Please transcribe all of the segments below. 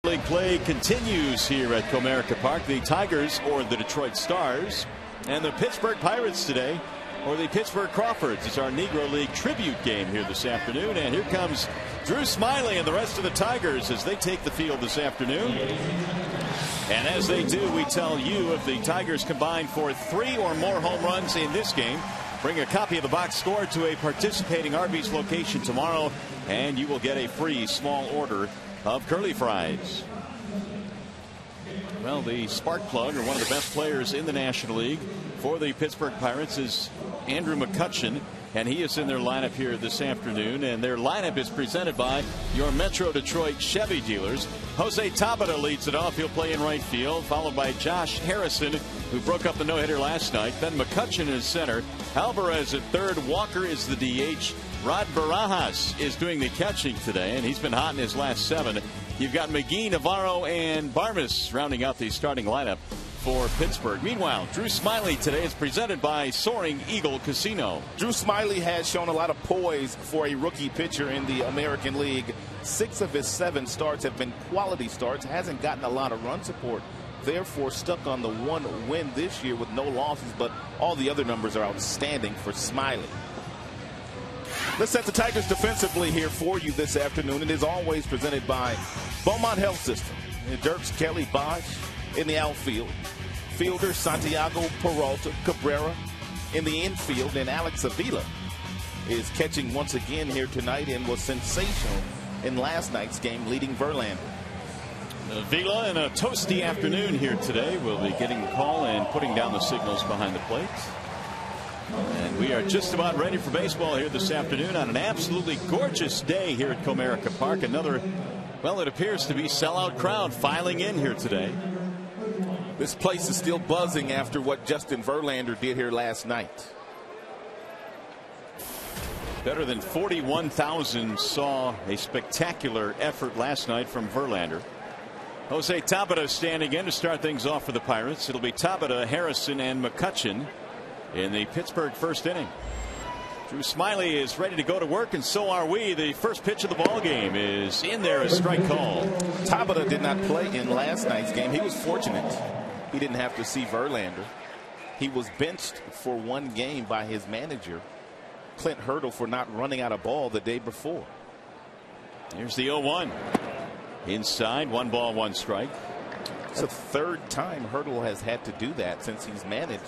League play continues here at Comerica Park. The Tigers, or the Detroit Stars, and the Pittsburgh Pirates today, or the Pittsburgh Crawfords. It's our Negro League tribute game here this afternoon. And here comes Drew Smyly and the rest of the Tigers as they take the field this afternoon. And as they do, we tell you if the Tigers combine for 3 or more home runs in this game, bring a copy of the box score to a participating Arby's location tomorrow, and you will get a free small order of curly fries. Well, the spark plug, or one of the best players in the National League for the Pittsburgh Pirates, is Andrew McCutchen, and he is in their lineup here this afternoon. And their lineup is presented by your Metro Detroit Chevy dealers. Jose Tabata leads it off. He'll play in right field, followed by Josh Harrison, who broke up the no-hitter last night. Then McCutchen is center, Alvarez at third, Walker is the DH. Rod Barajas is doing the catching today, and he's been hot in his last 7. You've got McGee, Navarro, and Barmes rounding out the starting lineup for Pittsburgh. Meanwhile, Drew Smyly today is presented by Soaring Eagle Casino. Drew Smyly has shown a lot of poise for a rookie pitcher in the American League. 6 of his 7 starts have been quality starts, hasn't gotten a lot of run support, therefore stuck on the 1 win this year with no losses, but all the other numbers are outstanding for Smyly. Let's set the Tigers defensively here for you this afternoon. It is always presented by Beaumont Health System. Dirks Kelly Bosch in the outfield. Fielder Santiago Peralta Cabrera in the infield. And Alex Avila is catching once again here tonight and was sensational in last night's game, leading Verlander. Avila in a toasty afternoon here today. Will be getting the call and putting down the signals behind the plate. And we are just about ready for baseball here this afternoon on an absolutely gorgeous day here at Comerica Park. Another, well, it appears to be sellout crowd filing in here today. This place is still buzzing after what Justin Verlander did here last night. Better than 41,000 saw a spectacular effort last night from Verlander. Jose Tabata standing in to start things off for the Pirates. It'll be Tabata, Harrison, and McCutchen in the Pittsburgh first inning. Drew Smyly is ready to go to work, and so are we. The first pitch of the ball game is in there, a strike call. Tabata did not play in last night's game. He was fortunate he didn't have to see Verlander. He was benched for 1 game by his manager, Clint Hurdle, for not running out a ball the day before. Here's the 0-1. Inside, 1 ball, 1 strike. It's the 3rd time Hurdle has had to do that since he's managed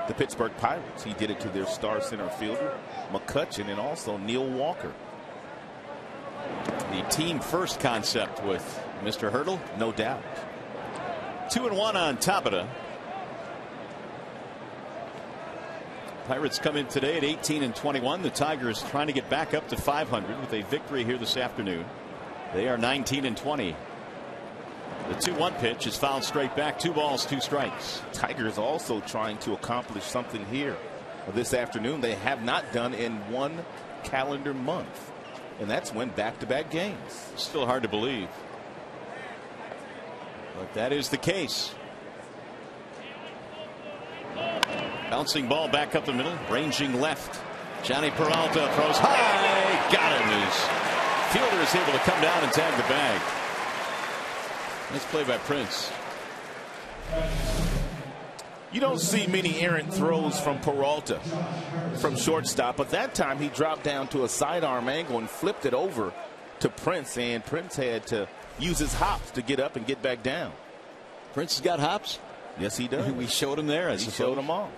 the Pittsburgh Pirates. He did it to their star center fielder, McCutchen, and also Neil Walker. The team first concept with Mr. Hurdle, no doubt. 2-1 on Tabata. Pirates come in today at 18-21. The Tigers trying to get back up to 500 with a victory here this afternoon. They are 19-20. The 2-1 pitch is fouled straight back. 2 balls, 2 strikes. Tigers also trying to accomplish something here this afternoon they have not done in 1 calendar month, and that's win back-to-back games. Still hard to believe, but that is the case. Bouncing ball back up the middle, ranging left. Johnny Peralta throws high, got him. His fielder is able to come down and tag the bag. Nice play by Prince. You don't see many errant throws from Peralta from shortstop, but that time he dropped down to a sidearm angle and flipped it over to Prince, and Prince had to use his hops to get up and get back down. Prince has got hops? Yes, he does. We showed him there. He showed them all.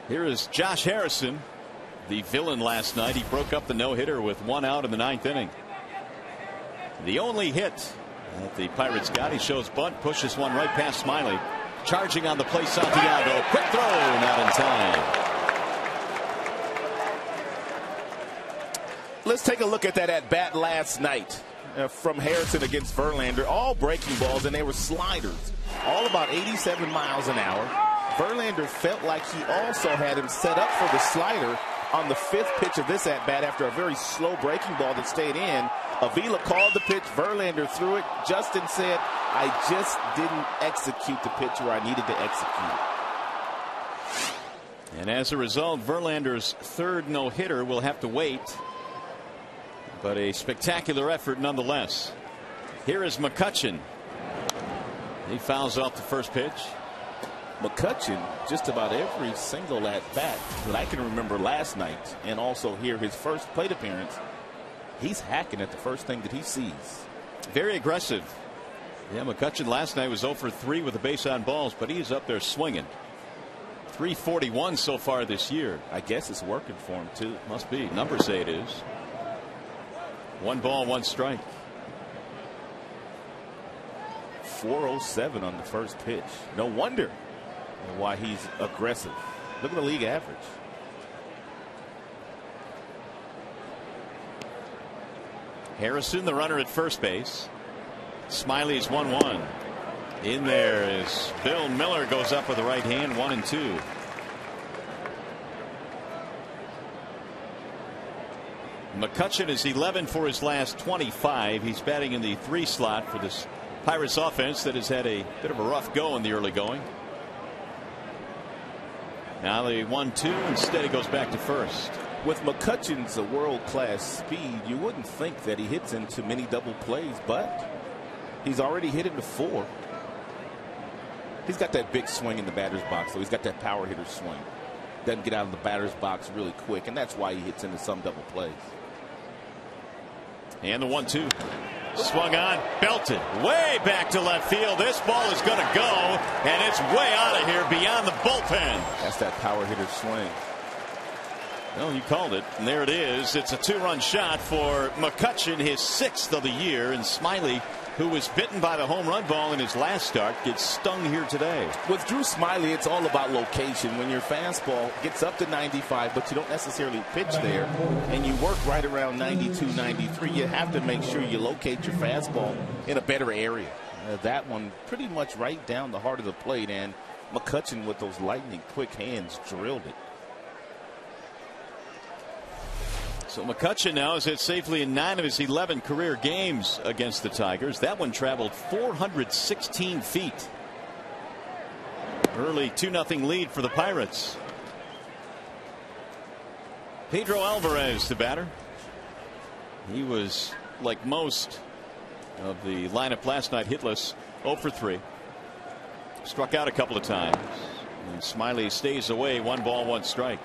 Here is Josh Harrison, the villain last night. He broke up the no-hitter with 1 out in the 9th inning. The only hit that the Pirates got. He shows bunt, pushes one right past Smyly. Charging on the play, Santiago. Quick throw, not in time. Let's take a look at that at-bat last night from Harrison against Verlander. All breaking balls, and they were sliders. All about 87 miles an hour. Verlander felt like he also had him set up for the slider on the 5th pitch of this at-bat after a very slow breaking ball that stayed in. Avila called the pitch. Verlander threw it. Justin said, I just didn't execute the pitch where I needed to execute. And as a result, Verlander's 3rd no-hitter will have to wait. But a spectacular effort nonetheless. Here is McCutchen. He fouls off the first pitch. McCutchen, just about every single at bat that I can remember last night, and also here his first plate appearance, he's hacking at the first thing that he sees. Very aggressive. Yeah, McCutchen last night was 0 for 3 with the base on balls, but he's up there swinging. 341 so far this year. I guess it's working for him too. Must be. Numbers say it is. 1 ball, 1 strike. 407 on the first pitch. No wonder why he's aggressive. Look at the league average. Harrison, the runner at first base. Smiley's 1-1. In there is Bill Miller, goes up with the right hand, 1-2. McCutchen is 11 for his last 25. He's batting in the 3 slot for this Pirates offense that has had a bit of a rough go in the early going. Now the 1-2. Instead, he goes back to first. With McCutchen's world-class speed, you wouldn't think that he hits into many double plays, but he's already hit into 4. He's got that big swing in the batter's box, so he's got that power hitter swing. Doesn't get out of the batter's box really quick, and that's why he hits into some double plays. And the 1-2. Swung on, belted way back to left field. This ball is going to go, and it's way out of here beyond the bullpen. That's that power hitter swing. Well, you called it, and there it is. It's a 2-run shot for McCutchen, his 6th of the year, and Smiley, who was bitten by the home run ball in his last start, gets stung here today. With Drew Smiley, it's all about location. When your fastball gets up to 95, but you don't necessarily pitch there, and you work right around 92, 93, you have to make sure you locate your fastball in a better area. That one pretty much right down the heart of the plate, and McCutchen with those lightning quick hands drilled it. So McCutchen now is hit safely in 9 of his 11 career games against the Tigers. That one traveled 416 feet. Early 2-0 lead for the Pirates. Pedro Alvarez, the batter. He was, like most of the lineup last night, hitless, 0 for 3. Struck out a couple of times. And Smiley stays away, 1 ball, 1 strike.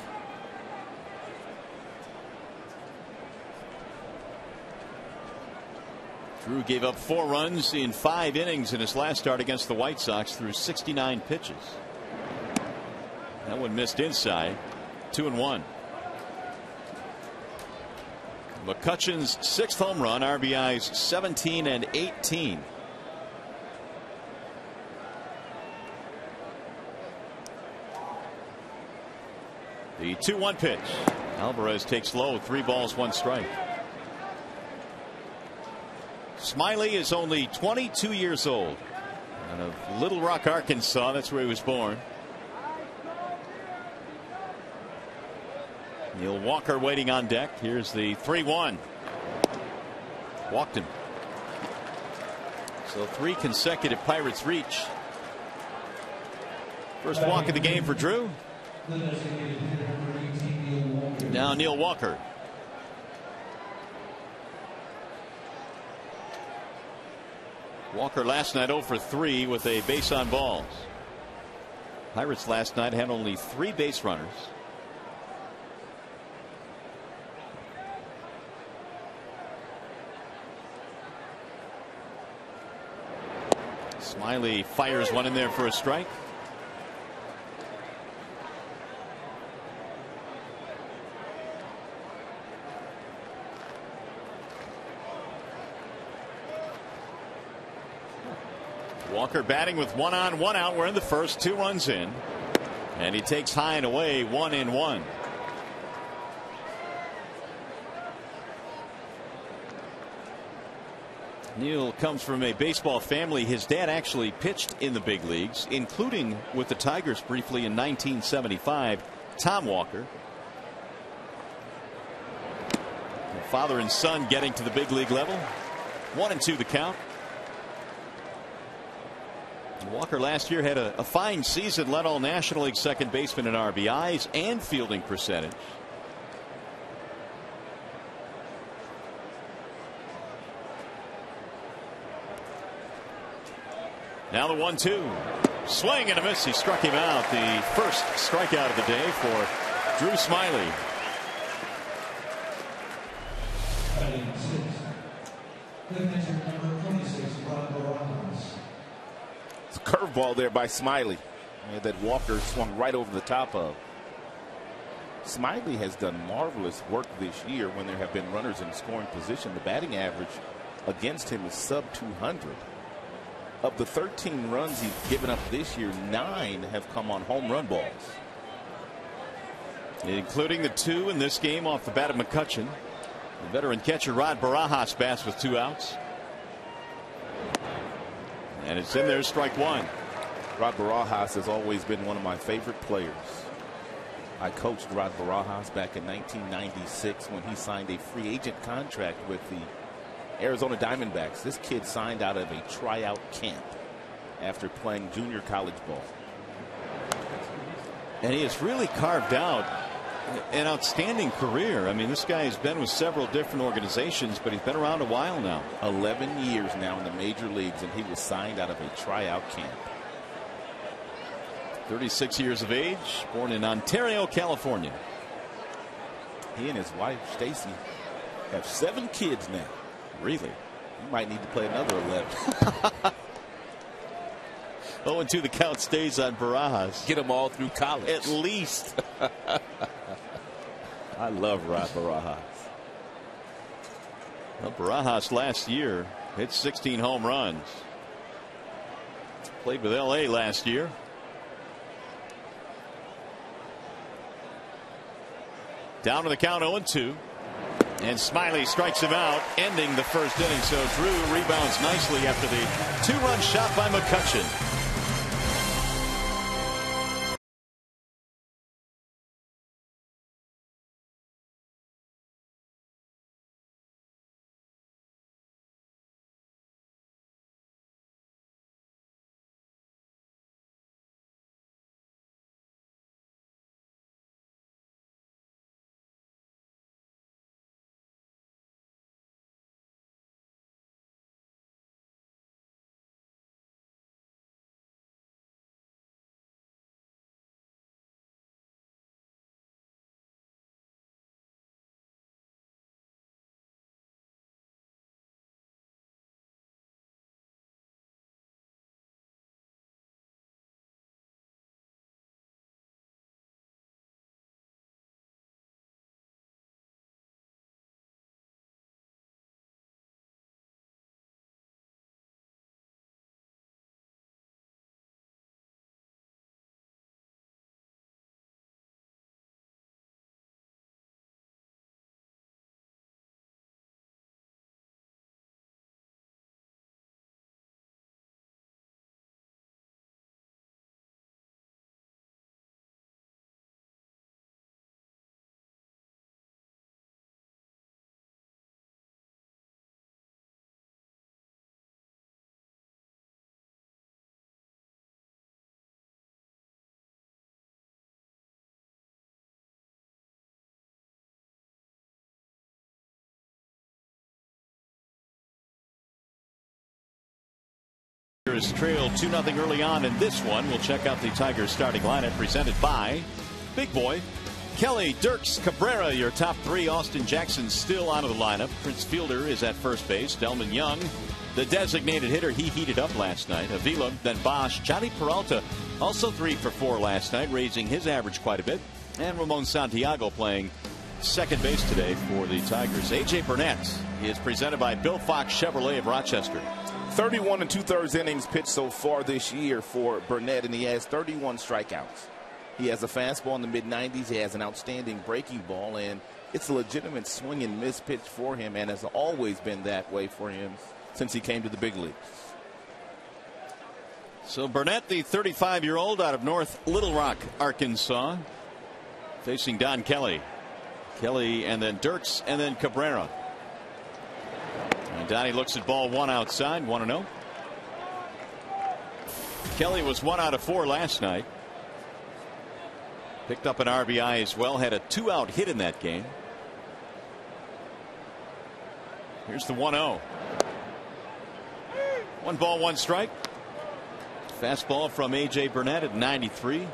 Drew gave up 4 runs in 5 innings in his last start against the White Sox through 69 pitches. That one missed inside. 2-1. McCutchen's 6th home run, RBIs 17 and 18. The 2-1 pitch. Alvarez takes low, 3 balls, 1 strike. Smiley is only 22 years old. Out of Little Rock, Arkansas. That's where he was born. Neil Walker waiting on deck. Here's the 3-1. Walked him. So 3 consecutive Pirates reach. First walk of the game for Drew. Now Neil Walker. Walker last night 0 for 3 with a base on balls. Pirates last night had only 3 base runners. Smiley fires one in there for a strike. Walker batting with 1 on, 1 out. We're in the first, 2 runs in, and he takes high and away, 1-1. Neil comes from a baseball family. His dad actually pitched in the big leagues, including with the Tigers briefly in 1975. Tom Walker. Father and son getting to the big league level. 1-2 the count. Walker last year had a fine season, led all National League second baseman in RBIs and fielding percentage. Now the 1-2. Swing and a miss. He struck him out. The first strikeout of the day for Drew Smyly. It's a curveball there by Smyly that Walker swung right over the top of. Smyly has done marvelous work this year when there have been runners in scoring position. The batting average against him is sub 200. Of the 13 runs he's given up this year, 9 have come on home run balls, including the 2 in this game off the bat of McCutchen. The veteran catcher Rod Barajas bats with 2 outs. And it's in there, strike 1. Rod Barajas has always been one of my favorite players. I coached Rod Barajas back in 1996 when he signed a free agent contract with the Arizona Diamondbacks. This kid signed out of a tryout camp after playing junior college ball. And he has really carved out an outstanding career. I mean, this guy has been with several different organizations, but he's been around a while now. 11 years now in the major leagues, and he was signed out of a tryout camp. 36 years of age, born in Ontario, California. He and his wife, Stacy, have 7 kids now. Really? You might need to play another 11. 0-2 the count stays on Barajas. Get them all through college. At least. I love Rod Barajas. Well, Barajas last year hit 16 home runs. Played with L.A. last year. Down to the count 0-2. And Smyly strikes him out, ending the first inning. So Drew rebounds nicely after the 2-run shot by McCutchen. Tigers trailed 2-0 early on in this one. We'll check out the Tigers starting lineup presented by Big Boy. Kelly, Dirks, Cabrera, your top 3. Austin Jackson still out of the lineup. Prince Fielder is at first base. Delman Young, the designated hitter, he heated up last night. Avila, then Bosch. Johnny Peralta also 3 for 4 last night, raising his average quite a bit. And Ramon Santiago playing second base today for the Tigers. A.J. Burnett is presented by Bill Fox Chevrolet of Rochester. 31 2/3 innings pitched so far this year for Burnett, and he has 31 strikeouts. He has a fastball in the mid-90s. He has an outstanding breaking ball, and it's a legitimate swing and miss pitch for him, and has always been that way for him since he came to the big leagues. So Burnett, the 35-year-old out of North Little Rock, Arkansas, facing Don Kelly. Kelly and then Dirks and then Cabrera. And Donnie looks at ball 1 outside, 1-0. Kelly was 1 out of 4 last night. Picked up an RBI as well, had a 2-out hit in that game. Here's the 1-0. 1 ball, 1 strike. Fastball from A.J. Burnett at 93.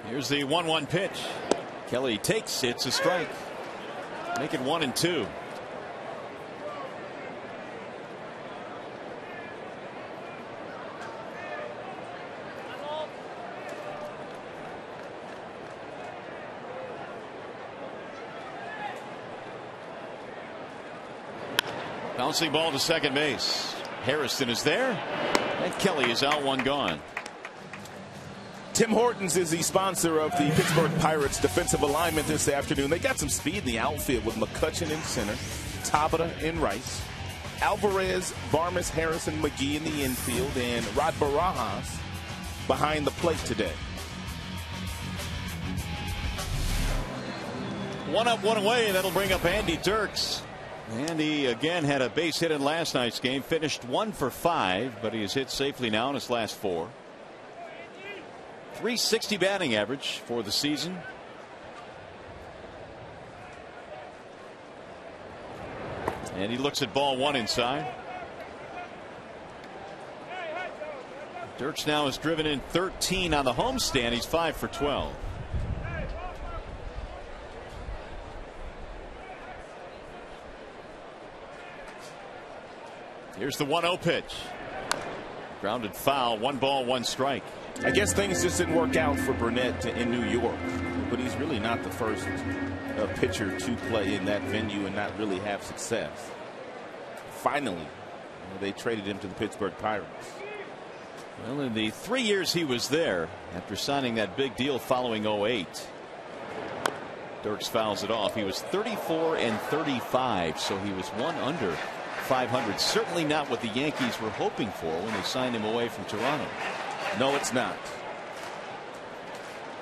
Here's the 1-1 pitch. Kelly takes. It's a strike. Make it 1-2. Bouncing ball to second base. Harrison is there, and Kelly is out, 1 gone. Tim Hortons is the sponsor of the Pittsburgh Pirates defensive alignment this afternoon. They got some speed in the outfield with McCutchen in center, Tabata in right, Alvarez, Barmes, Harrison, McGee in the infield, and Rod Barajas behind the plate today. 1 up, 1 away. That'll bring up Andy Dirks. Andy again had a base hit in last night's game. Finished 1 for 5, but he has hit safely now in his last 4. .360 batting average for the season. And he looks at ball 1 inside. Dirks now has driven in 13 on the homestand. He's 5 for 12. Here's the 1-0 pitch. Grounded foul. 1 ball, 1 strike. I guess things just didn't work out for Burnett in New York, but he's really not the first pitcher to play in that venue and not really have success. Finally, they traded him to the Pittsburgh Pirates. Well, in the 3 years he was there, after signing that big deal following 08, Dirks fouls it off. He was 34 and 35, so he was 1 under 500. Certainly not what the Yankees were hoping for when they signed him away from Toronto. No, it's not.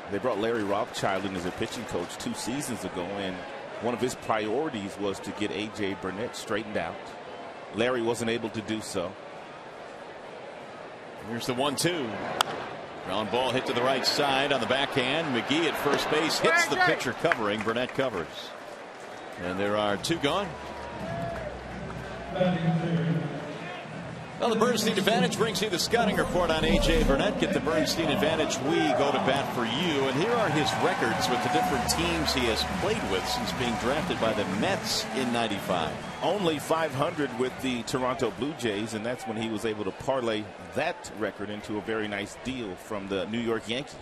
They brought Larry Rothschild in as a pitching coach 2 seasons ago, and one of his priorities was to get A.J. Burnett straightened out. Larry wasn't able to do so. Here's the 1-2. Ground ball hit to the right side on the backhand. McGee at first base hits the pitcher covering. Burnett covers. And there are 2 gone. Well, the Bernstein Advantage brings you the scouting report on A.J. Burnett. Get the Bernstein Advantage. We go to bat for you. And here are his records with the different teams he has played with since being drafted by the Mets in '95. Only 500 with the Toronto Blue Jays, and that's when he was able to parlay that record into a very nice deal from the New York Yankees.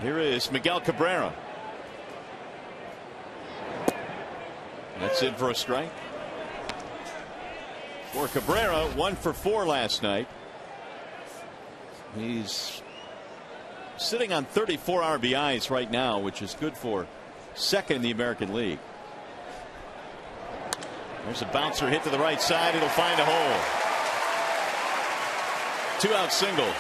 Here is Miguel Cabrera. That's in for a strike. For Cabrera, 1 for 4 last night. He's sitting on 34 RBIs right now, which is good for second in the American League. There's a bouncer hit to the right side. It'll find a hole. 2-out single.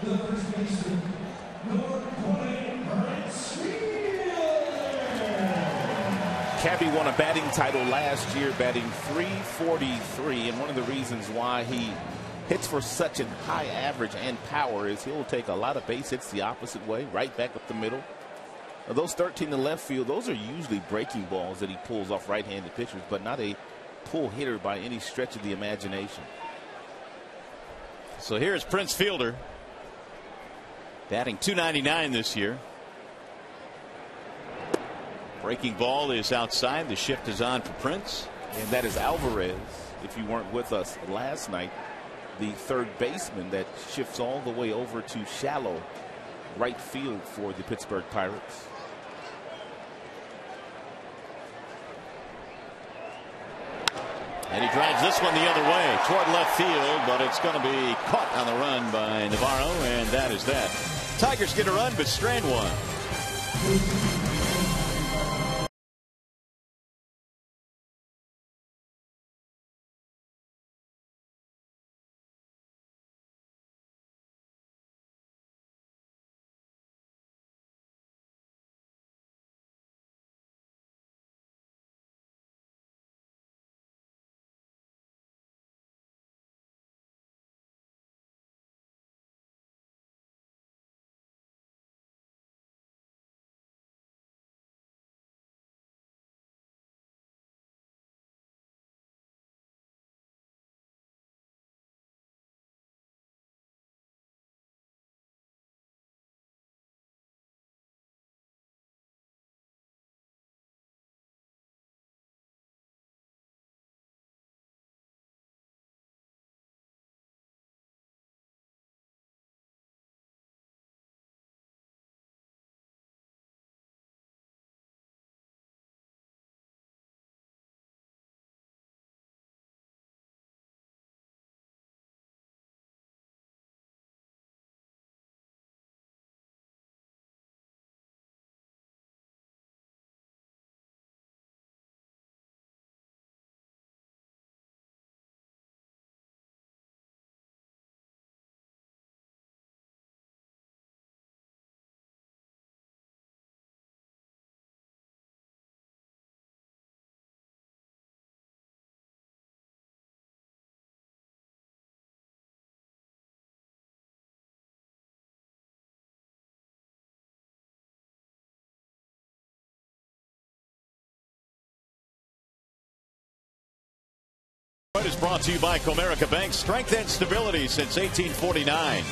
The first baseman, Cabby won a batting title last year, batting .343, and one of the reasons why he hits for such a high average and power is he'll take a lot of base hits the opposite way, right back up the middle. Now, those 13 to left field, those are usually breaking balls that he pulls off right-handed pitchers, but not a pull hitter by any stretch of the imagination. So here's Prince Fielder, batting .299 this year. Breaking ball is outside. The shift is on for Prince. And that is Alvarez. If you weren't with us last night, the third baseman that shifts all the way over to shallow right field for the Pittsburgh Pirates. And he drives this one the other way toward left field, but it's going to be caught on the run by Navarro, and that is that. Tigers get a run, but strand one. Is brought to you by Comerica Bank. Strength and stability since 1849.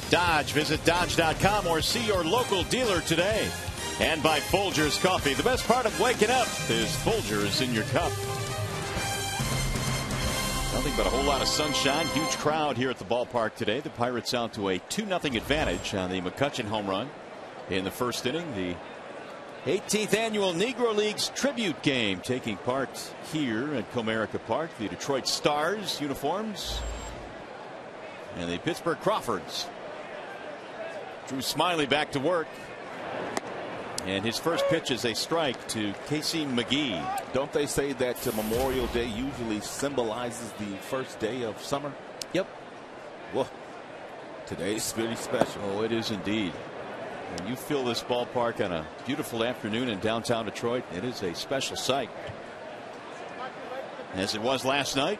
Dodge. Visit Dodge.com or see your local dealer today. And by Folgers Coffee. The best part of waking up is Folgers in your cup. Nothing but a whole lot of sunshine. Huge crowd here at the ballpark today. The Pirates out to a 2-0 advantage on the McCutchen home run in the first inning. The 18th annual Negro Leagues tribute game taking part here at Comerica Park. The Detroit Stars uniforms and the Pittsburgh Crawfords. Drew Smiley back to work, and his first pitch is a strike to Casey McGee. Don't they say that Memorial Day usually symbolizes the first day of summer? Yep. Well, today's really special. Oh, it is indeed. When you fill this ballpark on a beautiful afternoon in downtown Detroit, it is a special sight. As it was last night.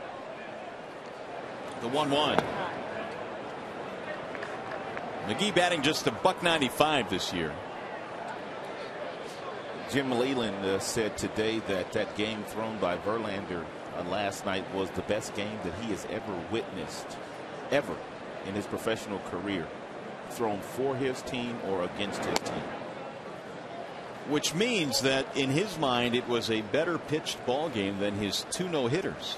The 1-1. McGee batting just $195 this year. Jim Leyland said today that that game thrown by Verlander last night was the best game that he has ever witnessed, ever, in his professional career. Thrown for his team or against his team. Which means that in his mind it was a better pitched ball game than his 2 no-hitters,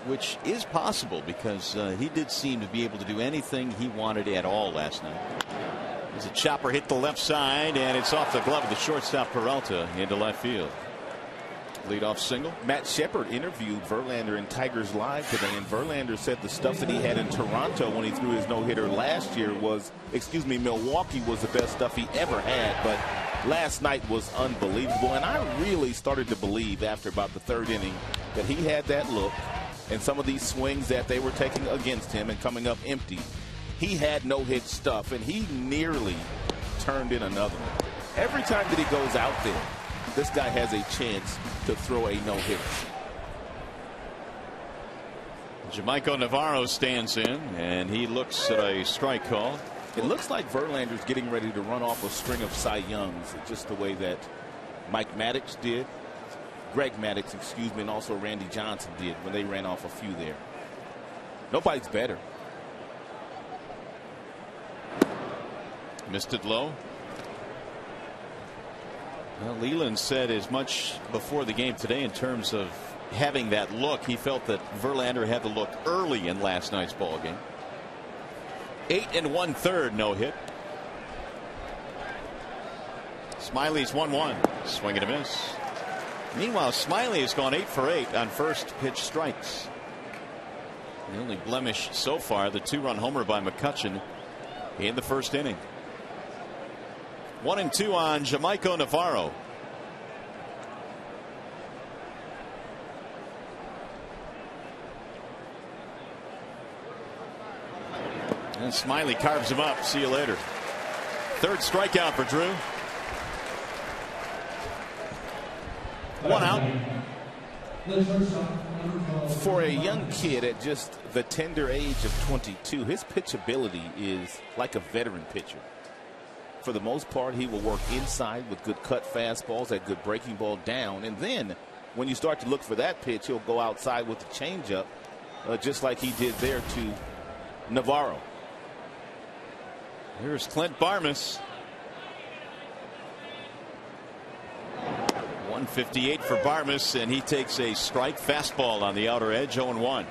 which is possible because he did seem to be able to do anything he wanted at all last night. As a chopper hit the left side, and it's off the glove of the shortstop Peralta into left field. Leadoff single. Matt Shepard interviewed Verlander in Tigers Live today, and Verlander said the stuff that he had in Toronto when he threw his no-hitter last year was, Milwaukee was the best stuff he ever had, but last night was unbelievable. And I really started to believe after about the third inning that he had that look, and some of these swings that they were taking against him and coming up empty, he had no-hit stuff, and he nearly turned in another one. Every time that he goes out there, this guy has a chance to throw a no-hitter. Jamaico Navarro stands in, and he looks at a strike call. It looks like Verlander's getting ready to run off a string of Cy Youngs, just the way that Mike Maddox did, Greg Maddox, and also Randy Johnson did when they ran off a few there. Nobody's better. Missed it low. Well, Leland said as much before the game today in terms of having that look. He felt that Verlander had the look early in last night's ball game. 8 1/3 no hit. Smiley's 1-1. Swing and a miss. Meanwhile, Smiley has gone 8 for 8 on first pitch strikes. The only blemish so far, the 2-run homer by McCutchen in the first inning. 1-2 on Jamaico Navarro. And Smiley carves him up. See you later. Third strikeout for Drew. 1 out. For a young kid at just the tender age of 22, his pitchability is like a veteran pitcher. For the most part, he will work inside with good cut fastballs, that good breaking ball down. And then when you start to look for that pitch, he'll go outside with the changeup, just like he did there to Navarro. Here's Clint Barmas. 158 for Barmas, and he takes a strike fastball on the outer edge. 0-1.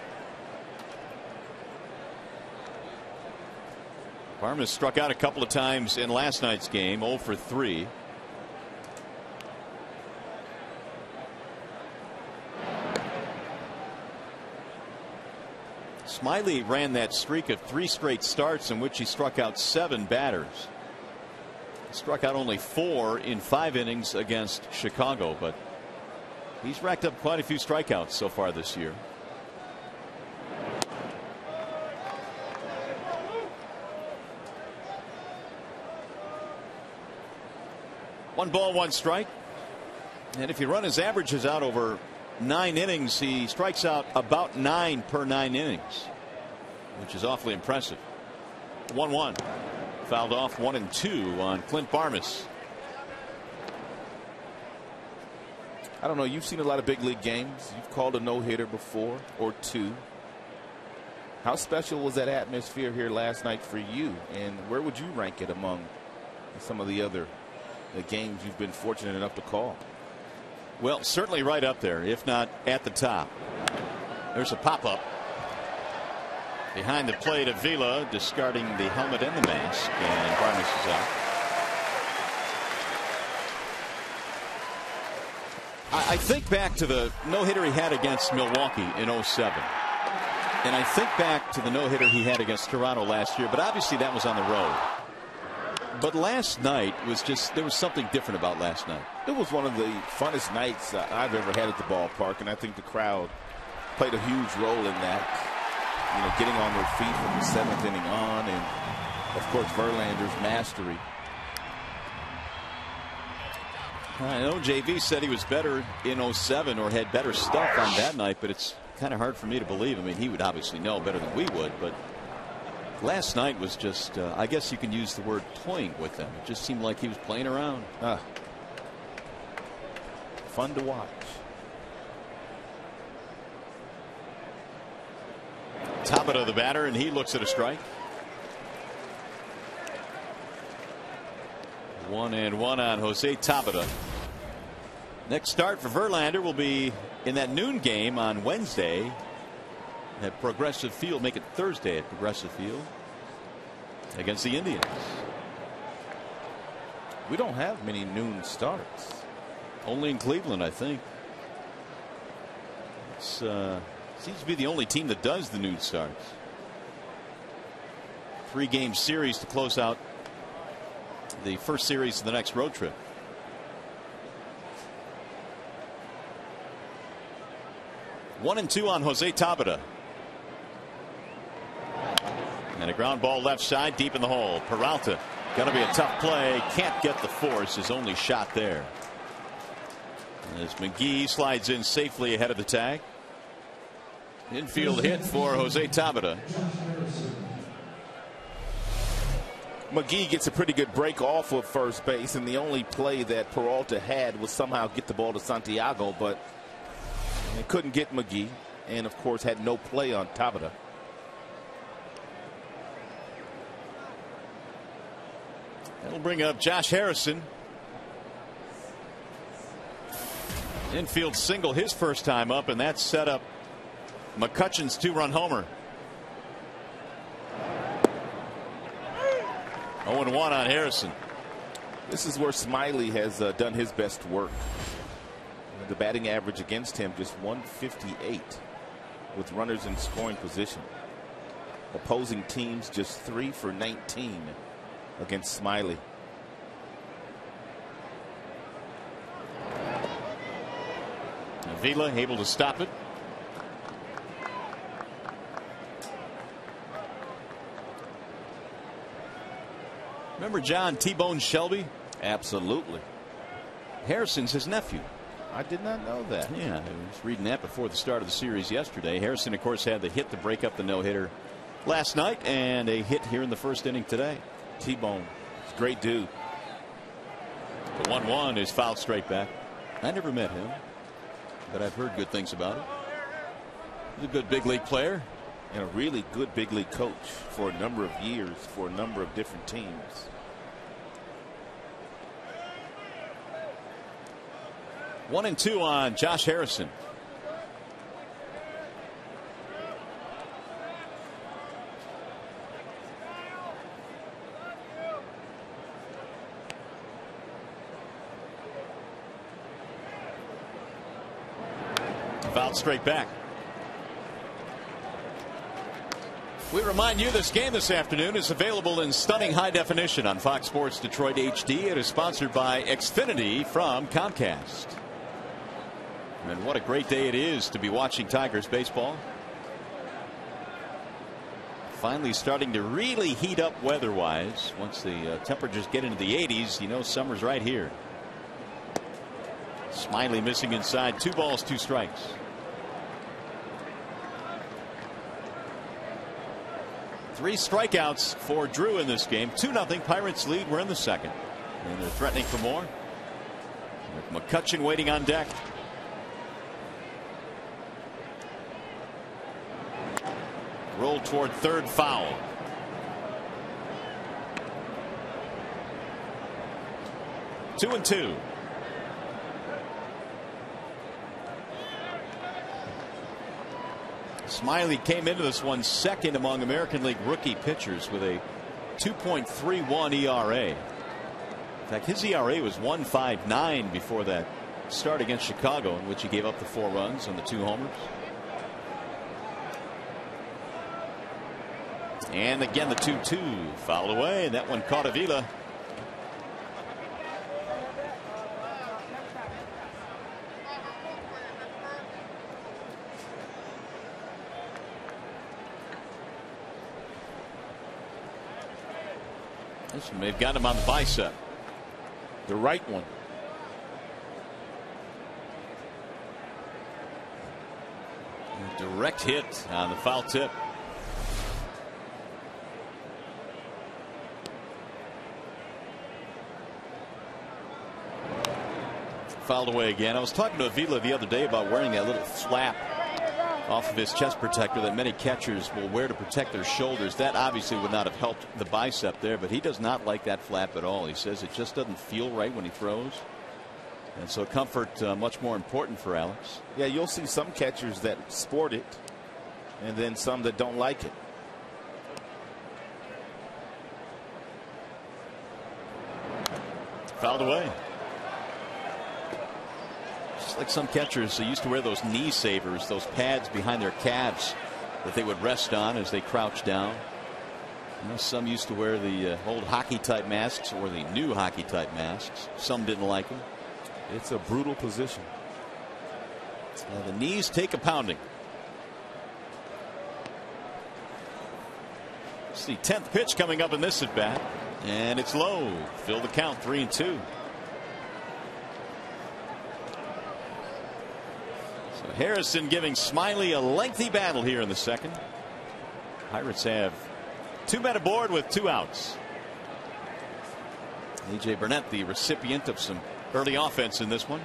Barmas struck out a couple of times in last night's game. 0 for 3. Smiley ran that streak of 3 straight starts in which he struck out 7 batters. He struck out only 4 in 5 innings against Chicago, but he's racked up quite a few strikeouts so far this year. One ball, 1 strike. And if you run his averages out over 9 innings, he strikes out about 9 per 9 innings, which is awfully impressive. 1-1. Fouled off. 1-2 on Clint Barmas. I don't know. You've seen a lot of big league games. You've called a no-hitter before or two. How special was that atmosphere here last night for you? And where would you rank it among some of the other games you've been fortunate enough to call? Well, certainly right up there, if not at the top. There's a pop-up. Behind the plate, Avila discarding the helmet and the mask, and Vargas is out. I think back to the no-hitter he had against Milwaukee in 07. And I think back to the no-hitter he had against Toronto last year, but obviously that was on the road. But last night was just, there was something different about last night. It was one of the funnest nights I've ever had at the ballpark, and I think the crowd played a huge role in that. You know, getting on their feet from the 7th inning on, and of course Verlander's mastery. I know JV said he was better in 07 or had better stuff on that night, but it's kind of hard for me to believe. I mean, he would obviously know better than we would, but last night was just, I guess you can use the word toying with them. It just seemed like he was playing around. Fun to watch. Tabata the batter, and he looks at a strike. 1-1 on Jose Tabata. Next start for Verlander will be in that noon game on Wednesday at Progressive Field. Make it Thursday at Progressive Field against the Indians. We don't have many noon starts. Only in Cleveland, I think. It's seems to be the only team that does the noon starts. 3-game series to close out the first series of the next road trip. One and two on Jose Tabata. And a ground ball left side deep in the hole. Peralta, going to be a tough play. Can't get the force. His only shot there. As McGee slides in safely ahead of the tag. Infield hit for Jose Tabata. McGee gets a pretty good break off of first base, and the only play that Peralta had was somehow get the ball to Santiago, but he couldn't get McGee, and of course had no play on Tabata. That'll bring up Josh Harrison. Infield single his first time up, and that set up McCutchen's 2-run homer. 0-1 on Harrison. This is where Smiley has done his best work. The batting average against him just 158 with runners in scoring position. Opposing teams just 3 for 19 against Smiley. Avila able to stop it. Remember John T-Bone Shelby? Absolutely. Harrison's his nephew. I did not know that. Yeah, I was reading that before the start of the series yesterday. Harrison, of course, had the hit to break up the no-hitter last night and a hit here in the first inning today. T-Bone, he's a great dude. The 1-1 is fouled straight back. I never met him, but I've heard good things about him. He's a good big league player. And a really good big league coach for a number of years for a number of different teams. One and two on Josh Harrison. Fouled straight back. We remind you this game this afternoon is available in stunning high definition on Fox Sports Detroit HD. It is sponsored by Xfinity from Comcast. And what a great day it is to be watching Tigers baseball. Finally starting to really heat up weather-wise. Once the temperatures get into the 80s, you know summer's right here. Smiley missing inside. 2 balls, 2 strikes. Three strikeouts for Drew in this game. 2-0 Pirates lead. We're in the second. And they're threatening for more. With McCutchen waiting on deck. Rolled toward third, foul. Two and two. Smiley came into this one second among American League rookie pitchers with a 2.31 ERA. In fact, his ERA was 1.59 before that start against Chicago, in which he gave up the 4 runs and the 2 homers. And again the 2-2 fouled away, and that one caught Avila. This one, they've got him on the bicep. The right one. A direct hit on the foul tip. Fouled away again. I was talking to Avila the other day about wearing that little flap off of his chest protector that many catchers will wear to protect their shoulders. That obviously would not have helped the bicep there, but he does not like that flap at all. He says it just doesn't feel right when he throws. And so comfort much more important for Alex. Yeah, you'll see some catchers that sport it and then some that don't like it. Fouled away. Just like some catchers, they used to wear those knee savers, those pads behind their calves that they would rest on as they crouch down. You know, some used to wear the old hockey type masks or the new hockey type masks. Some didn't like them. It's a brutal position. The knees take a pounding. It's the 10th pitch coming up in this at bat, and it's low. Fill the count, 3-2. So Harrison giving Smiley a lengthy battle here in the second. Pirates have 2 men aboard with 2 outs. A.J. Burnett, the recipient of some early offense in this one.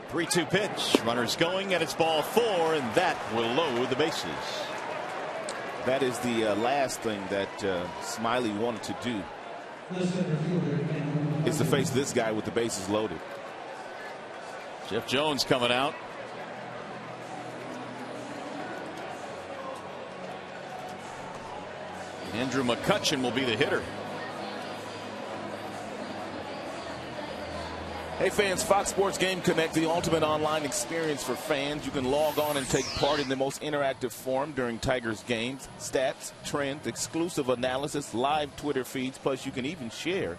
Three-two pitch. Runners going, and it's ball 4, and that will load the bases. That is the last thing that Smiley wanted to do, is to face this guy with the bases loaded. Jeff Jones coming out. Andrew McCutchen will be the hitter. Hey fans, Fox Sports Game Connect, the ultimate online experience for fans. You can log on and take part in the most interactive forum during Tigers games. Stats, trends, exclusive analysis, live Twitter feeds, plus you can even share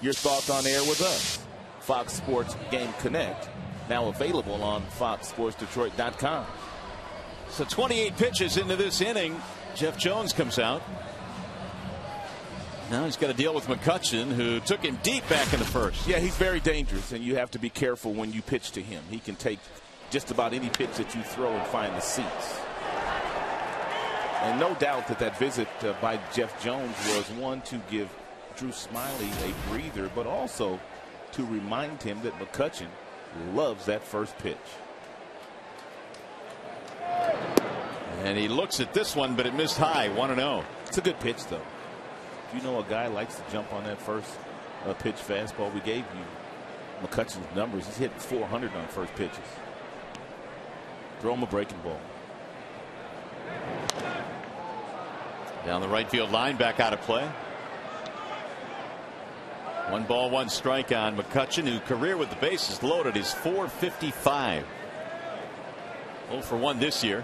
your thoughts on air with us. Fox Sports Game Connect, now available on foxsportsdetroit.com. So 28 pitches into this inning. Jeff Jones comes out. Now he's got to deal with McCutchen, who took him deep back in the first. Yeah, he's very dangerous, and you have to be careful when you pitch to him. He can take just about any pitch that you throw and find the seats. And no doubt that that visit by Jeff Jones was one to give Drew Smiley a breather, but also to remind him that McCutchen loves that first pitch. And he looks at this one, but it missed high, 1-0. It's a good pitch, though. If you know a guy likes to jump on that first pitch fastball, we gave you McCutchen's numbers. He's hitting 400 on first pitches. Throw him a breaking ball. Down the right field line, back out of play. 1 ball, 1 strike on McCutchen, who career with the bases loaded is .455. 0 for 1 this year.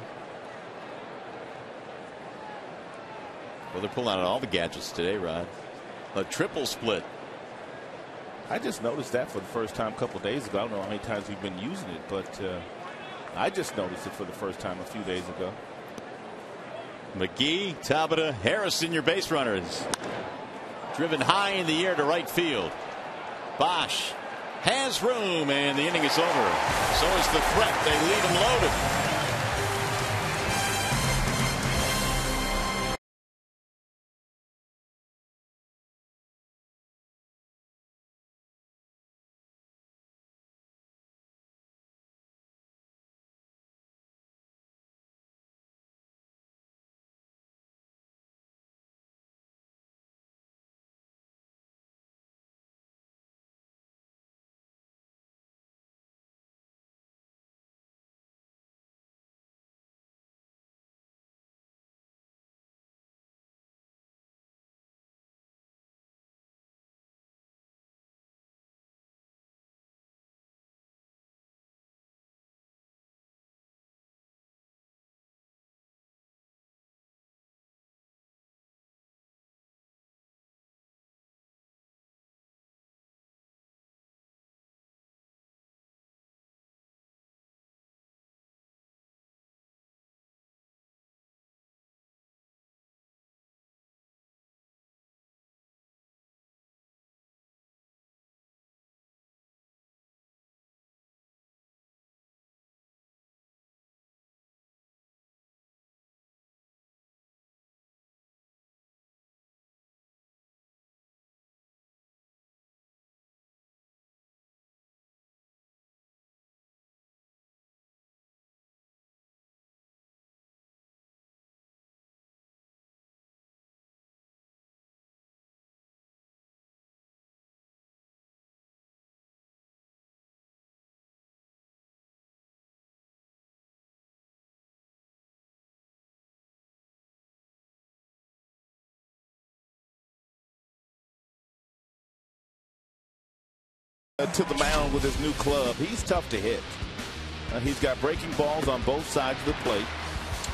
Well, they're pulling out all the gadgets today, Rod. A triple split. I just noticed that for the first time a couple of days ago. I don't know how many times we've been using it, but I just noticed it for the first time a few days ago. McGee, Tabata, Harrison, your base runners. Driven high in the air to right field. Bosch has room, and the inning is over. So is the threat. They leave him loaded. To the mound with his new club. He's tough to hit. He's got breaking balls on both sides of the plate.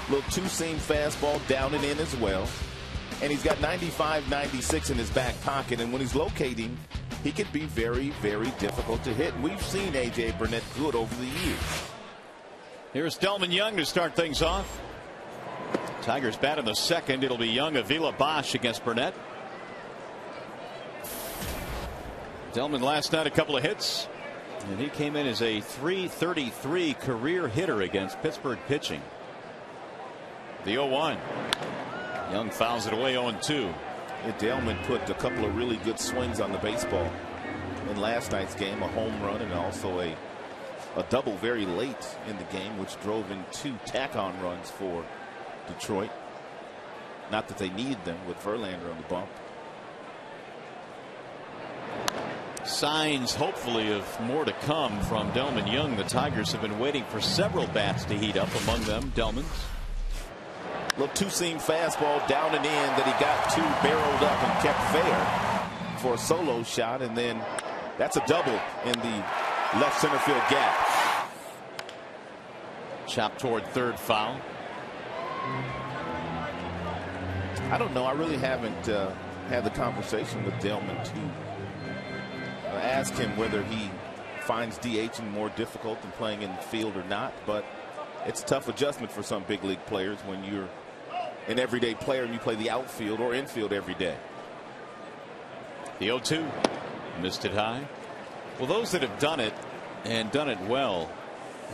Little two-seam fastball down and in as well. And he's got 95, 96 in his back pocket. And when he's locating, he can be very, very difficult to hit. We've seen A.J. Burnett good over the years. Here's Delmon Young to start things off. Tigers bat in the second. It'll be Young, Avila, Bosch against Burnett. Delmon last night a couple of hits, and he came in as a .333 career hitter against Pittsburgh pitching. The 0-1. Young fouls it away 0-2. Delmon put a couple of really good swings on the baseball in last night's game, a home run and also a double very late in the game, which drove in 2 tack-on runs for Detroit. Not that they needed them with Verlander on the bump. Signs, hopefully, of more to come from Delmon Young. The Tigers have been waiting for several bats to heat up, among them Delmon's. Little two-seam fastball down and in that he got 2 barreled up and kept fair for a solo shot, and then that's a double in the left center field gap. Chopped toward third, foul. I don't know. I really haven't had the conversation with Delmon to ask him whether he finds DHing more difficult than playing in the field or not, but it's a tough adjustment for some big league players when you're an everyday player and you play the outfield or infield every day. The 0-2 missed it high. Well, those that have done it and done it well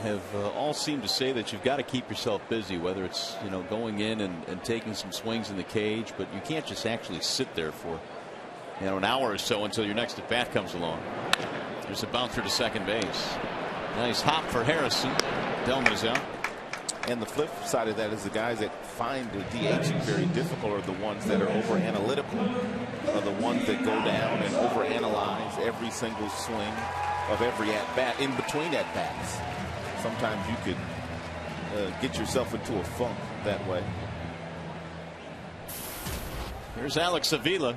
have all seemed to say that you've got to keep yourself busy, whether it's going in and taking some swings in the cage, but you can't just actually sit there for an hour or so until your next at bat comes along. There's a bouncer to second base. Nice hop for Harrison. Delmon is out. And the flip side of that is the guys that find the DHing very difficult are the ones that are over analytical, are the ones that go down and over analyze every single swing of every at bat in between at bats. Sometimes you could get yourself into a funk that way. Here's Alex Avila.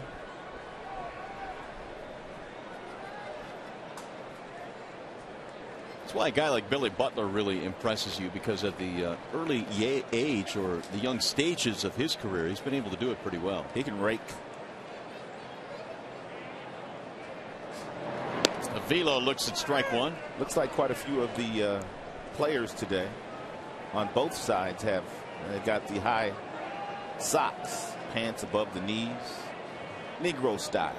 That's why a guy like Billy Butler really impresses you, because at the early age or the young stages of his career, he's been able to do it pretty well. He can rake. Avila looks at strike one. Looks like quite a few of the players today on both sides have got the high socks, pants above the knees, Negro style.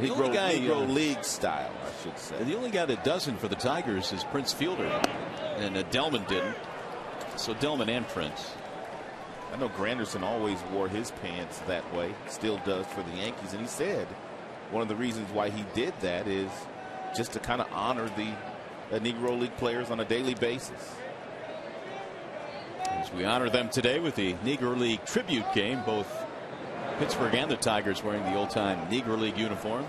Negro League style, I should say. The only guy that doesn't for the Tigers is Prince Fielder, and Delmon didn't. So Delmon and Prince. I know Granderson always wore his pants that way, still does for the Yankees, and he said one of the reasons why he did that is just to kind of honor the Negro League players on a daily basis. As we honor them today with the Negro League tribute game, both Pittsburgh and the Tigers wearing the old-time Negro League uniforms.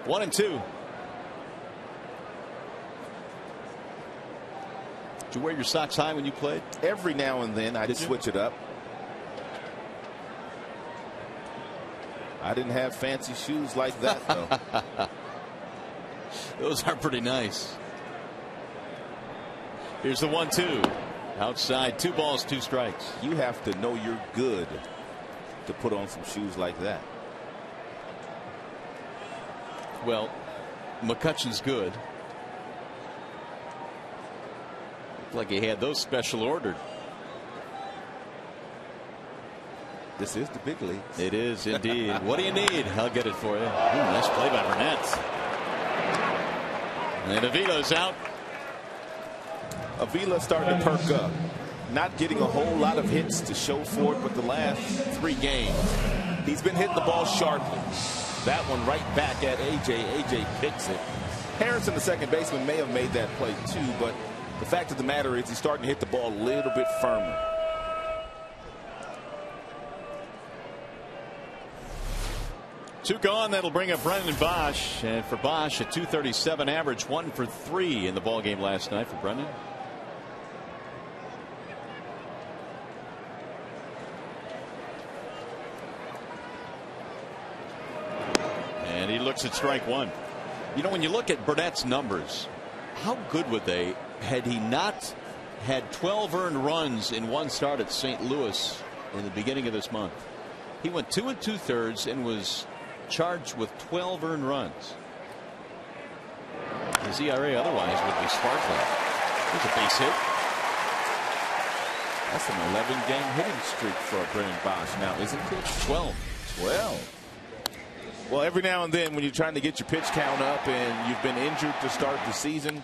One and two. Did you wear your socks high when you played? Every now and then I'd switch it up. I didn't have fancy shoes like that, though. Those are pretty nice. Here's the 1-2. Outside, 2 balls, 2 strikes. You have to know you're good to put on some shoes like that. Well, McCutchen's good. Looked like he had those special ordered. This is the big leagues. It is indeed. What do you need? I'll get it for you. Ooh, nice play by Burnett. And Avila's out. Avila starting to perk up. Not getting a whole lot of hits to show for it, but the last 3 games, he's been hitting the ball sharply. That one right back at A.J. A.J. picks it. Harrison, the second baseman, may have made that play too, but the fact of the matter is he's starting to hit the ball a little bit firmer. Two gone. That'll bring up Brendan Bosch, and for Bosch, a .237 average, 1 for 3 in the ball game last night for Brendan. And he looks at strike one. You know, when you look at Burnett's numbers, how good would they had he not had 12 earned runs in one start at St. Louis in the beginning of this month? He went 2 2/3 and was charged with 12 earned runs. His ERA otherwise would be sparkling. There's a base hit. That's an 11-game hitting streak for Brennan Bosch now, isn't it? 12. Well, every now and then when you're trying to get your pitch count up and you've been injured to start the season,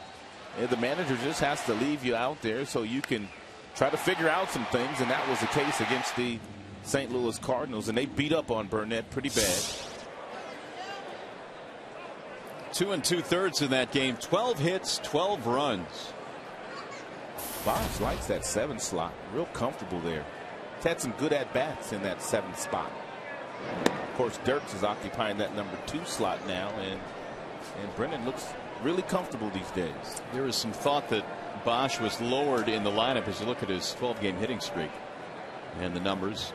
the manager just has to leave you out there so you can try to figure out some things, and that was the case against the St. Louis Cardinals, and they beat up on Burnett pretty bad. 2 2/3 in that game. 12 hits, 12 runs. Bosch likes that 7th slot. Real comfortable there. He's had some good at-bats in that 7th spot. Of course, Dirks is occupying that number 2 slot now, and Brennan looks really comfortable these days. There is some thought that Bosch was lowered in the lineup as you look at his 12-game hitting streak and the numbers.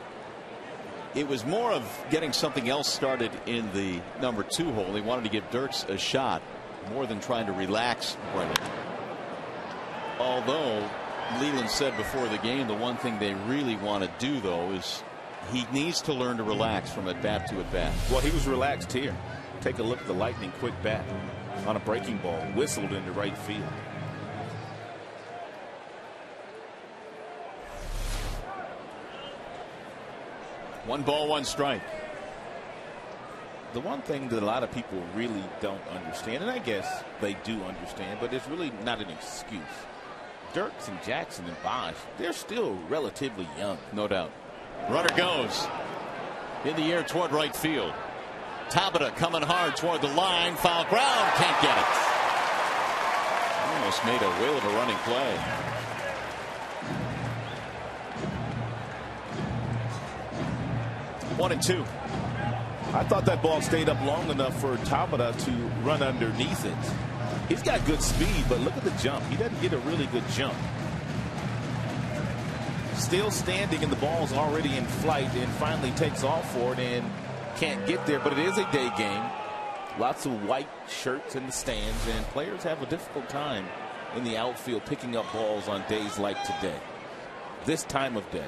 It was more of getting something else started in the number 2 hole. He wanted to give Dirks a shot more than trying to relax Brennan. Although Leland said before the game the one thing they really want to do, though, is he needs to learn to relax from at bat to at bat. Well, he was relaxed here. Take a look at the lightning quick bat on a breaking ball, whistled into right field. One ball, one strike. The one thing that a lot of people really don't understand, and I guess they do understand, but it's really not an excuse. Dirks and Jackson and Bosch, they're still relatively young. No doubt. Runner goes in the air toward right field. Tabata coming hard toward the line. Foul ground. Can't get it. Almost made a whale of a running play. One and two. I thought that ball stayed up long enough for Tabata to run underneath it. He's got good speed, but look at the jump. He doesn't get a really good jump. Still standing, and the ball's already in flight, and finally takes off for it and can't get there. But it is a day game. Lots of white shirts in the stands, and players have a difficult time in the outfield picking up balls on days like today. This time of day.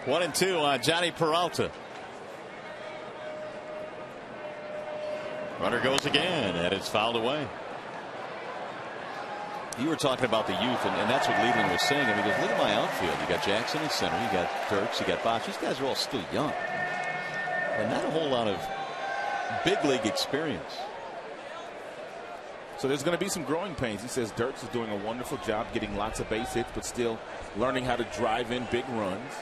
1 and 2 on Johnny Peralta. Runner goes again, and it's fouled away. You were talking about the youth, and that's what Leland was saying. I mean, look at my outfield. You got Jackson in center, you got Dirks, you got Bosch. These guys are all still young, and not a whole lot of big league experience. So there's going to be some growing pains. He says Dirks is doing a wonderful job getting lots of base hits, but still learning how to drive in big runs.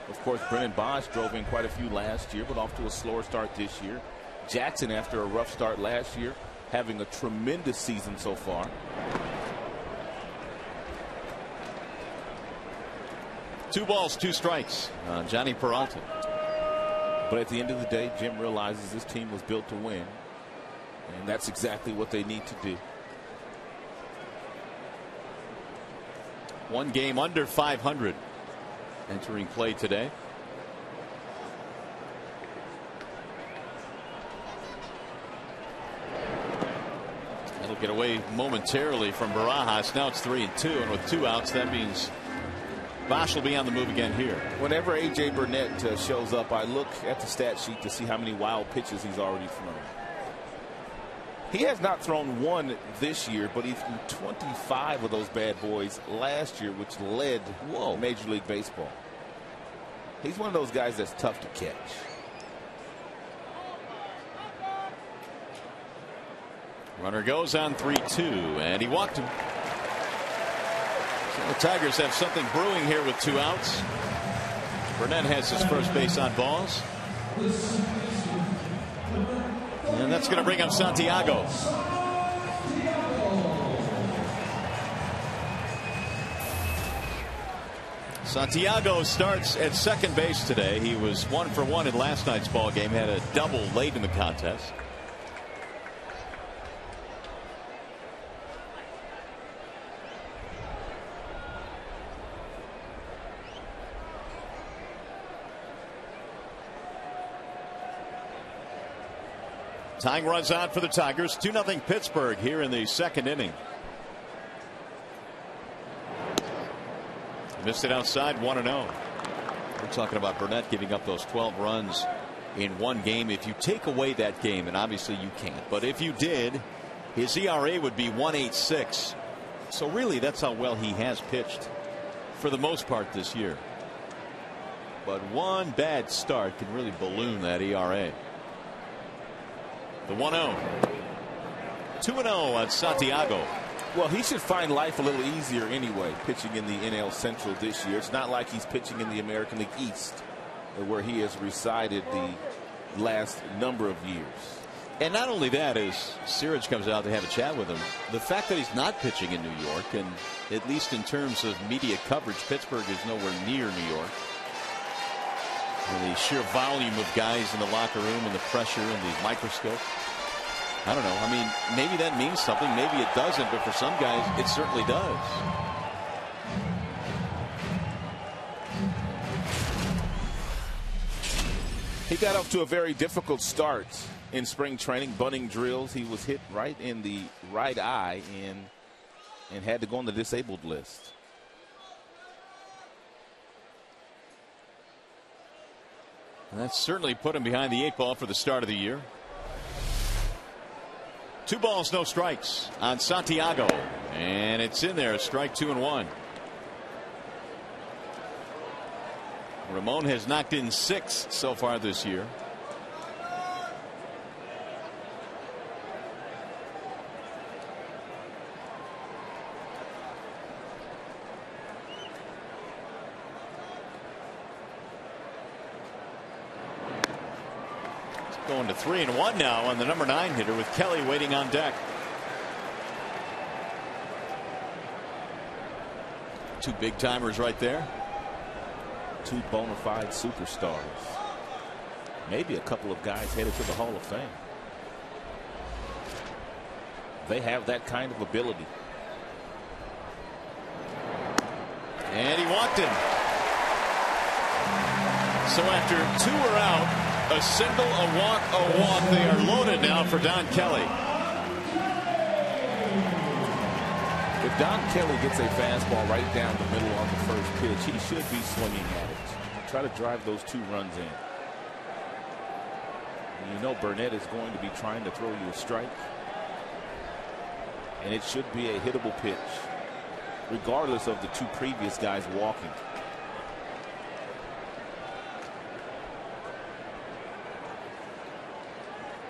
Of course, Brennan Bosch drove in quite a few last year, but off to a slower start this year. Jackson, after a rough start last year, having a tremendous season so far. Two balls, two strikes. Johnny Peralta. But at the end of the day, Jim realizes this team was built to win, and that's exactly what they need to do. One game under 500 entering play today. That'll get away momentarily from Barajas. Now it's 3 and 2, and with 2 outs, that means Bosch will be on the move again here. Whenever A.J. Burnett shows up, I look at the stat sheet to see how many wild pitches he's already thrown. He has not thrown one this year, but he threw 25 of those bad boys last year, which led Major League Baseball. He's one of those guys that's tough to catch. Runner goes on 3-2, and he walked him. So the Tigers have something brewing here with 2 outs. Burnett has his first base on balls. And that's going to bring up Santiago. Santiago starts at second base today. He was 1 for 1 in last night's ball game. Had a double late in the contest. Tying runs out for the Tigers. 2-0 Pittsburgh here in the second inning. Missed it outside. 1-0. We're talking about Burnett giving up those 12 runs in one game. If you take away that game, and obviously you can't, but if you did, his ERA would be 1.86. So really, that's how well he has pitched for the most part this year. But one bad start can really balloon that ERA. The 1-0. 2-0 on Santiago. Well, he should find life a little easier anyway, pitching in the NL Central this year. It's not like he's pitching in the American League East, where he has resided the last number of years. And not only that, as Siraj comes out to have a chat with him, the fact that he's not pitching in New York, and at least in terms of media coverage, Pittsburgh is nowhere near New York. And the sheer volume of guys in the locker room and the pressure and the microscope. I don't know. I mean, maybe that means something. Maybe it doesn't. But for some guys, it certainly does. He got off to a very difficult start in spring training. Bunting drills. He was hit right in the right eye and had to go on the disabled list. And that certainly put him behind the 8 ball for the start of the year. 2 balls, no strikes on Santiago. And it's in there. Strike 2 and 1. Ramon has knocked in 6 so far this year. Going to 3 and 1 now on the number 9 hitter with Kelly waiting on deck. 2 big timers right there. 2 bona fide superstars. Maybe a couple of guys headed to the Hall of Fame. They have that kind of ability. And he walked him. So after 2 are out, a single, a walk, they are loaded now for Don Kelly. If Don Kelly gets a fastball right down the middle on the first pitch, he should be swinging at it. Try to drive those 2 runs in. And you know Burnett is going to be trying to throw you a strike. And it should be a hittable pitch, regardless of the 2 previous guys walking.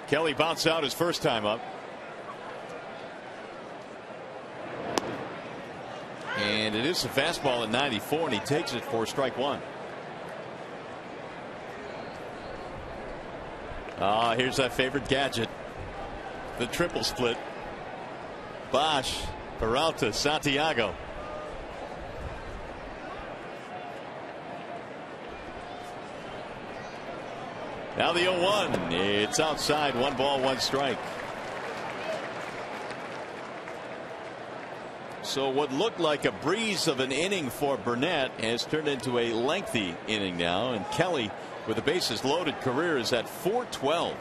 Kelly bounced out his first time up. And it is a fastball at 94, and he takes it for strike 1. Here's that favorite gadget. The triple split. Bosch, Peralta, Santiago. Now the 0-1. It's outside. 1 ball, 1 strike. So what looked like a breeze of an inning for Burnett has turned into a lengthy inning now. And Kelly, with the bases loaded career, is at .412.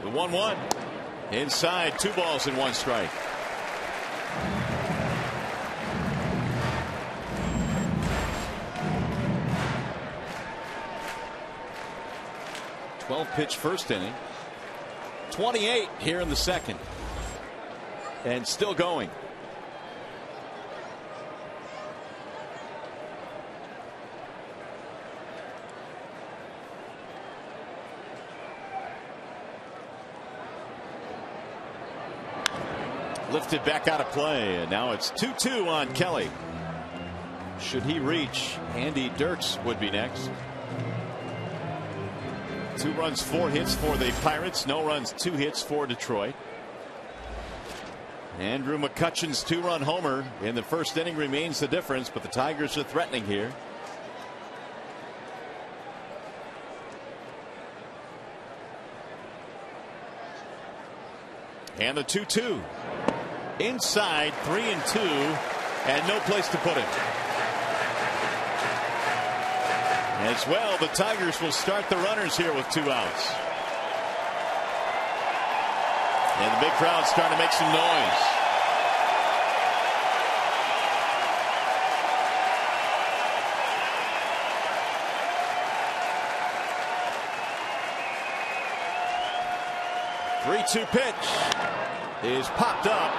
The 1-1. Inside, 2 balls and 1 strike. Pitch first inning. 28 here in the second. And still going. Lifted back out of play, and now it's 2-2 on Kelly. Should he reach, Andy Dirks would be next. 2 runs, 4 hits for the Pirates. No runs, 2 hits for Detroit. Andrew McCutchen's 2-run homer in the first inning remains the difference, but the Tigers are threatening here. And the 2-2 inside 3-2 and no place to put him. As well, the Tigers will start the runners here with 2 outs. And the big crowd's starting to make some noise. Three-two pitch is popped up.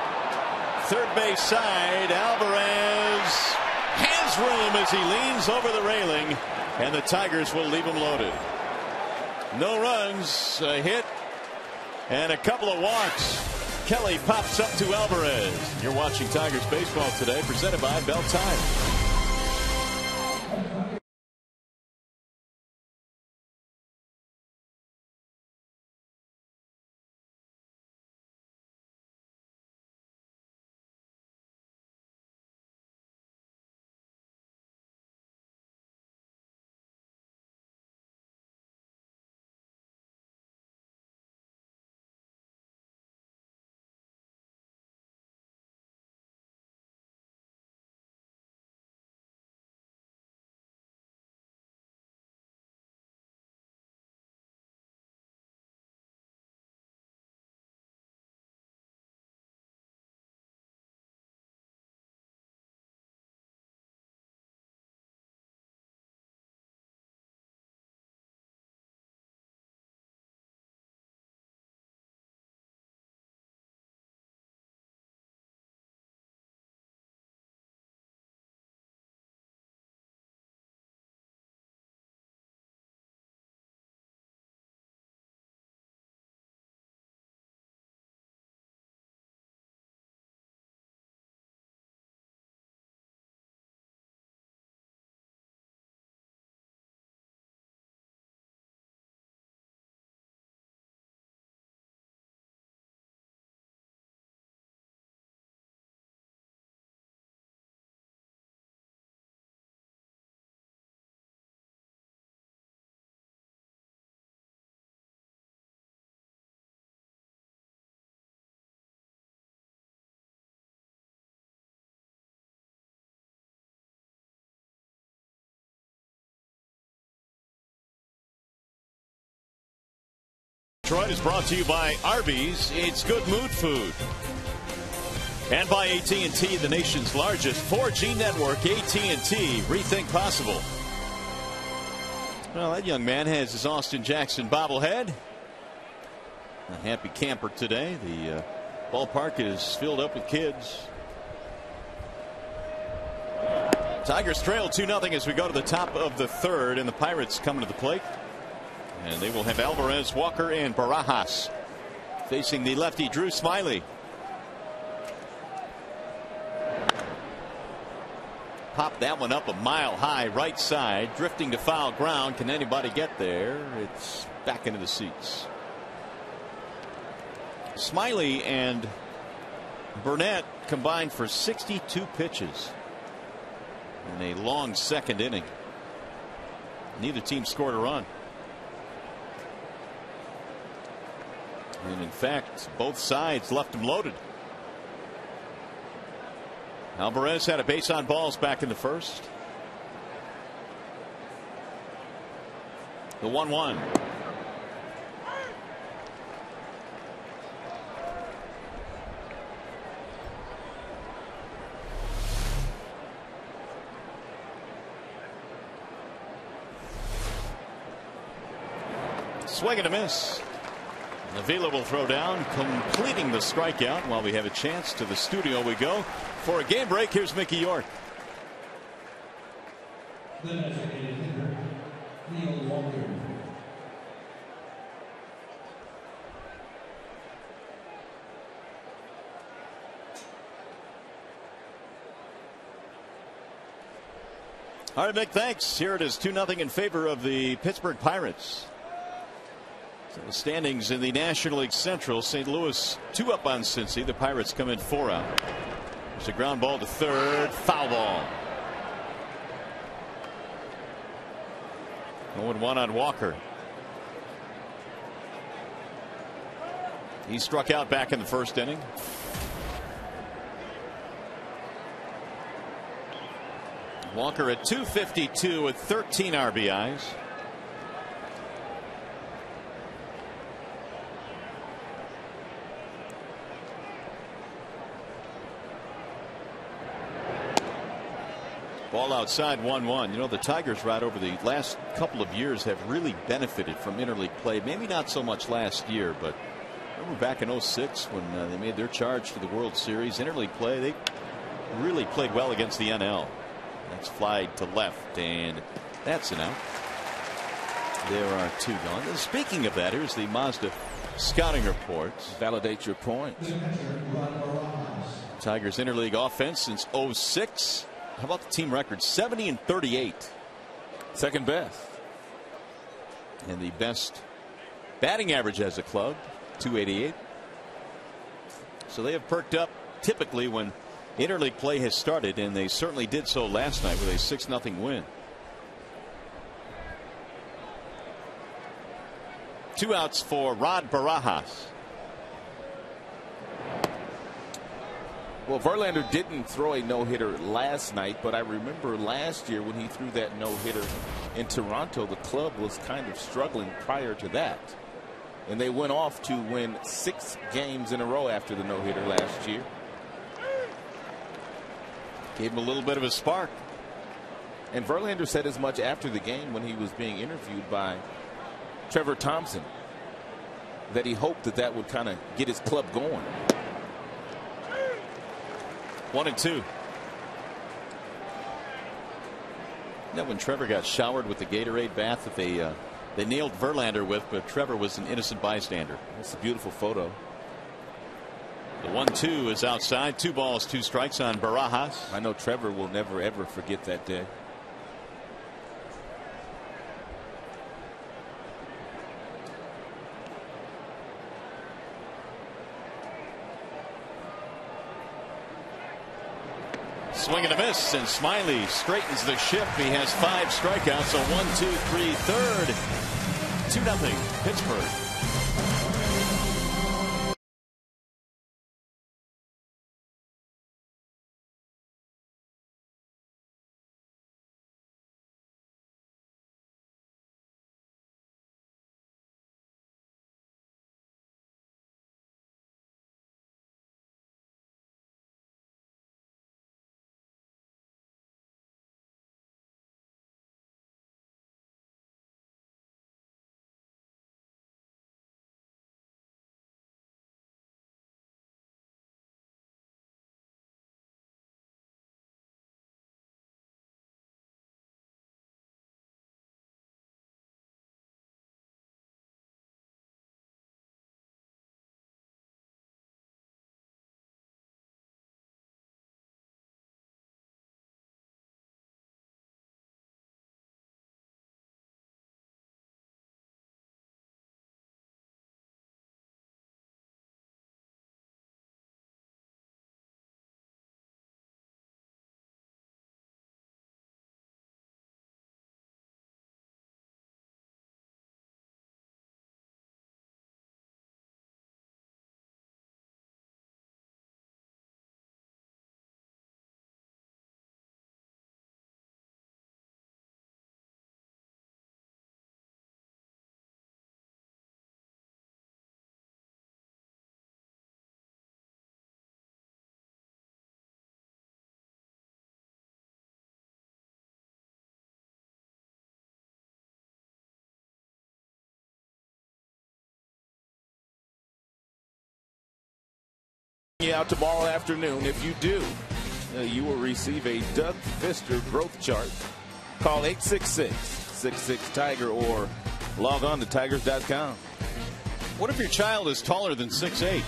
Third base side. Alvarez has room as he leans over the railing, and the Tigers will leave him loaded. No runs, a hit, and a couple of walks. Kelly pops up to Alvarez. You're watching Tigers baseball today, presented by Bell Tire. Detroit is brought to you by Arby's. It's good mood food. And by AT&T, the nation's largest 4G network. AT&T, rethink possible. Well, that young man has his Austin Jackson bobblehead. A happy camper today. The ballpark is filled up with kids. Tigers trail 2-0 as we go to the top of the third, and the Pirates coming to the plate. And they will have Alvarez, Walker, and Barajas facing the lefty Drew Smyly. Pop that one up a mile high right side, drifting to foul ground. Can anybody get there? It's back into the seats. Smyly and Burnett combined for 62 pitches in a long second inning. Neither team scored a run. And in fact, both sides left them loaded. Alvarez had a base on balls back in the first. The 1-1. Swing and a miss. Avila will throw down, completing the strikeout. While we have a chance, to the studio we go for a game break. Here's Mickey York. All right, Mick, thanks. Here it is, 2-0 in favor of the Pittsburgh Pirates. So the standings in the National League Central, St. Louis 2 up on Cincy. The Pirates come in 4 out. There's a ground ball to third, foul ball. 0-1 on Walker. He struck out back in the first inning. Walker at 252 with 13 RBIs. Ball outside 1-1. You know, the Tigers right over the last couple of years have really benefited from interleague play. Maybe not so much last year, but remember back in 06 when they made their charge to the World Series. Interleague play, they really played well against the NL. That's fly to left, and that's an out. There are two gone. Speaking of that, here's the Mazda scouting report. Validate your point. Tigers interleague offense since 06. How about the team record? 70-38. Second best. And the best batting average as a club, 288. So they have perked up typically when interleague play has started, and they certainly did so last night with a 6-0 win. 2 outs for Rod Barajas. Well, Verlander didn't throw a no-hitter last night, but I remember last year when he threw that no-hitter in Toronto, the club was kind of struggling prior to that. And they went off to win 6 games in a row after the no-hitter last year. Gave him a little bit of a spark. And Verlander said as much after the game when he was being interviewed by Trevor Thompson that he hoped that that would kind of get his club going. 1-2. You know, when Trevor got showered with the Gatorade bath that they nailed Verlander with, but Trevor was an innocent bystander. It's a beautiful photo. The 1-2 is outside. 2 balls, 2 strikes on Barajas. I know Trevor will never ever forget that day. Swing and a miss, and Smiley straightens the ship. He has 5 strikeouts, so 1-2-3 third. 2-0 Pittsburgh. Out tomorrow afternoon. If you do, you will receive a Doug Fister growth chart. Call 866-66-TIGER or log on to tigers.com. What if your child is taller than 6'8"?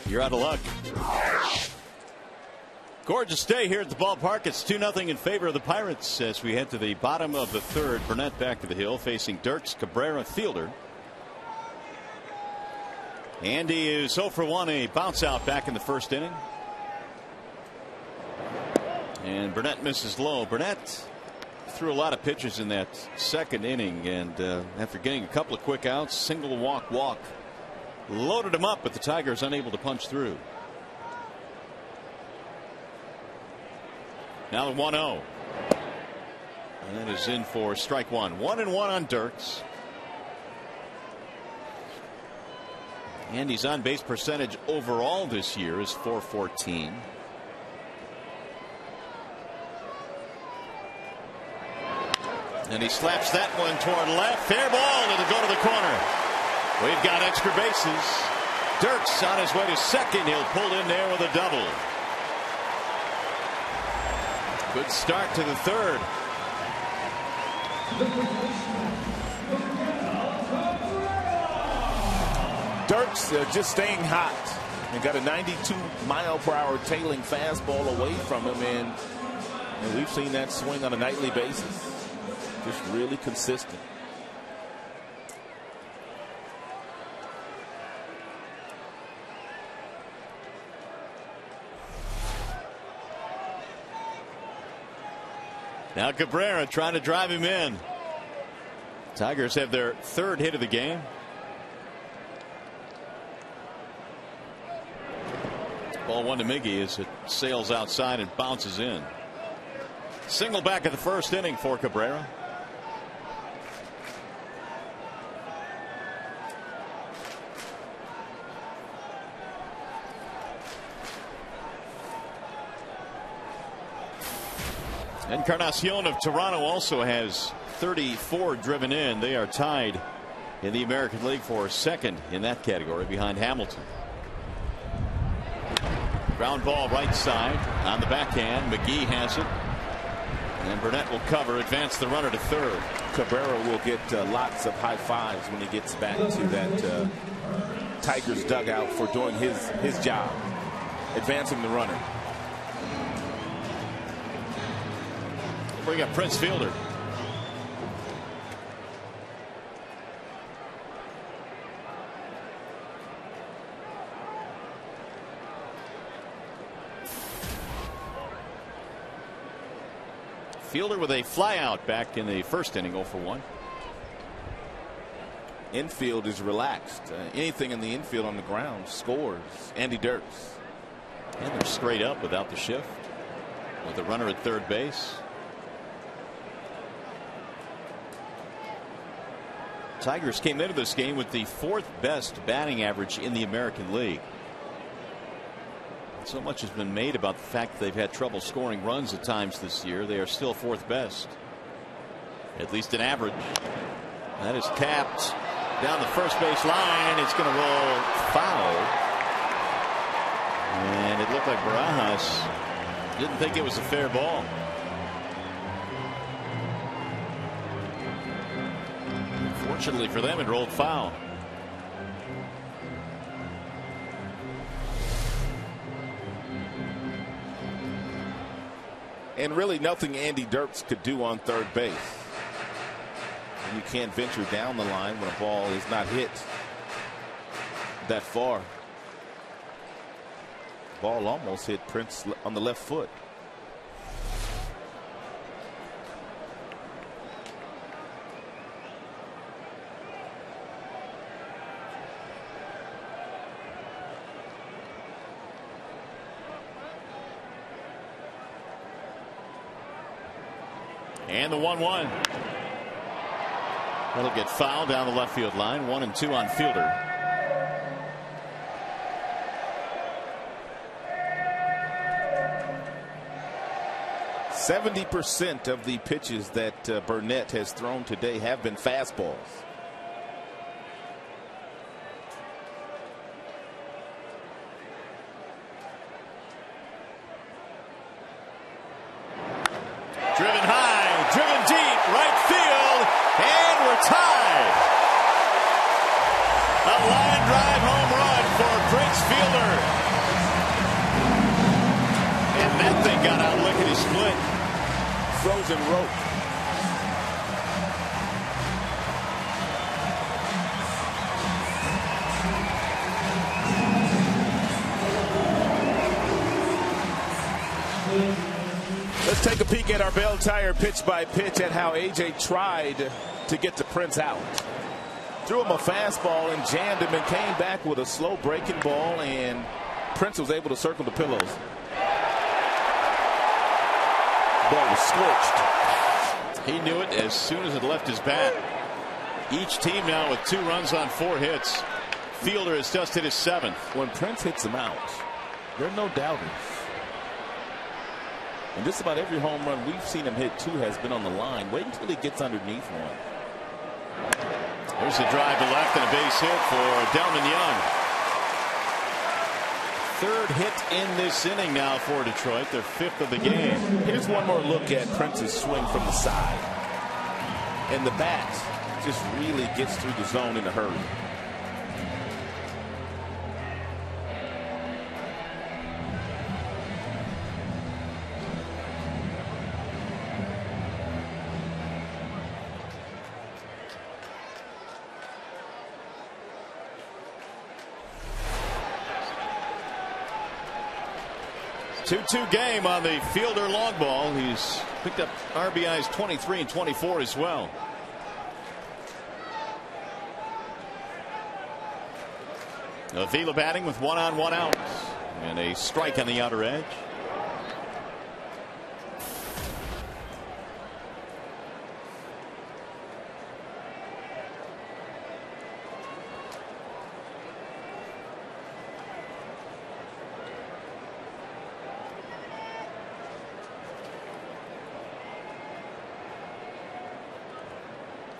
You're out of luck. Gorgeous day here at the ballpark. It's 2-0 in favor of the Pirates as we head to the bottom of the third. Burnett back to the hill facing Dirks Cabrera, fielder. Andy is 0 for 1, a bounce out back in the first inning. And Burnett misses low. Burnett threw a lot of pitches in that second inning, and after getting a couple of quick outs, single walk, loaded him up, but the Tigers unable to punch through. Now the 1-0. And that is in for strike one. 1-1 on Dirks. Andy's on base percentage overall this year is .414. And he slaps that one toward left. Fair ball. It'll go to the corner. We've got extra bases. Dirks on his way to second. He'll pull in there with a double. Good start to the third. Dirks just staying hot and got a 92-mile-per-hour tailing fastball away from him, and we've seen that swing on a nightly basis. Just really consistent. Now Cabrera trying to drive him in. Tigers have their third hit of the game. Ball one to Miggy as it sails outside and bounces in. Single back of the first inning for Cabrera. Encarnacion of Toronto also has 34 driven in. They are tied in the American League for second in that category behind Hamilton. Ground ball right side on the backhand. McGee has it. And Burnett will cover, advance the runner to third. Cabrera will get lots of high fives when he gets back to that Tigers dugout for doing his job, advancing the runner. We got Prince Fielder. Fielder with a flyout back in the first inning, 0 for 1. Infield is relaxed. Anything in the infield on the ground scores. Andy Dirks. And they're straight up without the shift with the runner at third base. Tigers came into this game with the fourth best batting average in the American League. So much has been made about the fact that they've had trouble scoring runs at times this year. They are still fourth best, at least in average. That is tapped down the first base line. It's going to roll foul. And it looked like Barajas didn't think it was a fair ball. Fortunately for them, it rolled foul. And really nothing Andy Dirks could do on third base. And you can't venture down the line when a ball is not hit that far. Ball almost hit Prince on the left foot. And the 1-1. That'll get fouled down the left field line. 1-2 on Fielder. %70 of the pitches that Burnett has thrown today have been fastballs. Driven high, driven deep, right field, and we're tied. A line drive home run for Prince Fielder. And that thing got out lickety split. Frozen rope. Let's take a peek at our Bell Tire pitch by pitch at how AJ tried to get to Prince out. Threw him a fastball and jammed him and came back with a slow breaking ball, and Prince was able to circle the pillows. Ball was scorched. He knew it as soon as it left his bat. Each team now with 2 runs on 4 hits. Fielder has just hit his 7th. When Prince hits him out, there are no doubters. And just about every home run we've seen him hit 2 has been on the line. Wait until he gets underneath one. There's a drive to left and a base hit for Delman Young. 3rd hit in this inning now for Detroit, their 5th of the game. Here's one more look at Prince's swing from the side. And the bat just really gets through the zone in a hurry. Two-2 game on the Fielder long ball. He's picked up RBIs 23 and 24 as well. Avila batting with 1 on 1 out and a strike on the outer edge.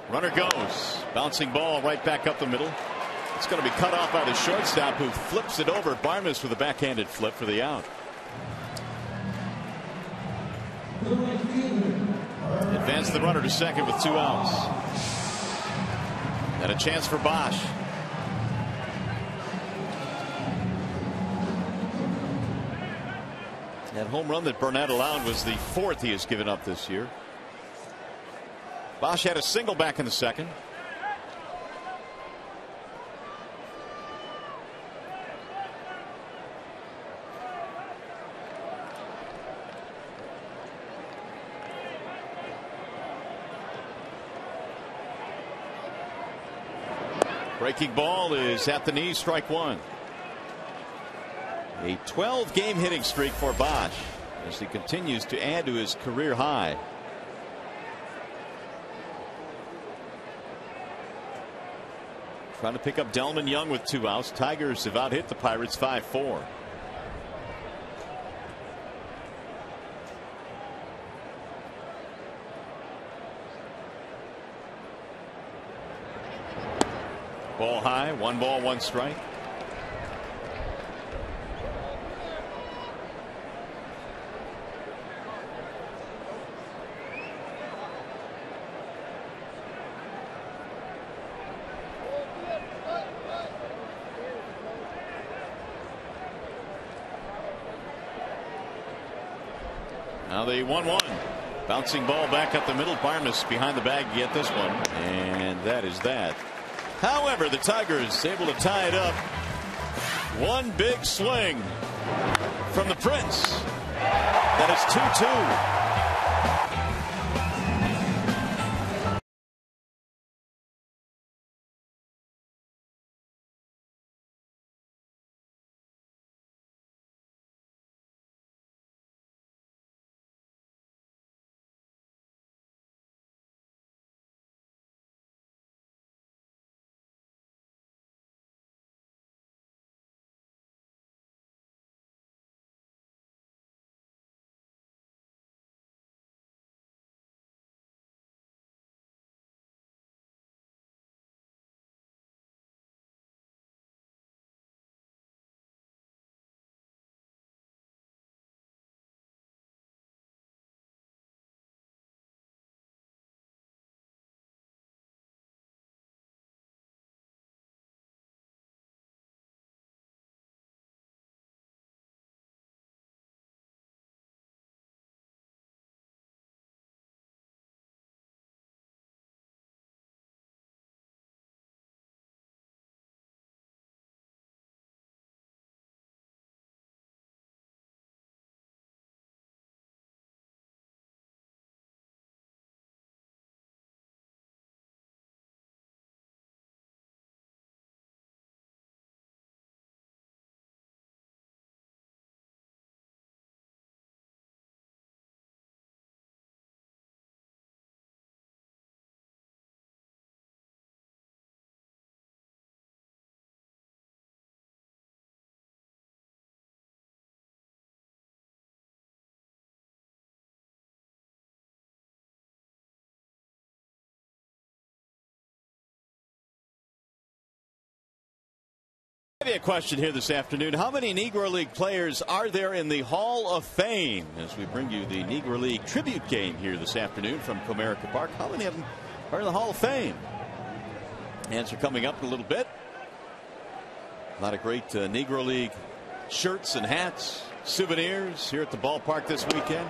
Runner goes. Bouncing ball right back up the middle. It's going to be cut off by the shortstop, who flips it over. Barmes with a backhanded flip for the out. Advance the runner to second with 2 outs. And a chance for Bosch. That home run that Burnett allowed was the 4th he has given up this year. Bosch had a single back in the second. Breaking ball is at the knee, strike 1. A 12-game hitting streak for Bosch as he continues to add to his career high. Trying to pick up Delman Young with 2 outs. Tigers have out hit the Pirates 5-4. Ball high, 1 ball, 1 strike. Now the 1-1. Bouncing ball back up the middle. Barmes behind the bag to get this one. And that is that. However, the Tigers able to tie it up. One big swing from the Prince. That is 2-2. A question here this afternoon. How many Negro League players are there in the Hall of Fame? As we bring you the Negro League tribute game here this afternoon from Comerica Park. How many of them are in the Hall of Fame? Answer coming up in a little bit. A lot of great Negro League shirts and hats, souvenirs here at the ballpark this weekend.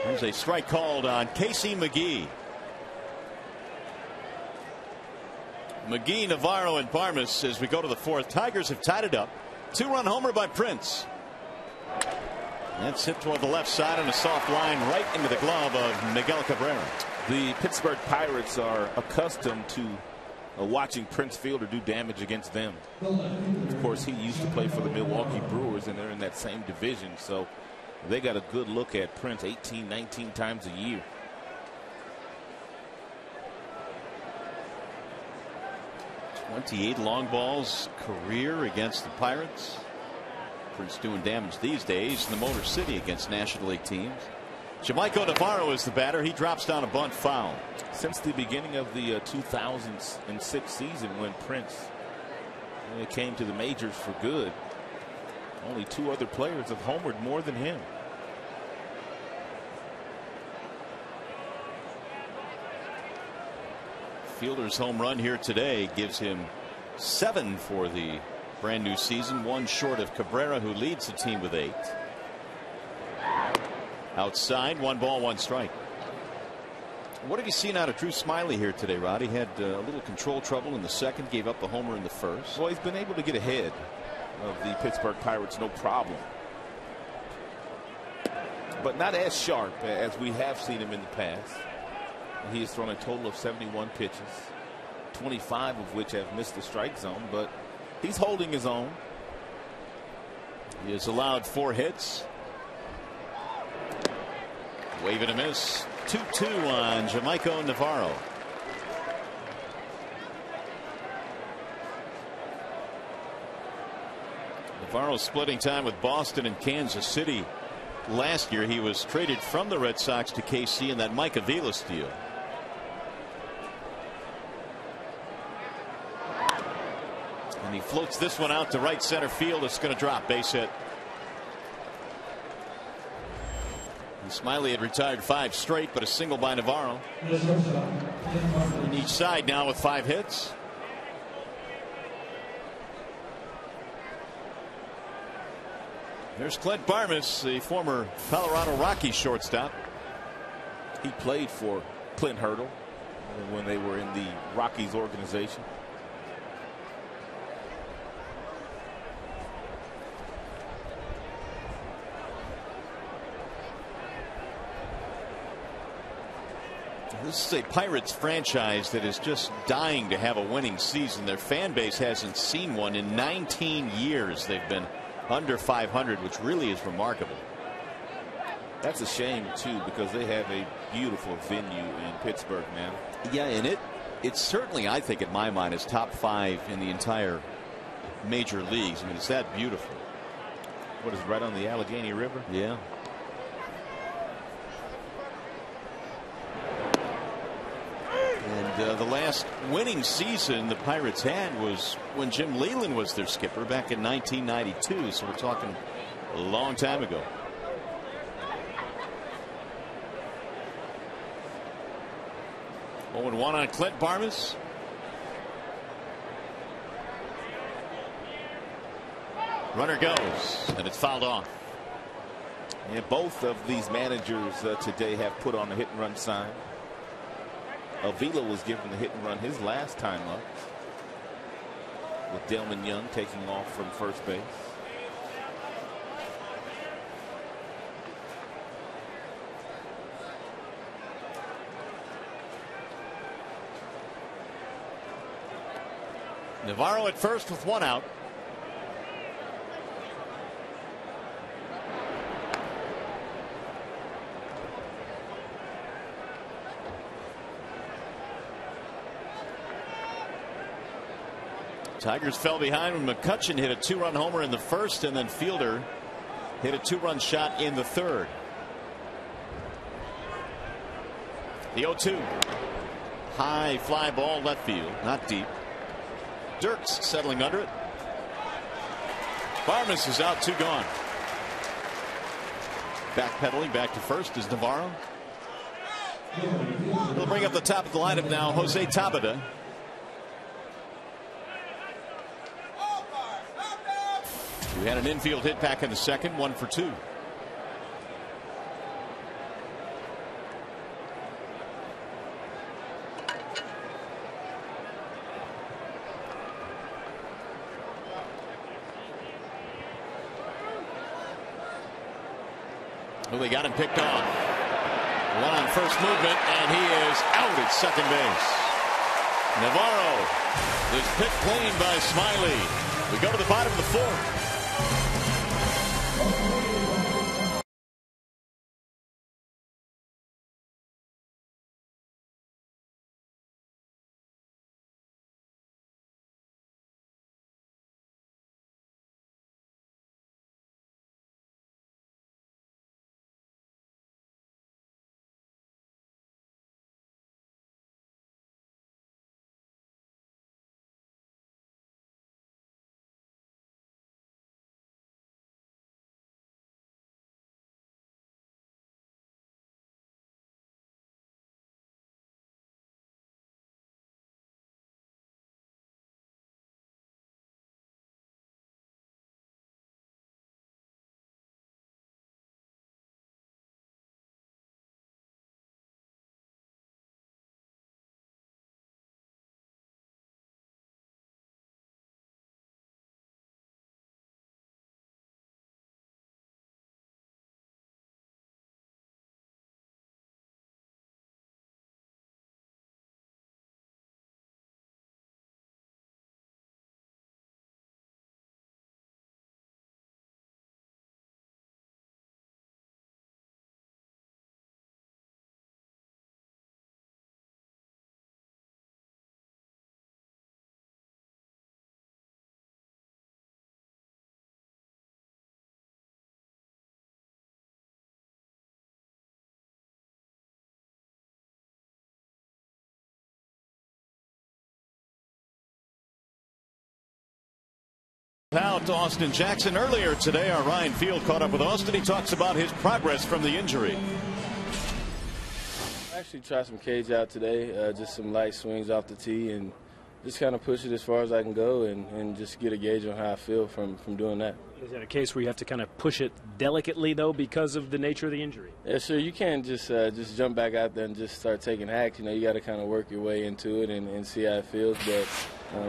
There's a strike called on Casey McGee. McGee, Navarro, and Parmas as we go to the fourth. Tigers have tied it up. 2-run homer by Prince. That's hit toward the left side on a soft line right into the glove of Miguel Cabrera. The Pittsburgh Pirates are accustomed to watching Prince Fielder do damage against them. Of course, he used to play for the Milwaukee Brewers, and they're in that same division, so they got a good look at Prince 18, 19 times a year. .28 long balls career against the Pirates. Prince doing damage these days in the Motor City against National League teams. Jamaico Navarro is the batter. He drops down a bunt foul. Since the beginning of the 2006 season, when Prince came to the majors for good, only 2 other players have homered more than him. Fielder's home run here today gives him 7 for the brand new season, 1 short of Cabrera, who leads the team with 8. Outside, 1 ball, 1 strike. What have you seen out of Drew Smiley here today, Rod? He had a little control trouble in the second, gave up the homer in the first. Well, he's been able to get ahead of the Pittsburgh Pirates, no problem. But not as sharp as we have seen him in the past. He has thrown a total of 71 pitches, 25 of which have missed the strike zone, but he's holding his own. He has allowed 4 hits. Wave and a miss. 2-2 on Jamaico Navarro. Navarro splitting time with Boston and Kansas City. Last year he was traded from the Red Sox to KC in that Mike Aviles deal. And he floats this one out to right center field. It's going to drop. Base hit. And Smiley had retired 5 straight, but a single by Navarro. In each side now with 5 hits. There's Clint Parmas, the former Colorado Rockies shortstop. He played for Clint Hurdle when they were in the Rockies organization. This is a Pirates franchise that is just dying to have a winning season. Their fan base hasn't seen one in 19 years. They've been under 500, which really is remarkable. That's a shame too, because they have a beautiful venue in Pittsburgh now. Yeah, and it's certainly, I think, in my mind, is top 5 in the entire major leagues. I mean, it's that beautiful. What is it, right on the Allegheny River? Yeah. And the last winning season the Pirates had was when Jim Leyland was their skipper back in 1992. So we're talking a long time ago. Oh, and 1 on Clint Parmas. Runner goes, and it's fouled off. And both of these managers today have put on a hit and run sign. Avila was given the hit and run his last time up, with Delman Young taking off from first base. Navarro at first with 1 out. Tigers fell behind when McCutchen hit a 2-run homer in the first, and then Fielder hit a 2-run shot in the third. The 0-2. High fly ball left field, not deep. Dirks settling under it. Barmes is out, 2 gone. Backpedaling back to first is Navarro. He'll bring up the top of the lineup now, Jose Tabata. We had an infield hit back in the second, 1 for 2. Well, they got him picked off. One on first movement, and he is out at second base. Navarro is picked clean by Smiley. We go to the bottom of the 4th. Out to Austin Jackson earlier today. Our Ryan Field caught up with Austin. He talks about his progress from the injury. I actually tried some cage out today, just some light swings off the tee, and just kind of push it as far as I can go, and just get a gauge on how I feel from doing that. Is that a case where you have to kind of push it delicately, though, because of the nature of the injury? Yeah, sure. You can't just jump back out there and just start taking hacks. You know, you got to kind of work your way into it and see how it feels. But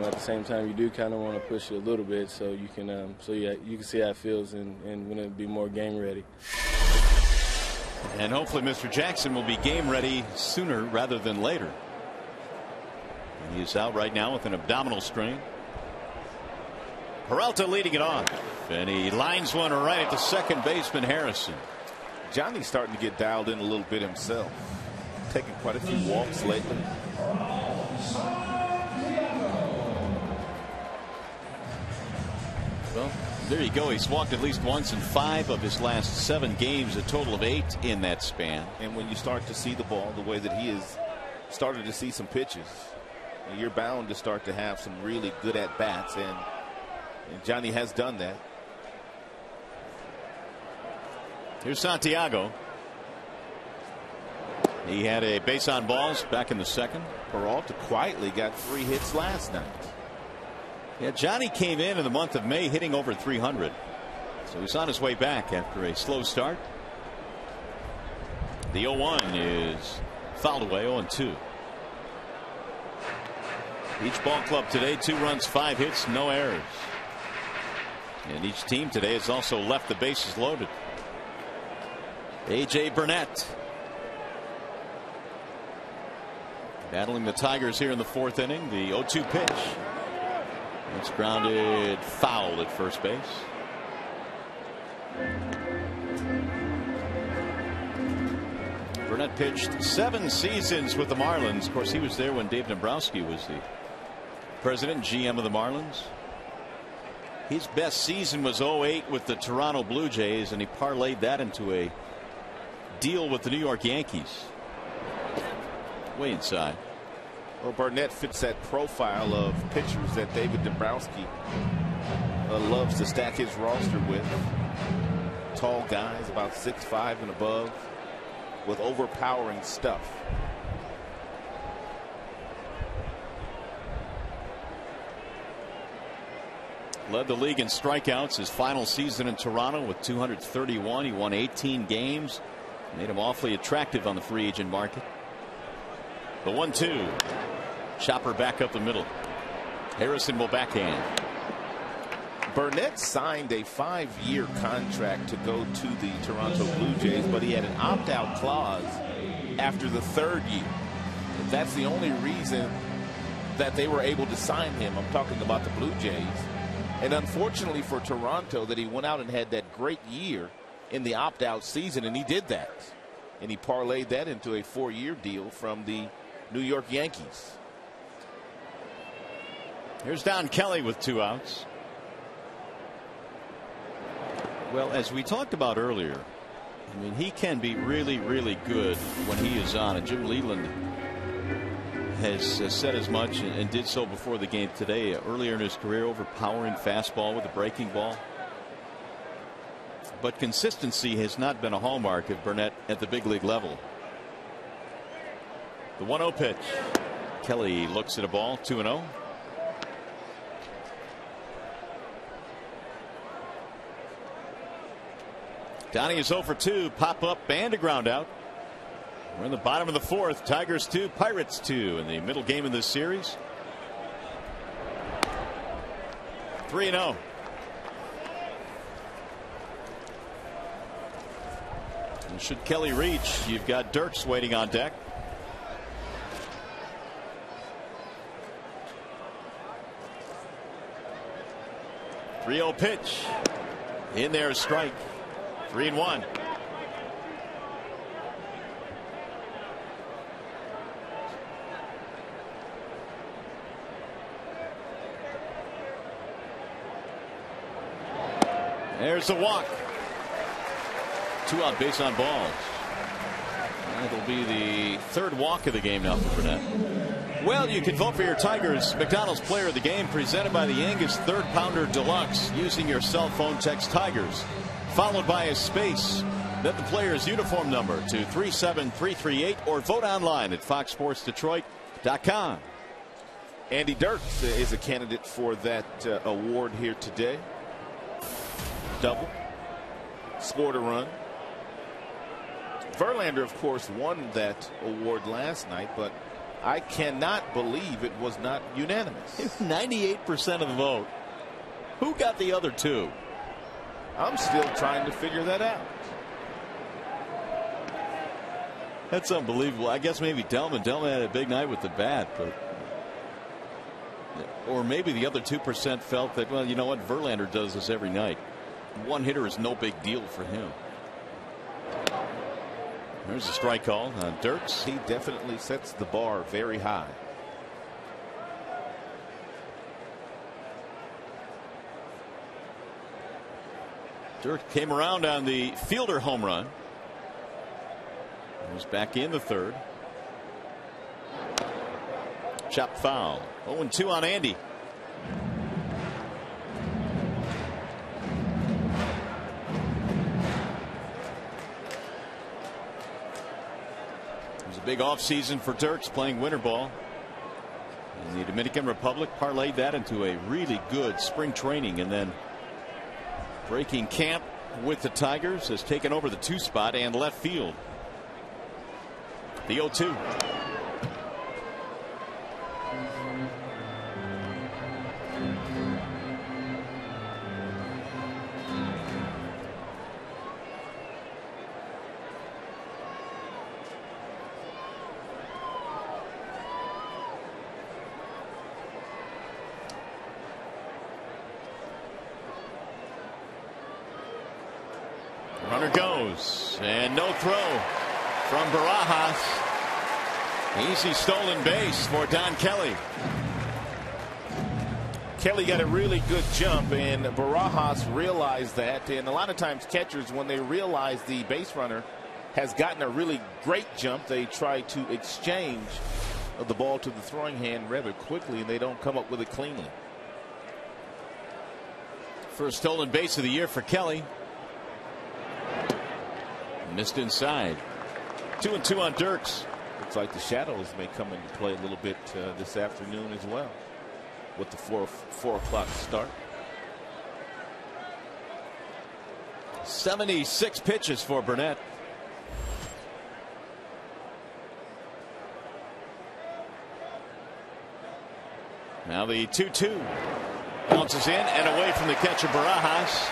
at the same time, you do kind of want to push it a little bit so you can, you can see how it feels and when it'll be more game ready. And hopefully, Mr. Jackson will be game ready sooner rather than later. And he's out right now with an abdominal strain. Peralta leading it off, and he lines one right at the second baseman, Harrison. Johnny's starting to get dialed in a little bit himself, taking quite a few walks lately. Well, there you go. He's walked at least once in 5 of his last 7 games, a total of 8 in that span. And when you start to see the ball the way that he is started to see some pitches, you're bound to start to have some really good at bats, and Johnny has done that. Here's Santiago. He had a base on balls back in the second. Peralta quietly got 3 hits last night. Yeah, Johnny came in the month of May hitting over 300. So he's on his way back after a slow start. The 0-1 is fouled away, 0-2. Each ball club today, 2 runs, 5 hits, no errors. And each team today has also left the bases loaded. A.J. Burnett battling the Tigers here in the 4th inning. The 0-2 pitch. It's grounded foul at first base. Burnett pitched 7 seasons with the Marlins. Of course, he was there when Dave Dombrowski was the president and GM of the Marlins. His best season was 08 with the Toronto Blue Jays, and he parlayed that into a deal with the New York Yankees. Way inside. Well, Burnett fits that profile of pitchers that David Dombrowski loves to stack his roster with. Tall guys, about 6'5" and above, with overpowering stuff. Led the league in strikeouts his final season in Toronto with 231. He won 18 games. Made him awfully attractive on the free agent market. The 1-2. Chopper back up the middle. Harrison will backhand. Burnett signed a 5-year contract to go to the Toronto Blue Jays, but he had an opt-out clause after the 3rd year. That's the only reason that they were able to sign him. I'm talking about the Blue Jays. And unfortunately for Toronto, that he went out and had that great year in the opt-out season, and he did that. And he parlayed that into a 4-year deal from the New York Yankees. Here's Don Kelly with 2 outs. Well, as we talked about earlier, I mean, he can be really, really good when he is on. And Jim Leland has said as much and did so before the game today. Earlier in his career, overpowering fastball with a breaking ball. But consistency has not been a hallmark of Burnett at the big league level. The 1-0 pitch. Kelly looks at a ball, 2-0. Donnie is 0 for 2. Pop up and a ground out. We're in the bottom of the 4th. Tigers 2, Pirates 2 in the middle game of this series. 3-0. And should Kelly reach, you've got Dirks waiting on deck. The 3-0 pitch. In there, a strike. 3-1. There's the walk. 2 out, base on balls. That'll be the 3rd walk of the game now for Burnett. Well, you can vote for your Tigers McDonald's Player of the Game, presented by the Angus 3rd Pounder Deluxe, using your cell phone. Text Tigers followed by a space, then the player's uniform number to 37338, or vote online at foxsportsdetroit.com. Andy Dirks is a candidate for that award here today. Double, scored a run. Verlander, of course, won that award last night, but I cannot believe it was not unanimous. 98% of the vote. Who got the other 2? I'm still trying to figure that out. That's unbelievable. I guess maybe Delman had a big night with the bat, but or maybe the other 2% felt that, well, you know what, Verlander does this every night. One hitter is no big deal for him. There's a strike call on Dirks. He definitely sets the bar very high. Dirk came around on the Fielder home run. He was back in the 3rd. Chopped foul. 0-2 on Andy. It was a big offseason for Dirks, playing winter ball in the Dominican Republic. Parlayed that into a really good spring training, and then breaking camp with the Tigers, has taken over the 2 spot and left field. The 0-2. Runner goes, and no throw from Barajas. Easy stolen base for Don Kelly. Kelly got a really good jump, and Barajas realized that. And a lot of times catchers, when they realize the base runner has gotten a really great jump, they try to exchange the ball to the throwing hand rather quickly, and they don't come up with it cleanly. First stolen base of the year for Kelly. Missed inside. 2-2 on Dirks. Looks like the shadows may come into play a little bit this afternoon as well with the 4 o'clock start. 76 pitches for Burnett. Now the 2-2 bounces in and away from the catcher Barajas.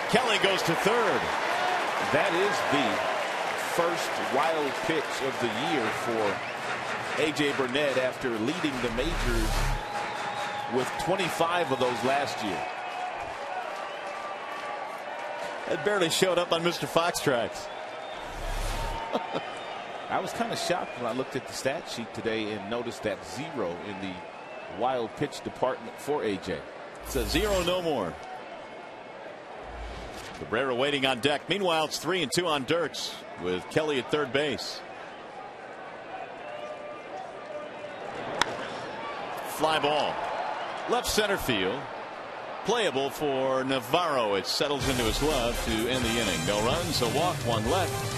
Kelly goes to third. That is the first wild pitch of the year for A.J. Burnett after leading the majors with 25 of those last year. It barely showed up on Mr. Foxtrot's. I was kind of shocked when I looked at the stat sheet today and noticed that 0 in the wild pitch department for A.J. It's a 0 no more. Cabrera waiting on deck. Meanwhile, it's 3-2 on Dirks with Kelly at third base. Fly ball. Left center field. Playable for Navarro. It settles into his glove to end the inning. No runs, a walk, one left.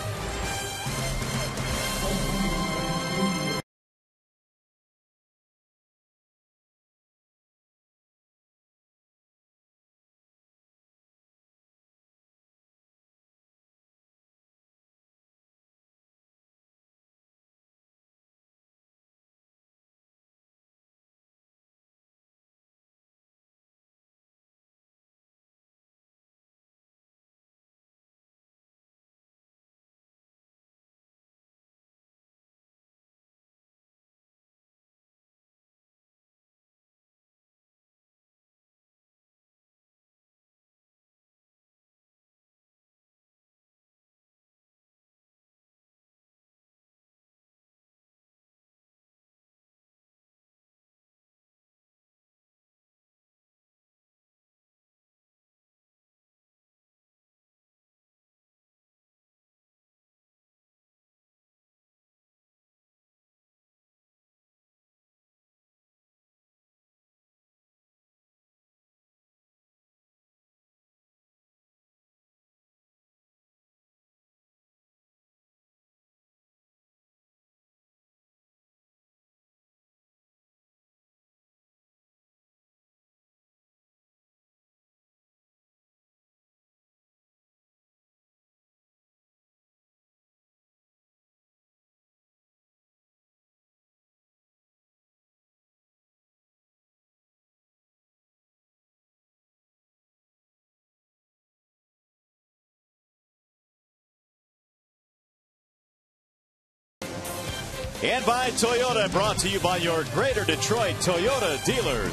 And by Toyota, brought to you by your Greater Detroit Toyota dealers.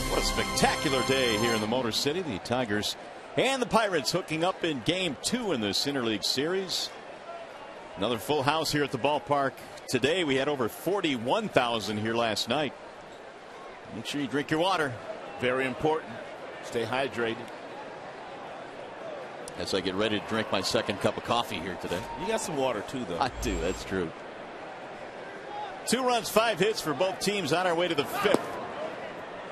What a spectacular day here in the Motor City. The Tigers and the Pirates hooking up in Game 2 in this Interleague Series. Another full house here at the ballpark today. We had over 41,000 here last night. Make sure you drink your water. Very important. Stay hydrated. As I get ready to drink my second cup of coffee here today. You got some water too, though. I do. That's true. 2 runs, 5 hits for both teams on our way to the 5th.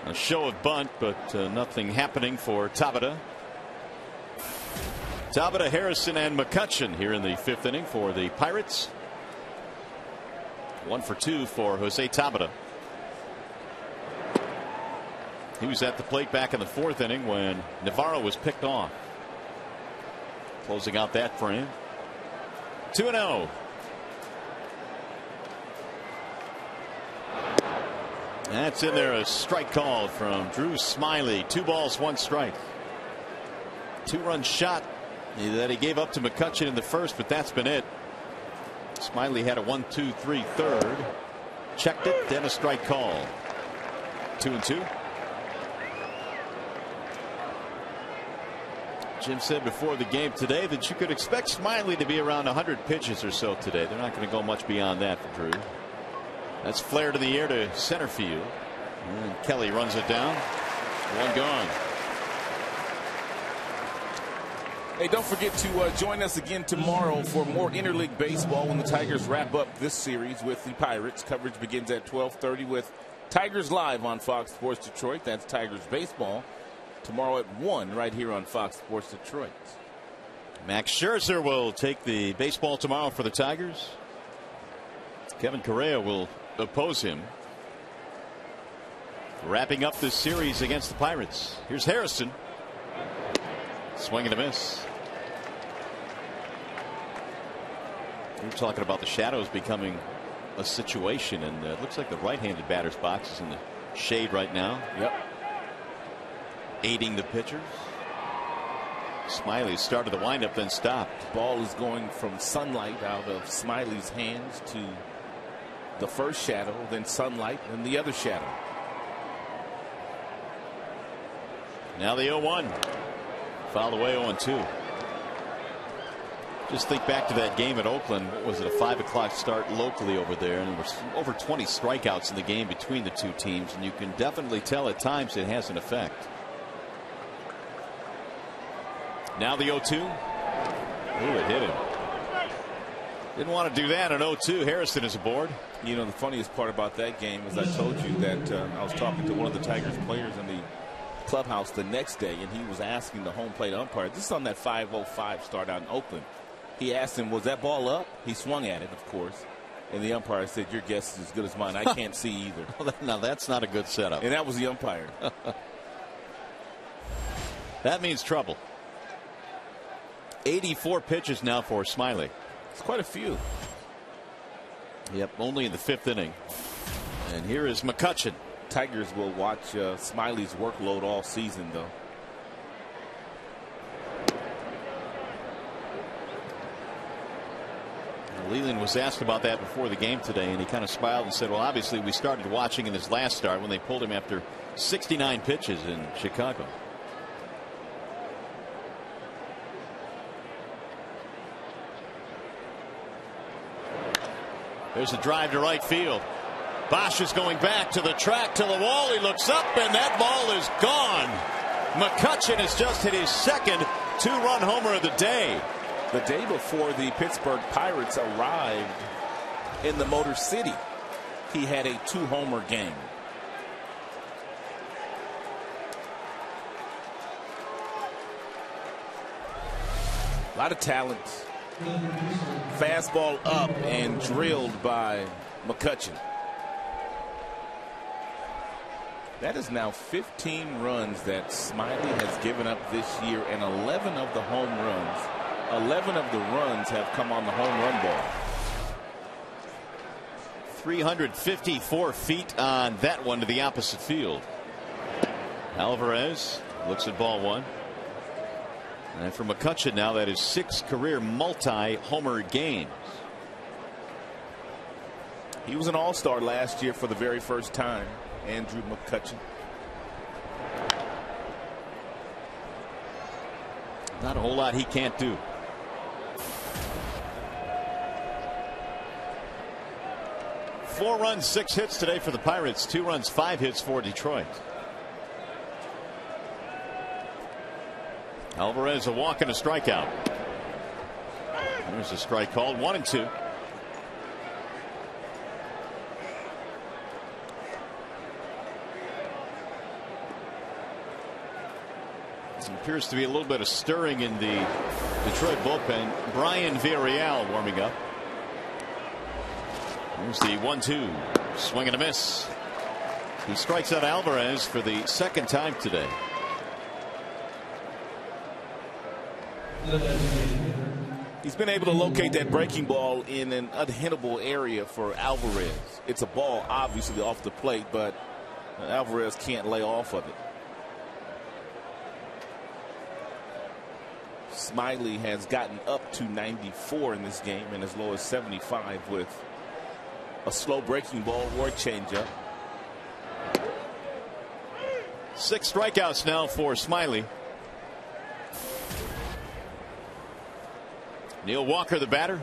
A show of bunt, but nothing happening for Tabata. Tabata, Harrison, and McCutchen here in the 5th inning for the Pirates. 1 for 2 for Jose Tabata. He was at the plate back in the 4th inning when Navarro was picked off. Closing out that frame. 2-0. That's in there, a strike call from Drew Smiley. 2 balls, 1 strike. 2-run shot that he gave up to McCutchen in the 1st, but that's been it. Smiley had a 1-2-3 third. Checked it, then a strike call. 2-2. Jim said before the game today that you could expect Smiley to be around 100 pitches or so today. They're not going to go much beyond that for Drew. That's flared in the air to center field. And Kelly runs it down. 1 gone. Hey, don't forget to join us again tomorrow for more interleague baseball when the Tigers wrap up this series with the Pirates. Coverage begins at 12:30 with Tigers Live on Fox Sports Detroit. That's Tigers baseball. tomorrow at 1 right here on Fox Sports Detroit. Max Scherzer will take the baseball tomorrow for the Tigers. Kevin Correa will oppose him. Wrapping up this series against the Pirates. Here's Harrison. Swing and a miss. We're talking about the shadows becoming a situation, and it looks like the right-handed batter's box is in the shade right now. Yep. Aiding the pitchers. Smiley started the windup, then stopped. Ball is going from sunlight out of Smiley's hands to the first shadow, then sunlight, and the other shadow. Now the 0-1. Fouled away 0-2. Just think back to that game at Oakland. What was it, a 5 o'clock start locally over there, and there was over 20 strikeouts in the game between the two teams, and you can definitely tell at times it has an effect. Now the 0-2. Ooh, it hit him. Didn't want to do that at 0-2. Harrison is aboard. You know, the funniest part about that game is I told you that I was talking to one of the Tigers players in the clubhouse the next day, and he was asking the home plate umpire, this is on that 5:05 start out in Oakland. He asked him, was that ball up? He swung at it, of course, and the umpire said, your guess is as good as mine. I can't see either. Well, now that's not a good setup. And that was the umpire. That means trouble. 84 pitches now for Smiley. It's quite a few. Yep, only in the 5th inning. And here is McCutchen. Tigers will watch Smiley's workload all season, though. Leland was asked about that before the game today, and he kind of smiled and said, well, obviously we started watching in his last start when they pulled him after 69 pitches in Chicago. There's a drive to right field. Bosch is going back to the track, to the wall. He looks up, and that ball is gone. McCutchen has just hit his second 2-run homer of the day. The day before the Pittsburgh Pirates arrived in the Motor City, he had a 2-homer game. A lot of talent. Fastball up and drilled by McCutchen. That is now 15 runs that Smiley has given up this year, and 11 of the home runs. 11 of the runs have come on the home run ball. 354 feet on that one to the opposite field. Alvarez looks at ball 1. And for McCutchen now, that is 6 career multi-homer games. He was an all-star last year for the very first time, Andrew McCutchen. Not a whole lot he can't do. Four runs, 6 hits today for the Pirates. 2 runs, 5 hits for Detroit. Alvarez a walk and a strikeout. There's a strike called. 1-2. There appears to be a little bit of stirring in the Detroit bullpen. Brian Villarreal warming up. Here's the 1-2. Swing and a miss. He strikes out Alvarez for the 2nd time today. He's been able to locate that breaking ball in an unhittable area for Alvarez. It's a ball obviously off the plate, but Alvarez can't lay off of it. Smiley has gotten up to 94 in this game and as low as 75 with a slow breaking ball or a changeup. 6 strikeouts now for Smiley. Neil Walker, the batter.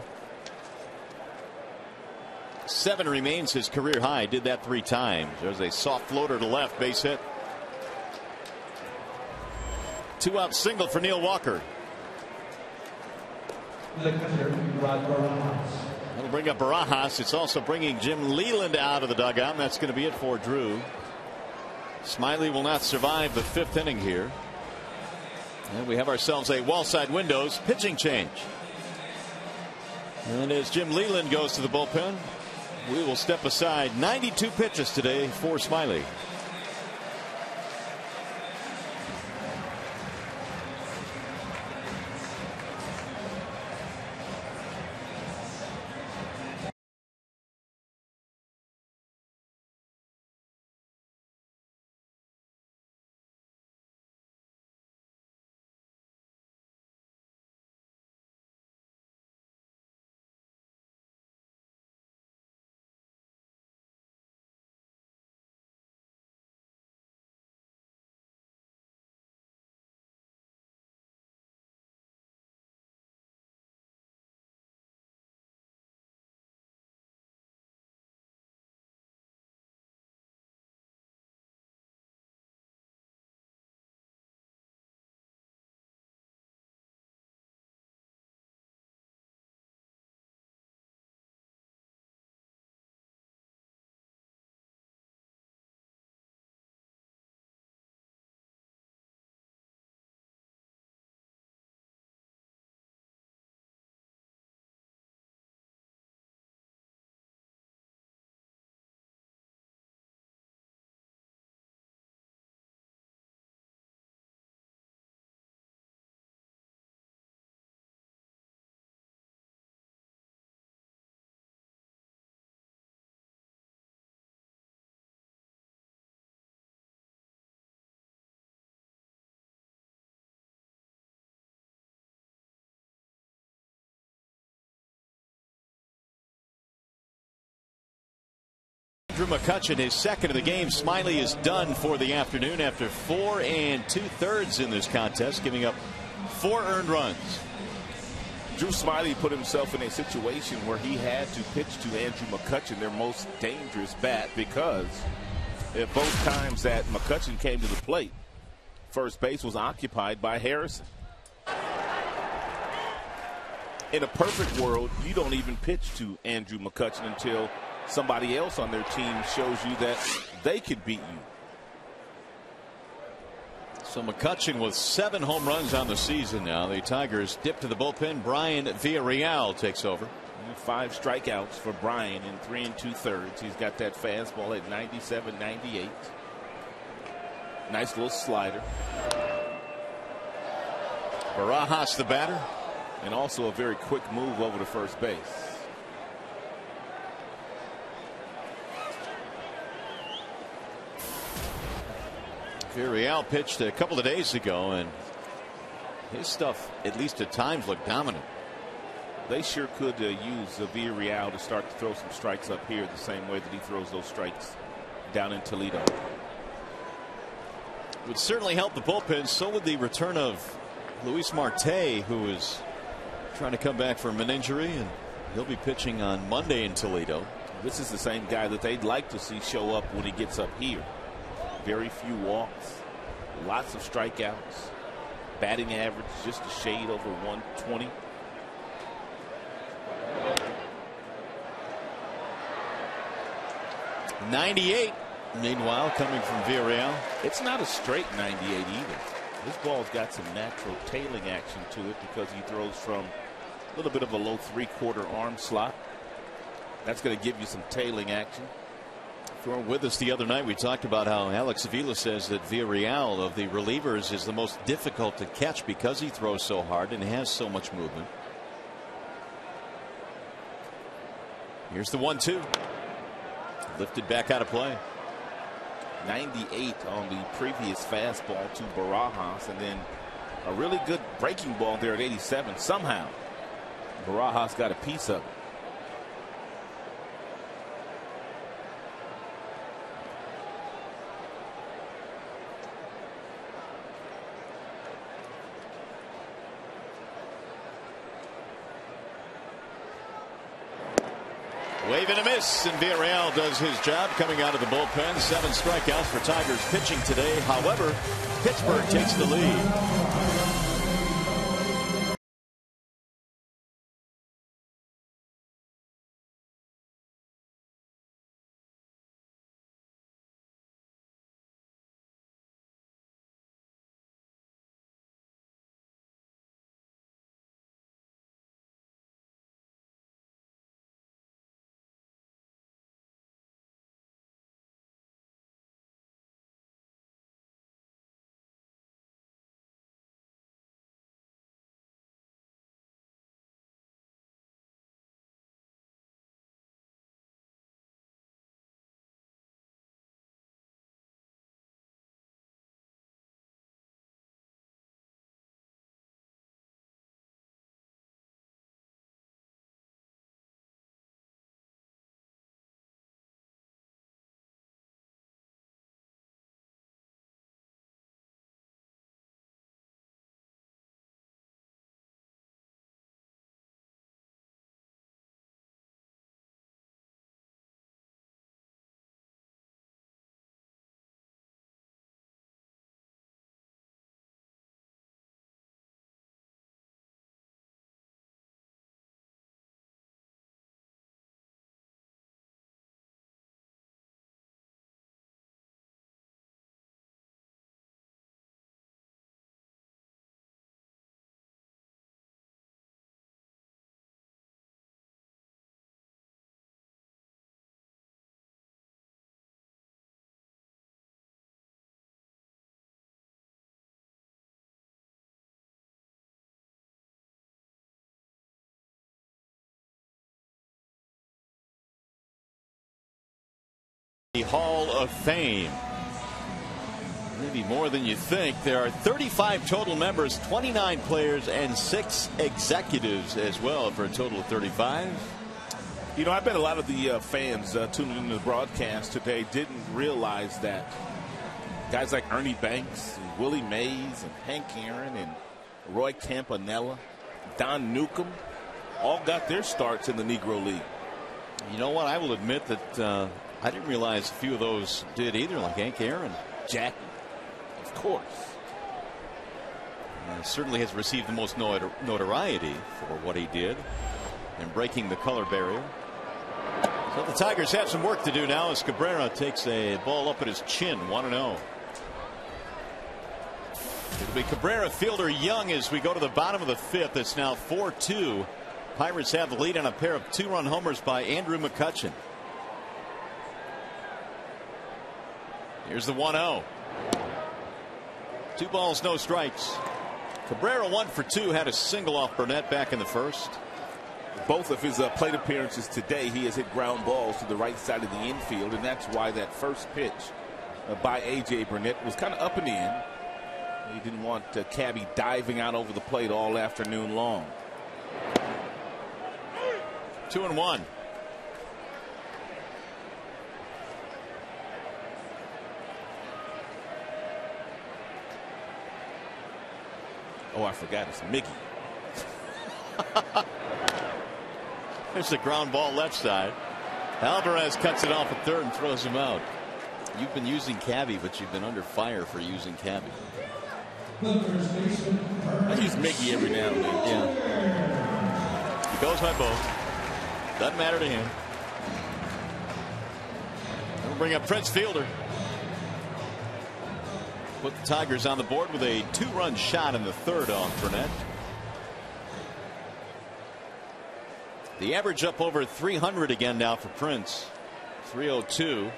7 remains his career high. Did that 3 times. There's a soft floater to left, base hit. 2-out single for Neil Walker. That'll bring up Barajas. It's also bringing Jim Leland out of the dugout, and that's going to be it for Drew. Smiley will not survive the 5th inning here. And we have ourselves a Wallside Windows pitching change. And as Jim Leland goes to the bullpen, we will step aside. 92 pitches today for Smiley. McCutchen, his second of the game. Smiley is done for the afternoon after 4 2/3 in this contest, giving up 4 earned runs. Drew Smiley put himself in a situation where he had to pitch to Andrew McCutchen, their most dangerous bat, because at both times that McCutchen came to the plate, first base was occupied by Harrison. In a perfect world, you don't even pitch to Andrew McCutchen until somebody else on their team shows you that they could beat you. So McCutchen with 7 home runs on the season now. The Tigers dip to the bullpen. Brian Villarreal takes over. 5 strikeouts for Brian in 3 2/3. He's got that fastball at 97, 98. Nice little slider. Barajas the batter. And also a very quick move over to first base. Villarreal pitched a couple of days ago, and his stuff, at least at times, looked dominant. They sure could use Villarreal to start to throw some strikes up here the same way that he throws those strikes down in Toledo. Would certainly help the bullpen. So would the return of Luis Marte, who is trying to come back from an injury, and he'll be pitching on Monday in Toledo. This is the same guy that they'd like to see show up when he gets up here. Very few walks, lots of strikeouts, batting average just a shade over 120. .98. Meanwhile, coming from Villarreal. It's not a straight 98 either. This ball's got some natural tailing action to it because he throws from a little bit of a low 3/4 arm slot. That's going to give you some tailing action. If you were with us the other night, we talked about how Alex Avila says that Villarreal of the relievers is the most difficult to catch because he throws so hard and has so much movement. Here's the 1-2. Lifted back out of play. 98 on the previous fastball to Barajas, and then a really good breaking ball there at 87. Somehow Barajas got a piece of it. Wave and a miss, and Villarreal does his job coming out of the bullpen. 7 strikeouts for Tigers pitching today. However, Pittsburgh takes the lead. The Hall of Fame. Maybe more than you think. There are 35 total members, 29 players, and 6 executives as well, for a total of 35. You know, I bet a lot of the fans tuning into the broadcast today didn't realize that guys like Ernie Banks, and Willie Mays, and Hank Aaron, and Roy Campanella, Don Newcomb, all got their starts in the Negro League. You know what? I will admit that I didn't realize a few of those did either, like Hank Aaron. Jack, of course. Certainly has received the most notoriety for what he did in breaking the color barrier. So the Tigers have some work to do now as Cabrera takes a ball up at his chin, 1-0. It'll be Cabrera, Fielder, Young as we go to the bottom of the 5th. It's now 4-2. Pirates have the lead on a pair of 2-run homers by Andrew McCutchen. Here's the 1-0. 2 balls, no strikes. Cabrera 1 for 2, had a single off Burnett back in the first. Both of his plate appearances today, he has hit ground balls to the right side of the infield, and that's why that first pitch by A.J. Burnett was kind of up in the end. He didn't want Cabby diving out over the plate all afternoon long. 2-1. Oh, I forgot, it's Mickey. There's the ground ball left side. Alvarez cuts it off at third and throws him out. You've been using Cabby, but you've been under fire for using Cabby. I use Mickey every now and then. Yeah. He goes by both. Doesn't matter to him. We'll bring up Prince Fielder. Put the Tigers on the board with a 2-run shot in the third off Burnett. The average up over 300 again now for Prince. 302.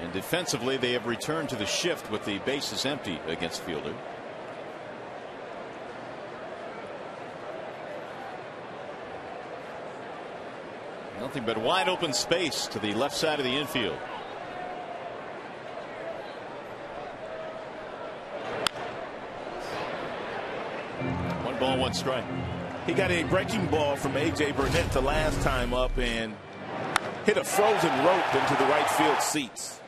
And defensively, they have returned to the shift with the bases empty against Fielder. Nothing but wide open space to the left side of the infield. One ball, one strike. He got a breaking ball from A.J. Burnett the last time up and hit a frozen rope into the right field seats.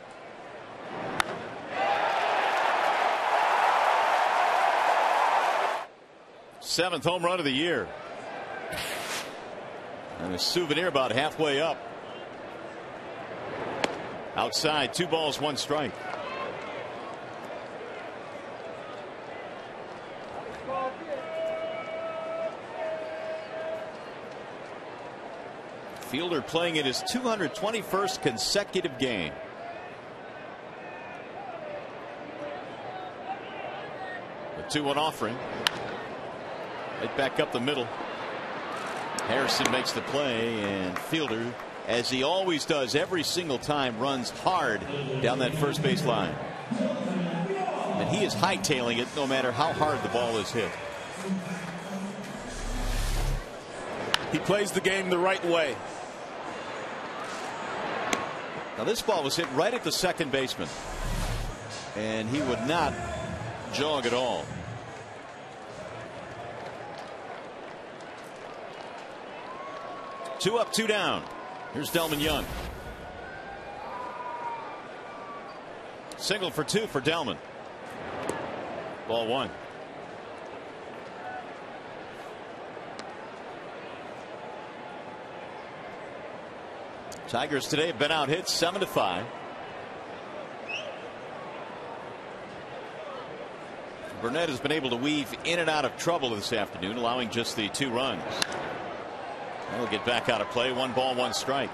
Seventh home run of the year. And a souvenir about halfway up. Outside, 2 balls, 1 strike. Fielder playing in his 221st consecutive game. A 2-1 offering. Right back up the middle. Harrison makes the play, and Fielder, as he always does every single time, runs hard down that first base line. And he is hightailing it no matter how hard the ball is hit. He plays the game the right way. Now this ball was hit right at the second baseman, and he would not jog at all. Two up, 2 down. Here's Delman Young. Single for 2 for Delman. Ball 1. Tigers today have been out hit 7-5. Burnett has been able to weave in and out of trouble this afternoon, allowing just the 2 runs. He'll get back out of play. 1 ball, 1 strike.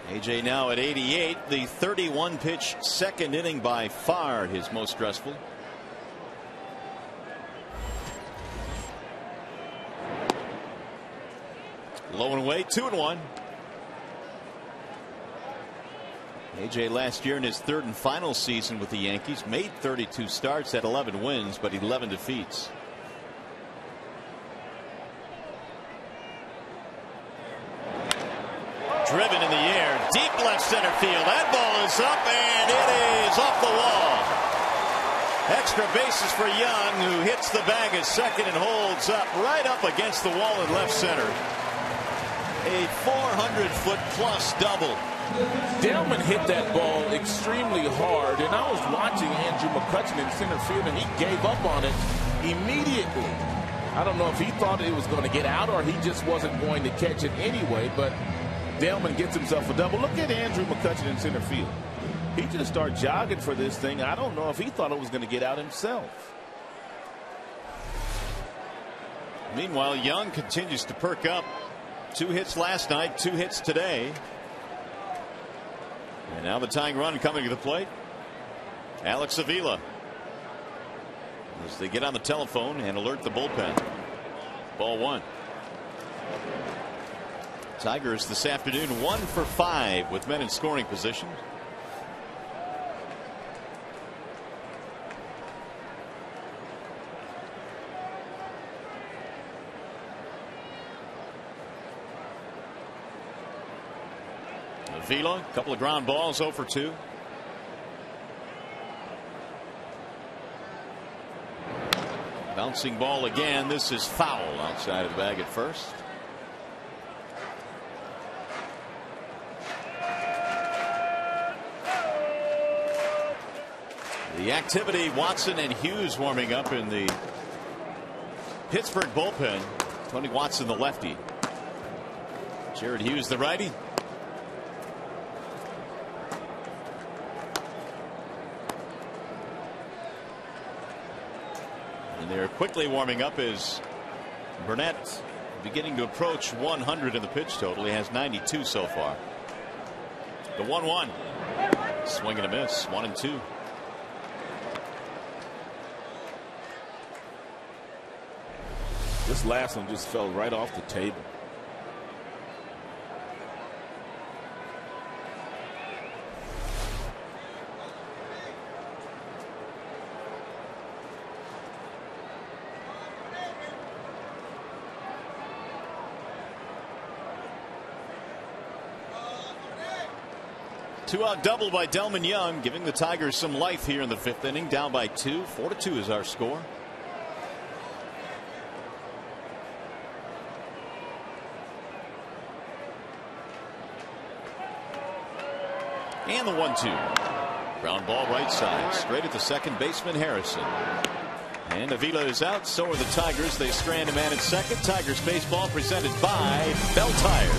AJ now at 88. The 31 pitch second inning, by far his most stressful. Low and away, 2-1. AJ last year in his third and final season with the Yankees made 32 starts, had 11 wins, but 11 defeats. Driven in the air, deep left center field. That ball is up, and it is off the wall. Extra bases for Young, who hits the bag at second and holds up right up against the wall in left center. A 400-foot-plus double. Delman hit that ball extremely hard, and I was watching Andrew McCutchen in center field, and he gave up on it immediately. I don't know if he thought it was going to get out or he just wasn't going to catch it anyway, but Delman gets himself a double. Look at Andrew McCutchen in center field. He just started jogging for this thing. I don't know if he thought it was going to get out himself. Meanwhile, Young continues to perk up. 2 hits last night, 2 hits today. And now the tying run coming to the plate. Alex Avila, as they get on the telephone and alert the bullpen. Ball 1. Tigers this afternoon 1 for 5 with men in scoring position. Avila, a couple of ground balls, 0 for 2. Bouncing ball again. This is foul outside of the bag at first. The activity, Watson and Hughes warming up in the Pittsburgh bullpen. Tony Watson, the lefty. Jared Hughes, the righty. And they're quickly warming up as Burnett beginning to approach 100 in the pitch total. He has 92 so far. The 1-1. Swing and a miss. 1-2. This last one just fell right off the table. Two-out double by Delman Young, giving the Tigers some life here in the 5th inning. Down by 2. 4-2 is our score. And the 1-2. Ground ball right side, straight at the second baseman Harrison. And Avila is out. So are the Tigers. They strand a man at second. Tigers baseball presented by Bell Tire.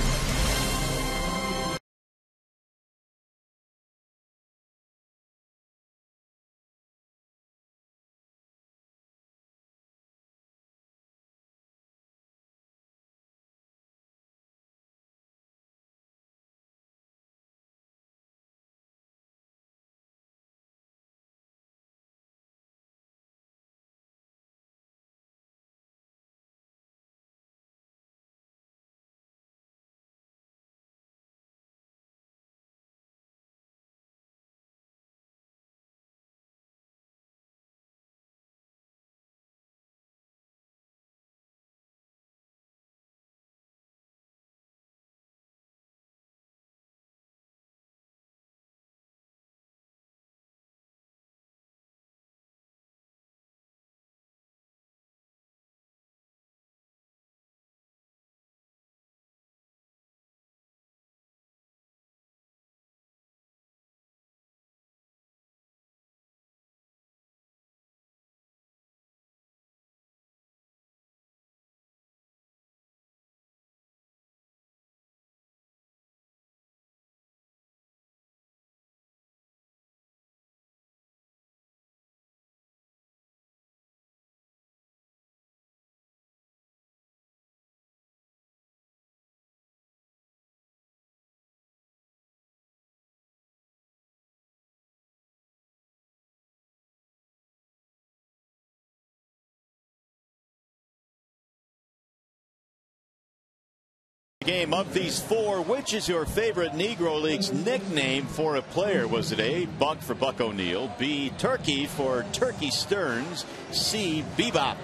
Game of these four, which is your favorite Negro Leagues nickname for a player? Was it A, Buck for Buck O'Neill, B, Turkey for Turkey Stearns, C, Bebop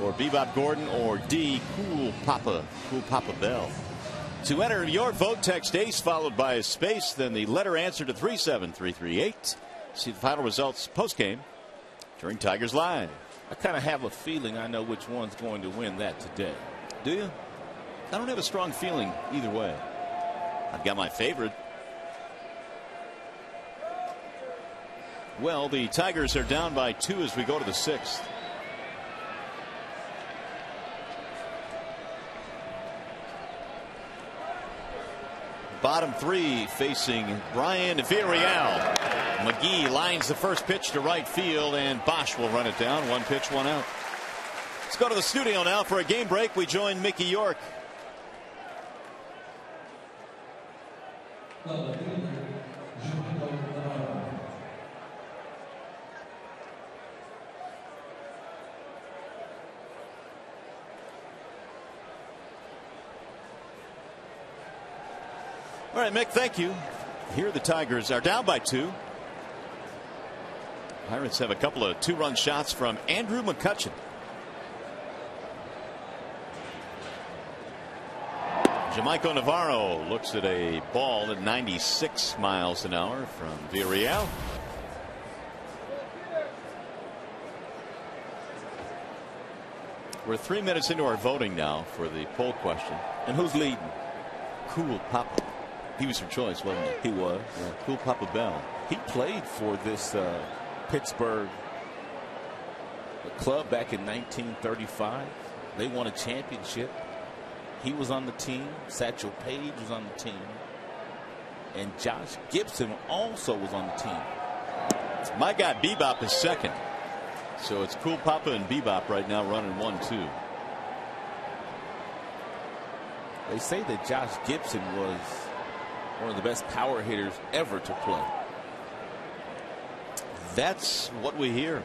or Bebop Gordon, or D, Cool Papa Bell? To enter your vote, text ACE followed by a space, then the letter answer to 37338. See the final results postgame during Tigers Live. I kind of have a feeling I know which one's going to win that today. Do you? I don't have a strong feeling either way. I've got my favorite. Well, the Tigers are down by 2 as we go to the 6th. Bottom 3 facing Brian Villarreal. McGee lines the first pitch to right field, and Bosch will run it down. 1 pitch, 1 out. Let's go to the studio now for a game break. We join Mickey York. All right, Mick, thank you. Here the Tigers are down by 2. Pirates have a couple of 2-run shots from Andrew McCutchen. Jamaico Navarro looks at a ball at 96 miles an hour from Villarreal. We're 3 minutes into our voting now for the poll question. And who's leading? Cool Papa. He was your choice, wasn't he? He was. Yeah, Cool Papa Bell. He played for this Pittsburgh club back in 1935. They won a championship. He was on the team. Satchel Paige was on the team. And Josh Gibson also was on the team. My guy Bebop is second. So it's Cool Papa and Bebop right now running 1-2. They say that Josh Gibson was one of the best power hitters ever to play. That's what we hear.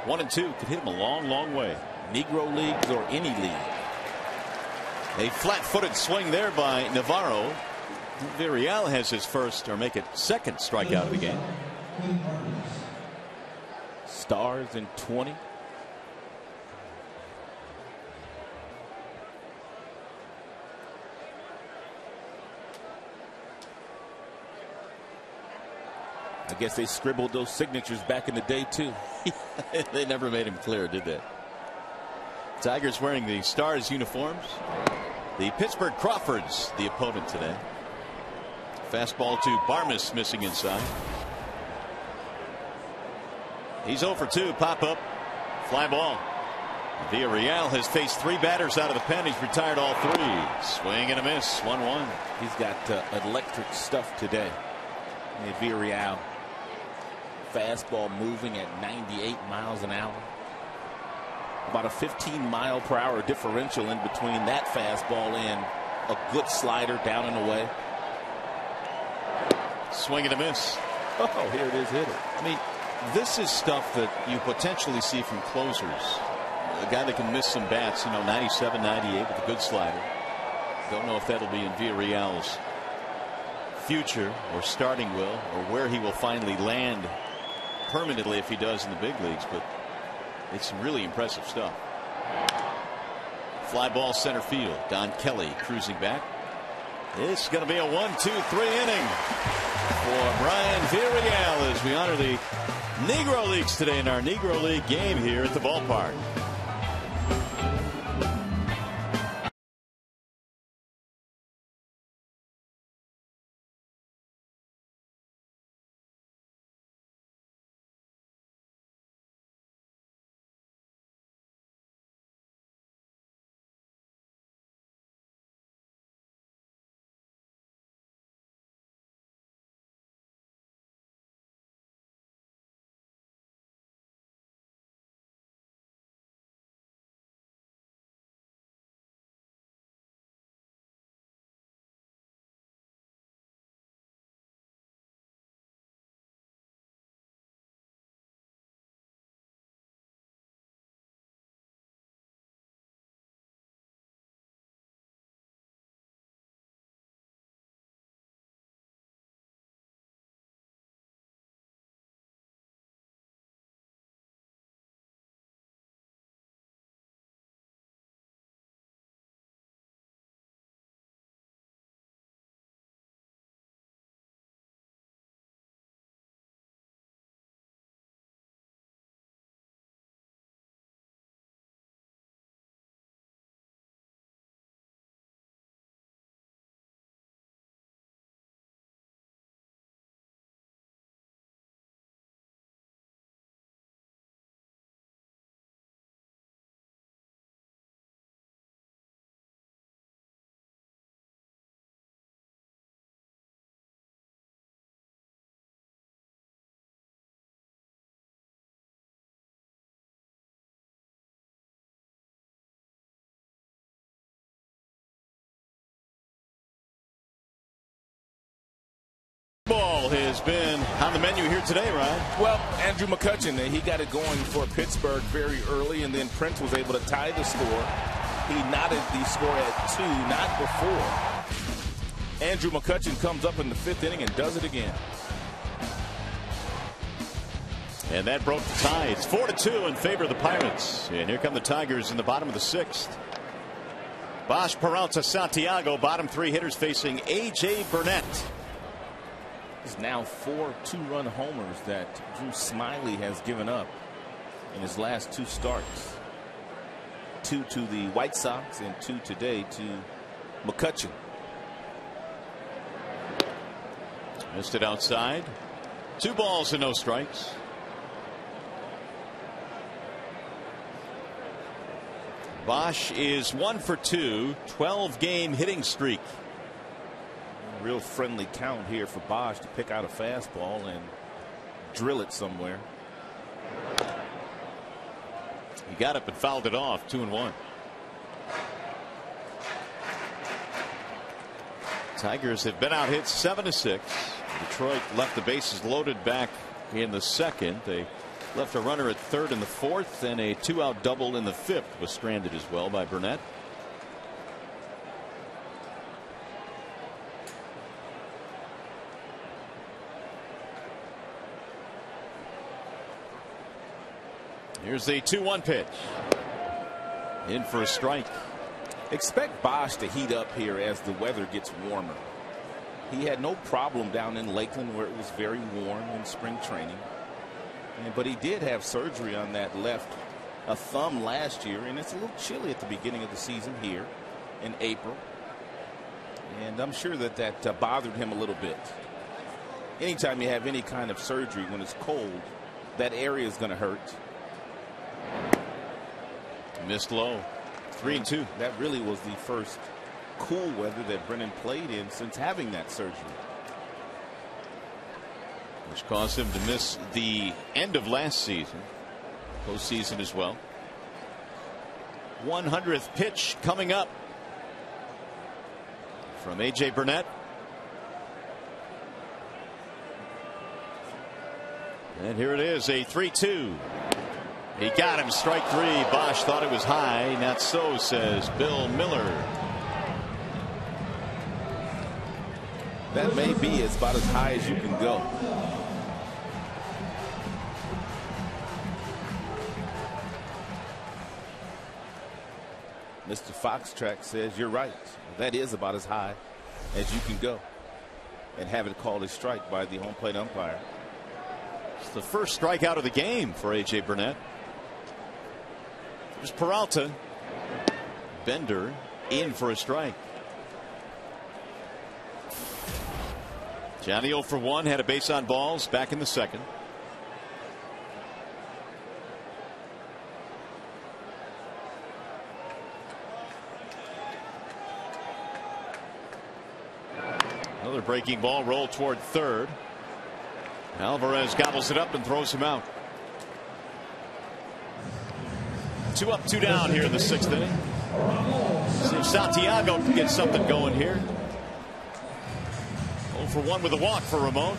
1 and 2 could hit him a long, long way. Negro leagues or any league. A flat-footed swing there by Navarro. Villarreal has his first, or make it second, strikeout of the game. Stars in 20. I guess they scribbled those signatures back in the day too. They never made him clear, did they? Tigers wearing the Stars uniforms. The Pittsburgh Crawfords the opponent today. Fastball to Barmes, missing inside. He's 0 for 2. Pop up. Fly ball. Villarreal has faced 3 batters out of the pen. He's retired all 3. Swing and a miss. 1-1. He's got electric stuff today. Villarreal. Fastball moving at 98 miles an hour. About a 15-mile-per-hour differential in between that fastball and a good slider down and away. Swing and a miss. Oh, here it is, hit it. I mean, this is stuff that you potentially see from closers. A guy that can miss some bats, 97, 98 with a good slider. Don't know if that'll be in Villarreal's future or starting will, or where he will finally land permanently if he does in the big leagues, but it's some really impressive stuff. Fly ball center field. Don Kelly cruising back. It's going to be a 1-2-3 inning for Brian Villarreal as we honor the Negro Leagues today in our Negro League game here at the ballpark. on the menu here today, Ryan? Well, Andrew McCutchen, he got it going for Pittsburgh very early, and then Prince was able to tie the score. He knotted the score at 2, not before. Andrew McCutchen comes up in the 5th inning and does it again. And that broke the tie. It's 4-2 in favor of the Pirates. And here come the Tigers in the bottom of the 6th. Bosch, Peralta, Santiago, bottom 3 hitters facing A.J. Burnett. There's now 4 2-run homers that Drew Smyly has given up in his last 2 starts. 2 to the White Sox and 2 today to McCutchen. Missed it outside. 2 balls and no strikes. Bosch is 1 for 2, 12-game hitting streak. Real friendly count here for Bosch to pick out a fastball and drill it somewhere. He got up and fouled it off. 2-1. Tigers have been out hit 7-6. Detroit left the bases loaded back in the 2nd. They left a runner at 3rd in the 4th, and a 2-out double in the 5th was stranded as well by Burnett. Here's the 2-1 pitch. In for a strike. Expect Bosch to heat up here as the weather gets warmer. He had no problem down in Lakeland where it was very warm in spring training. But he did have surgery on that left thumb last year, and it's a little chilly at the beginning of the season here in April. And I'm sure that bothered him a little bit. Anytime you have any kind of surgery when it's cold, that area is going to hurt. Missed low. 3-2. That really was the first cool weather that Brennan played in since having that surgery, which caused him to miss the end of last season, postseason as well. 100th pitch coming up from A.J. Burnett. And here it is, a 3-2. He got him, strike 3. Bosch thought it was high. Not so, says Bill Miller. That may be about as high as you can go. Mr. Foxtrack says you're right. That is about as high as you can go, and have it called a strike by the home plate umpire. It's the first strikeout of the game for A.J. Burnett. There's Peralta. Bender in for a strike. Johnny 0 for 1, had a base on balls back in the 2nd. Another breaking ball rolled toward 3rd. Alvarez gobbles it up and throws him out. 2 up, 2 down here in the 6th inning. See if Santiago can get something going here. 0 for 1 with a walk for Ramon.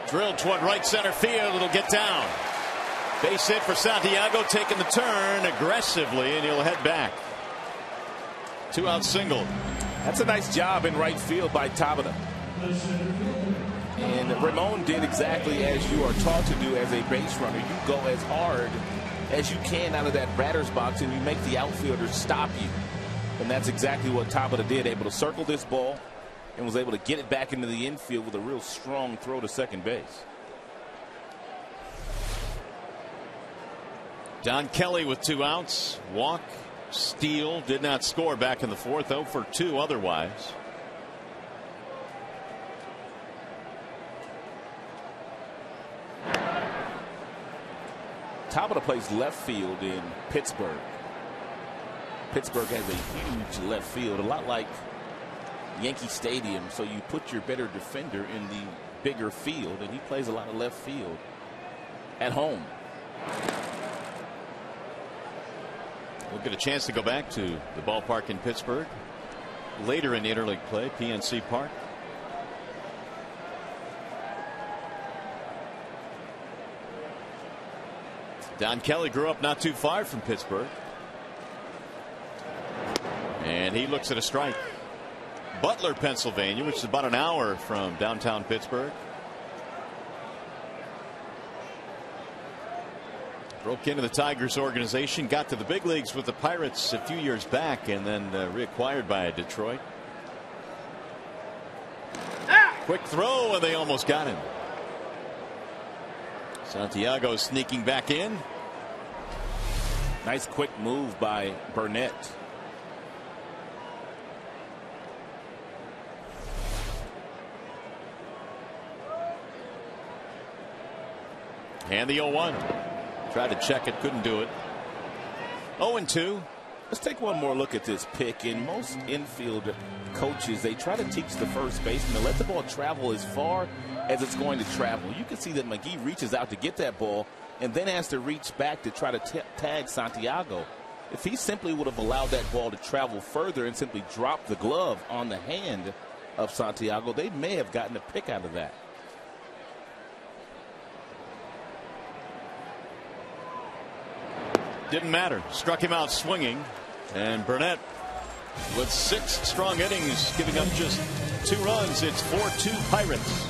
Drilled toward right center field. It'll get down. Base hit for Santiago, taking the turn aggressively, and he'll head back. 2-out single. That's a nice job in right field by Tabata. And Ramon did exactly as you are taught to do as a base runner. You go as hard as you can out of that batter's box, and you make the outfielders stop you. And that's exactly what Tabata did, able to circle this ball and was able to get it back into the infield with a real strong throw to second base. Don Kelly with 2 outs. Walk, steal, did not score back in the 4th. 0 for 2 otherwise. Tabata plays left field in Pittsburgh. Pittsburgh has a huge left field, a lot like Yankee Stadium. So you put your better defender in the bigger field, and he plays a lot of left field at home. We'll get a chance to go back to the ballpark in Pittsburgh later in interleague play, PNC Park. Don Kelly grew up not too far from Pittsburgh. And he looks at a strike. Butler, Pennsylvania, which is about an hour from downtown Pittsburgh. Broke into the Tigers organization, got to the big leagues with the Pirates a few years back, and then reacquired by Detroit. Quick throw, and they almost got him. Santiago sneaking back in. Nice quick move by Burnett. And the 0-1. Tried to check it, couldn't do it. 0-2. Let's take one more look at this pick. In most infield coaches, they try to teach the first baseman to let the ball travel as far as it's going to travel. You can see that McGee reaches out to get that ball and then has to reach back to try to tag Santiago. If he simply would have allowed that ball to travel further and simply dropped the glove on the hand of Santiago, they may have gotten a pick out of that. Didn't matter. Struck him out swinging. And Burnett with 6 strong innings, giving up just 2 runs. It's 4-2 Pirates.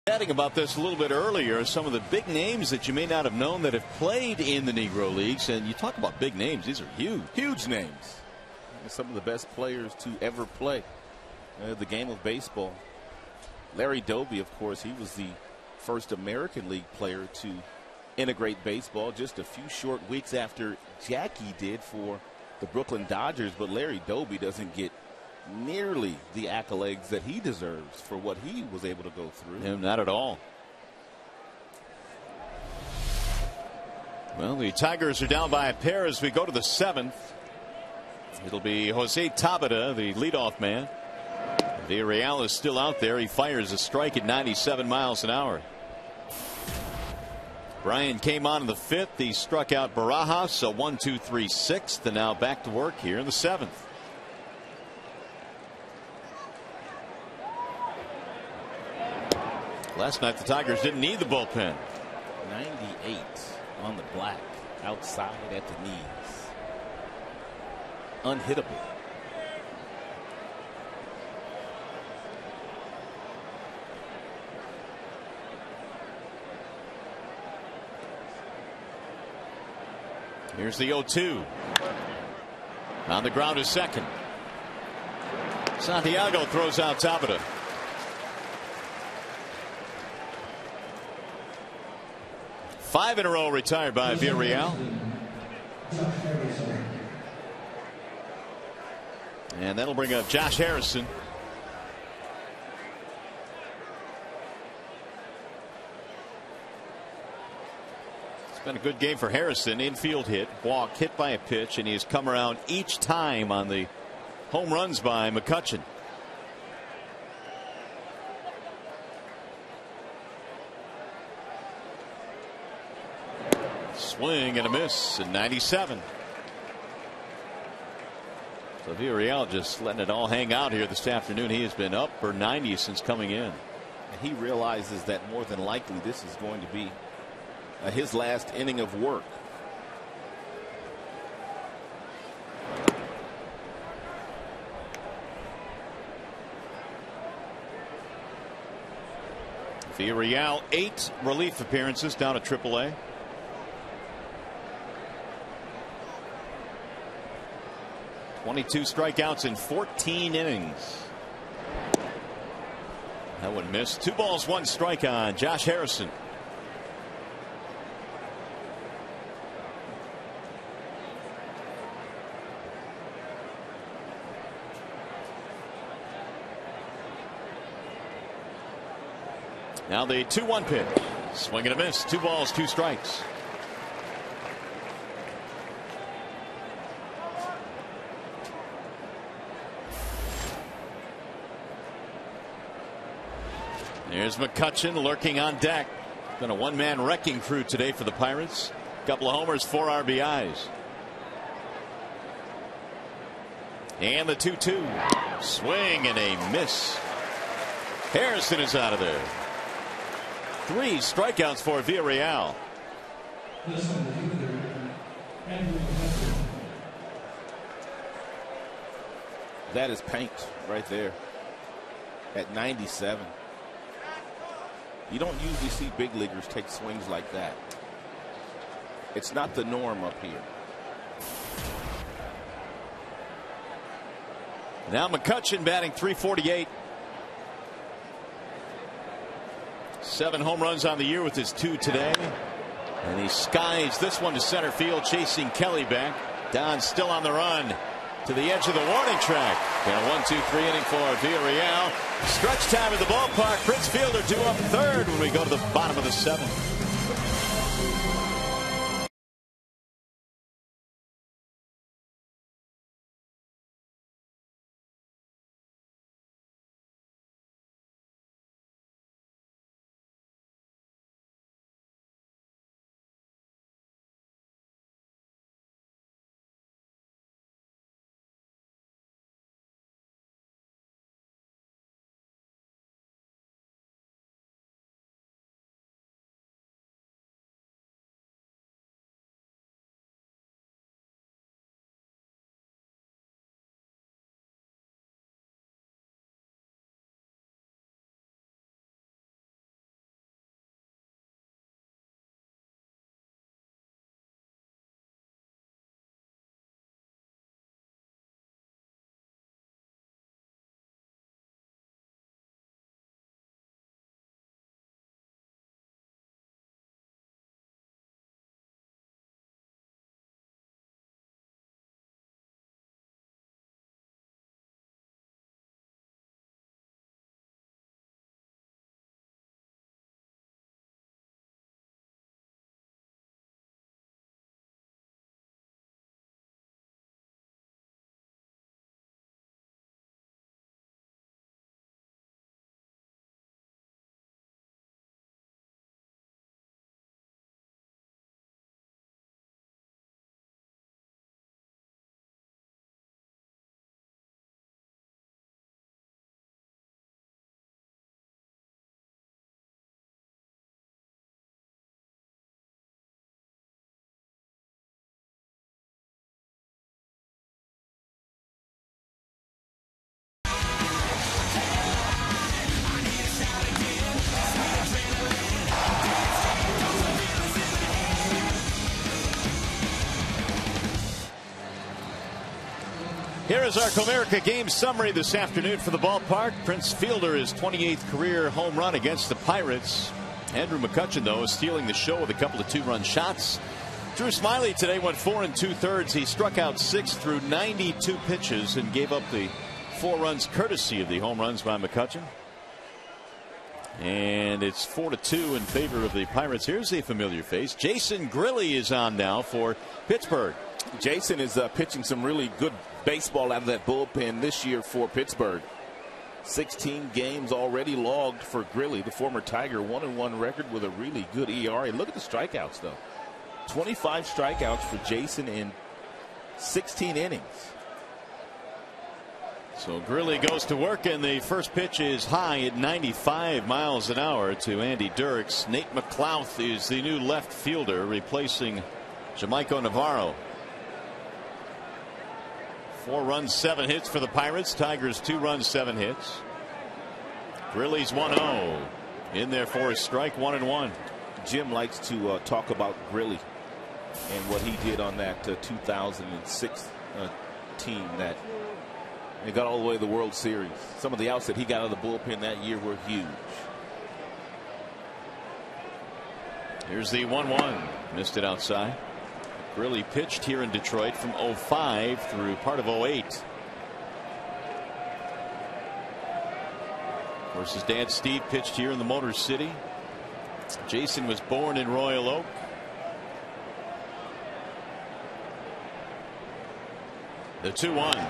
Chatting about this a little bit earlier, some of the big names that you may not have known that have played in the Negro Leagues. And you talk about big names, these are huge. Huge names. Some of the best players to ever play the game of baseball. Larry Doby, of course, he was the first American League player to integrate baseball just a few short weeks after Jackie did for the Brooklyn Dodgers. But Larry Doby doesn't get nearly the accolades that he deserves for what he was able to go through. No, not at all. Well, the Tigers are down by a pair as we go to the 7th. It'll be Jose Tabata, the leadoff man. Villarreal is still out there. He fires a strike at 97 miles an hour. Brian came on in the 5th. He struck out Barajas, a 1-2-3 6th, and now back to work here in the 7th. Last night the Tigers didn't need the bullpen. 98 on the black, outside at the knees. Unhittable. Here's the 0-2. On the ground is second. Santiago throws out Tabata. Five in a row retired by Villarreal. And that'll bring up Josh Harrison. It's been a good game for Harrison. Infield hit, walk, hit by a pitch, and he's come around each time on the home runs by McCutchen. Swing and a miss in 97. So Villarreal just letting it all hang out here this afternoon. He has been up for 90 since coming in. And he realizes that more than likely this is going to be his last inning of work. Villarreal 8 relief appearances down at AAA. .22 strikeouts in 14 innings. That one missed. 2 balls, 1 strike on Josh Harrison. Now the 2-1 pitch. Swing and a miss. 2 balls, 2 strikes. There's McCutchen lurking on deck. Been a one-man wrecking crew today for the Pirates. Couple of homers, 4 RBIs. And the 2-2. Swing and a miss. Harrison is out of there. 3 strikeouts for Villarreal. That is paint right there at 97. You don't usually see big leaguers take swings like that. It's not the norm up here. Now McCutchen batting .348. 7 home runs on the year with his 2 today. And he skies this one to center field, chasing Kelly back. Don still on the run to the edge of the warning track. And a 1-2-3 inning for Villarreal. Stretch time at the ballpark. Prince Fielder due up 3rd when we go to the bottom of the 7th. There is our Comerica game summary this afternoon for the ballpark. Prince Fielder, his 28th career home run against the Pirates. Andrew McCutchen, though, is stealing the show with a couple of 2-run shots. Drew Smyly today went 4 2/3. He struck out 6 through 92 pitches and gave up the 4 runs courtesy of the home runs by McCutchen. And it's 4-2 in favor of the Pirates. Here's a familiar face. Jason Grilli is on now for Pittsburgh. Jason is pitching some really good baseball out of that bullpen this year for Pittsburgh. 16 games already logged for Grilli, the former Tiger. 1-1 record with a really good ERA. Look at the strikeouts, though. 25 strikeouts for Jason in 16 innings. So Grilli goes to work, and the first pitch is high at 95 miles an hour to Andy Dirks. Nate McClouth is the new left fielder, replacing Jamaico Navarro. 4 runs, 7 hits for the Pirates. Tigers 2 runs, 7 hits. Grilli's 1-0 in there for a strike, 1-1. Jim likes to talk about Grilli and what he did on that 2006 team that they got all the way to the World Series. Some of the outs that he got out of the bullpen that year were huge. Here's the 1-1. Missed it outside. Grilli pitched here in Detroit from 05 through part of 08. Of course, his dad Steve pitched here in the Motor City. Jason was born in Royal Oak. The 2-1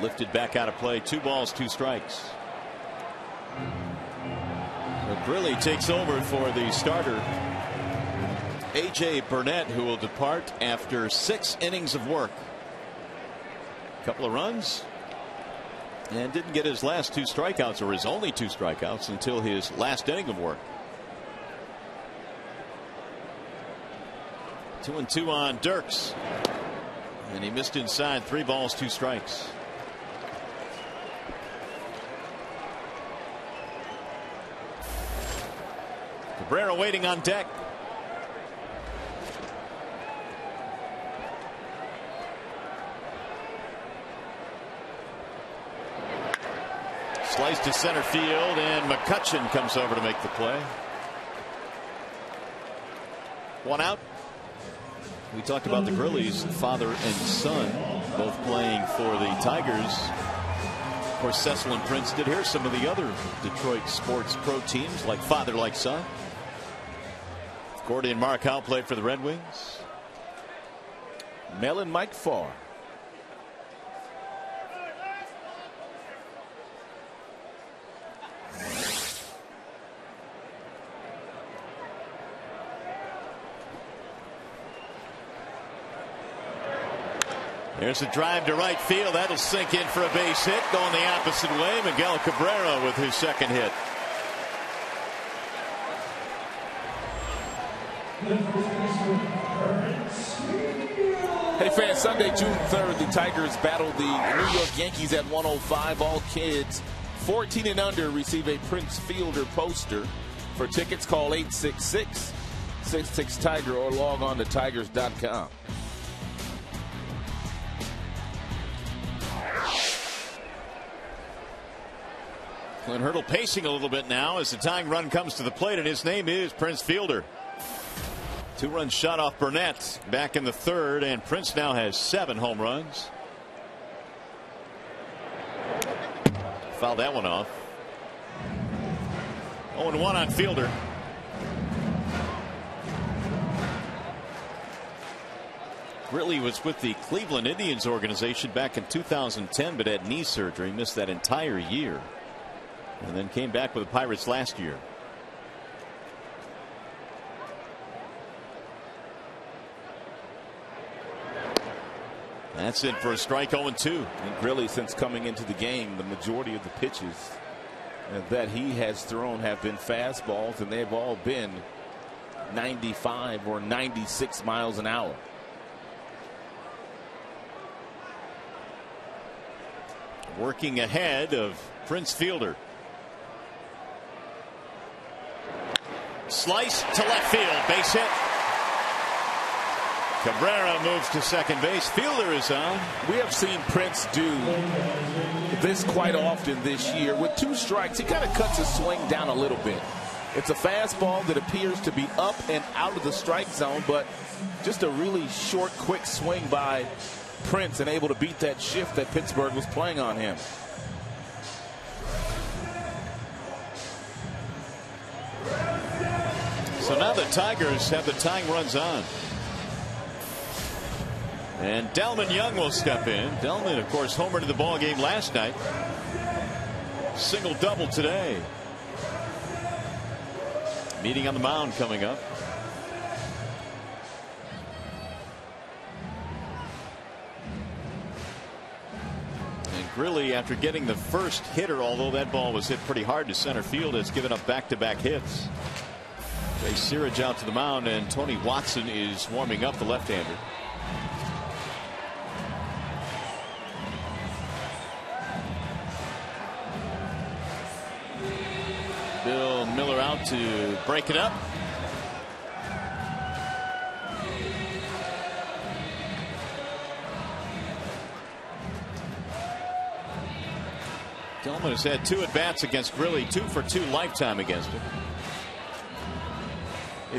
lifted back out of play. 2 balls, 2 strikes. So Grilli takes over for the starter A.J. Burnett, who will depart after 6 innings of work. A couple of runs, and didn't get his last 2 strikeouts, or his only 2 strikeouts, until his last inning of work. 2-2 on Dirks, and he missed inside. 3 balls, 2 strikes. Cabrera waiting on deck. Slice to center field, and McCutchen comes over to make the play. 1 out. We talked about the Grillis, father and son, both playing for the Tigers. Of course, Cecil and Prince did. Here's some of the other Detroit sports pro teams, like father, like son. Gordy and Mark Howe played for the Red Wings. Mel and Mike Farr. There's a drive to right field. That'll sink in for a base hit. Going the opposite way. Miguel Cabrera with his second hit. Hey fans, Sunday, June 3rd, the Tigers battle the New York Yankees at 105. All kids 14 and under receive a Prince Fielder poster. For tickets, call 866-66-TIGER or log on to tigers.com. Clint Hurdle pacing a little bit now as the tying run comes to the plate, and his name is Prince Fielder. 2-run shot off Burnett back in the 3rd, and Prince now has 7 home runs. Fouled that one off. 0-1 on Fielder. Grilli was with the Cleveland Indians organization back in 2010, but had knee surgery, missed that entire year, and then came back with the Pirates last year. That's it for a strike. 0-2. And Grilli, since coming into the game, the majority of the pitches that he has thrown have been fastballs, and they've all been 95 or 96 miles an hour. Working ahead of Prince Fielder. Slice to left field. Base hit. Cabrera moves to second base. Fielder is on. We have seen Prince do this quite often this year. With 2 strikes, he kind of cuts his swing down a little bit. It's a fastball that appears to be up and out of the strike zone, but just a really short, quick swing by Prince and able to beat that shift that Pittsburgh was playing on him. So now the Tigers have the tying runs on. And Delman Young will step in. Delman, of course, homered in the ball game last night. Single double today. Meeting on the mound coming up. And Grilli, after getting the first hitter, although that ball was hit pretty hard to center field, has given up back-to-back hits. Jay Searage out to the mound, and Tony Watson is warming up, the left-hander. Bill Miller out to break it up. Delman has had 2 at-bats against Grilli, 2 for 2 lifetime against him.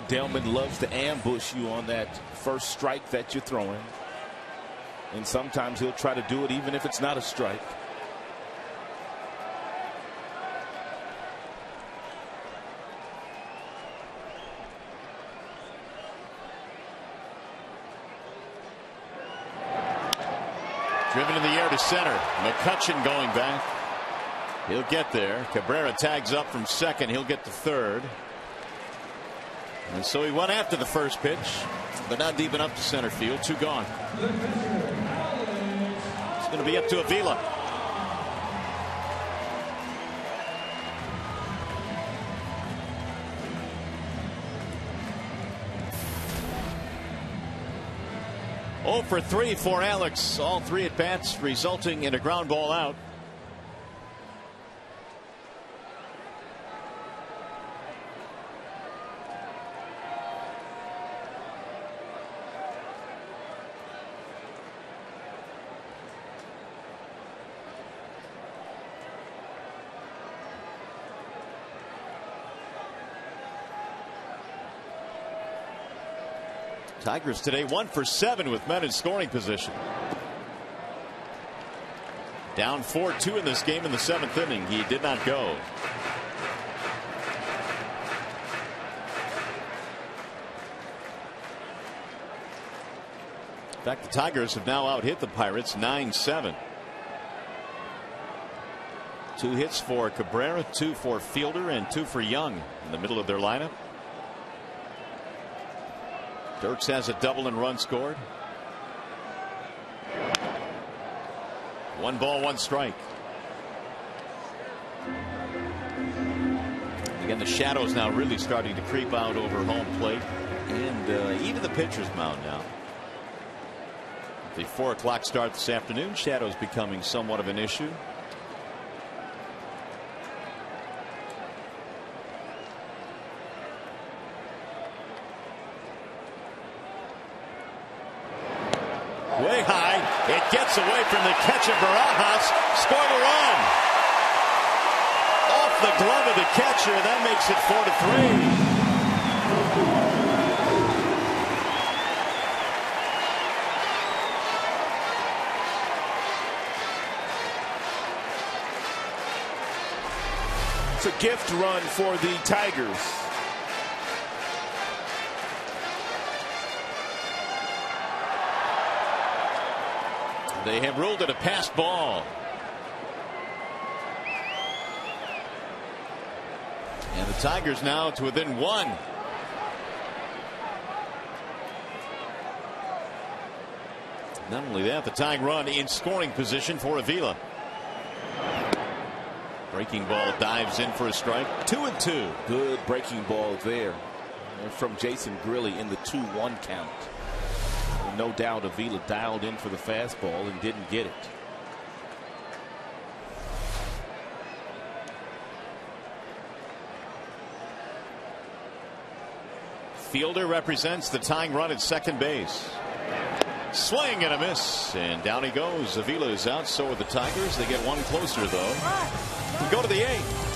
Delman loves to ambush you on that first strike that you're throwing. And sometimes he'll try to do it even if it's not a strike. Driven in the air to center. McCutchen going back. He'll get there. Cabrera tags up from second. He'll get to third. And so he went after the first pitch, but not deep enough to center field. 2 gone. It's going to be up to Avila. Oh for 3 for Alex. All 3 at bats resulting in a ground ball out. Tigers today 1 for 7 with men in scoring position. Down 4-2 in this game in the 7th inning. He did not go. In fact, the Tigers have now out-hit the Pirates 9-7. 2 hits for Cabrera, 2 for Fielder, and 2 for Young in the middle of their lineup. Dirks has a double and run scored. 1 ball, 1 strike. Again, the shadows now really starting to creep out over home plate and even the pitcher's mound now. The 4 o'clock start this afternoon, shadows becoming somewhat of an issue. Way high. It gets away from the catch of Barajas. Scored a run. Off the glove of the catcher. That makes it 4-3. It's a gift run for the Tigers. They have ruled it a passed ball. And the Tigers now to within 1. Not only that, the tying run in scoring position for Avila. Breaking ball dives in for a strike. 2-2. Good breaking ball there from Jason Grilli in the 2-1 count. No doubt Avila dialed in for the fastball and didn't get it. Fielder represents the tying run at second base. Swing and a miss, and down he goes. Avila is out, so are the Tigers. They get one closer, though. We go to the 8th.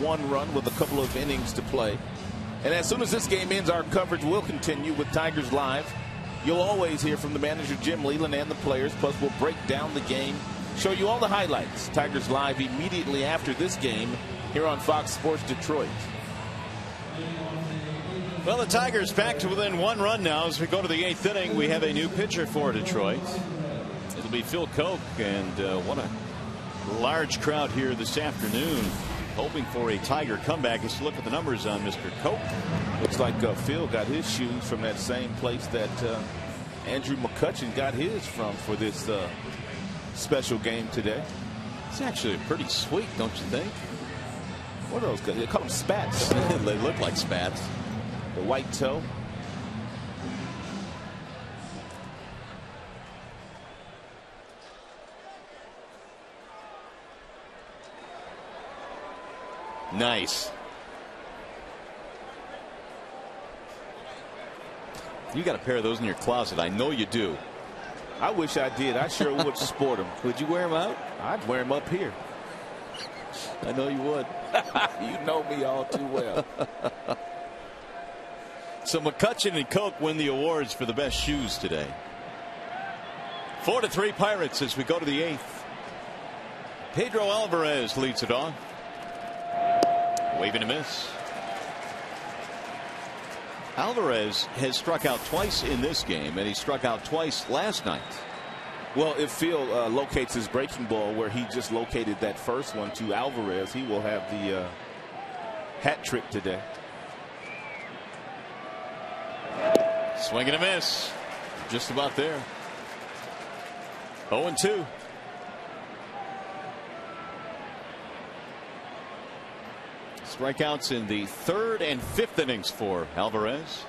One run with a couple of innings to play. And as soon as this game ends, our coverage will continue with Tigers Live. You'll always hear from the manager, Jim Leland, and the players. Plus, we'll break down the game, show you all the highlights. Tigers Live immediately after this game here on Fox Sports Detroit. Well, the Tigers back to within one run now. As we go to the 8th inning, we have a new pitcher for Detroit. It'll be Phil Koch, and what a large crowd here this afternoon, hoping for a Tiger comeback. Let's look at the numbers on Mr. Koch. Looks like Phil got his shoes from that same place that Andrew McCutchen got his from for this special game today. It's actually pretty sweet, don't you think? What are those guys? They call them spats. They look like spats. The white toe. Nice. You got a pair of those in your closet. I know you do. I wish I did. I sure would sport them. Would you wear them out? I'd wear them up here. I know you would. You know me all too well. So McCutchen and Koch win the awards for the best shoes today. 4-3 Pirates as we go to the 8th. Pedro Alvarez leads it off. Waving a miss. Alvarez has struck out twice in this game, and he struck out twice last night. Well, if Phil locates his breaking ball where he just located that first one to Alvarez, he will have the hat trick today. Swing and a miss. Just about there. 0-2. Strikeouts in the 3rd and 5th innings for Alvarez.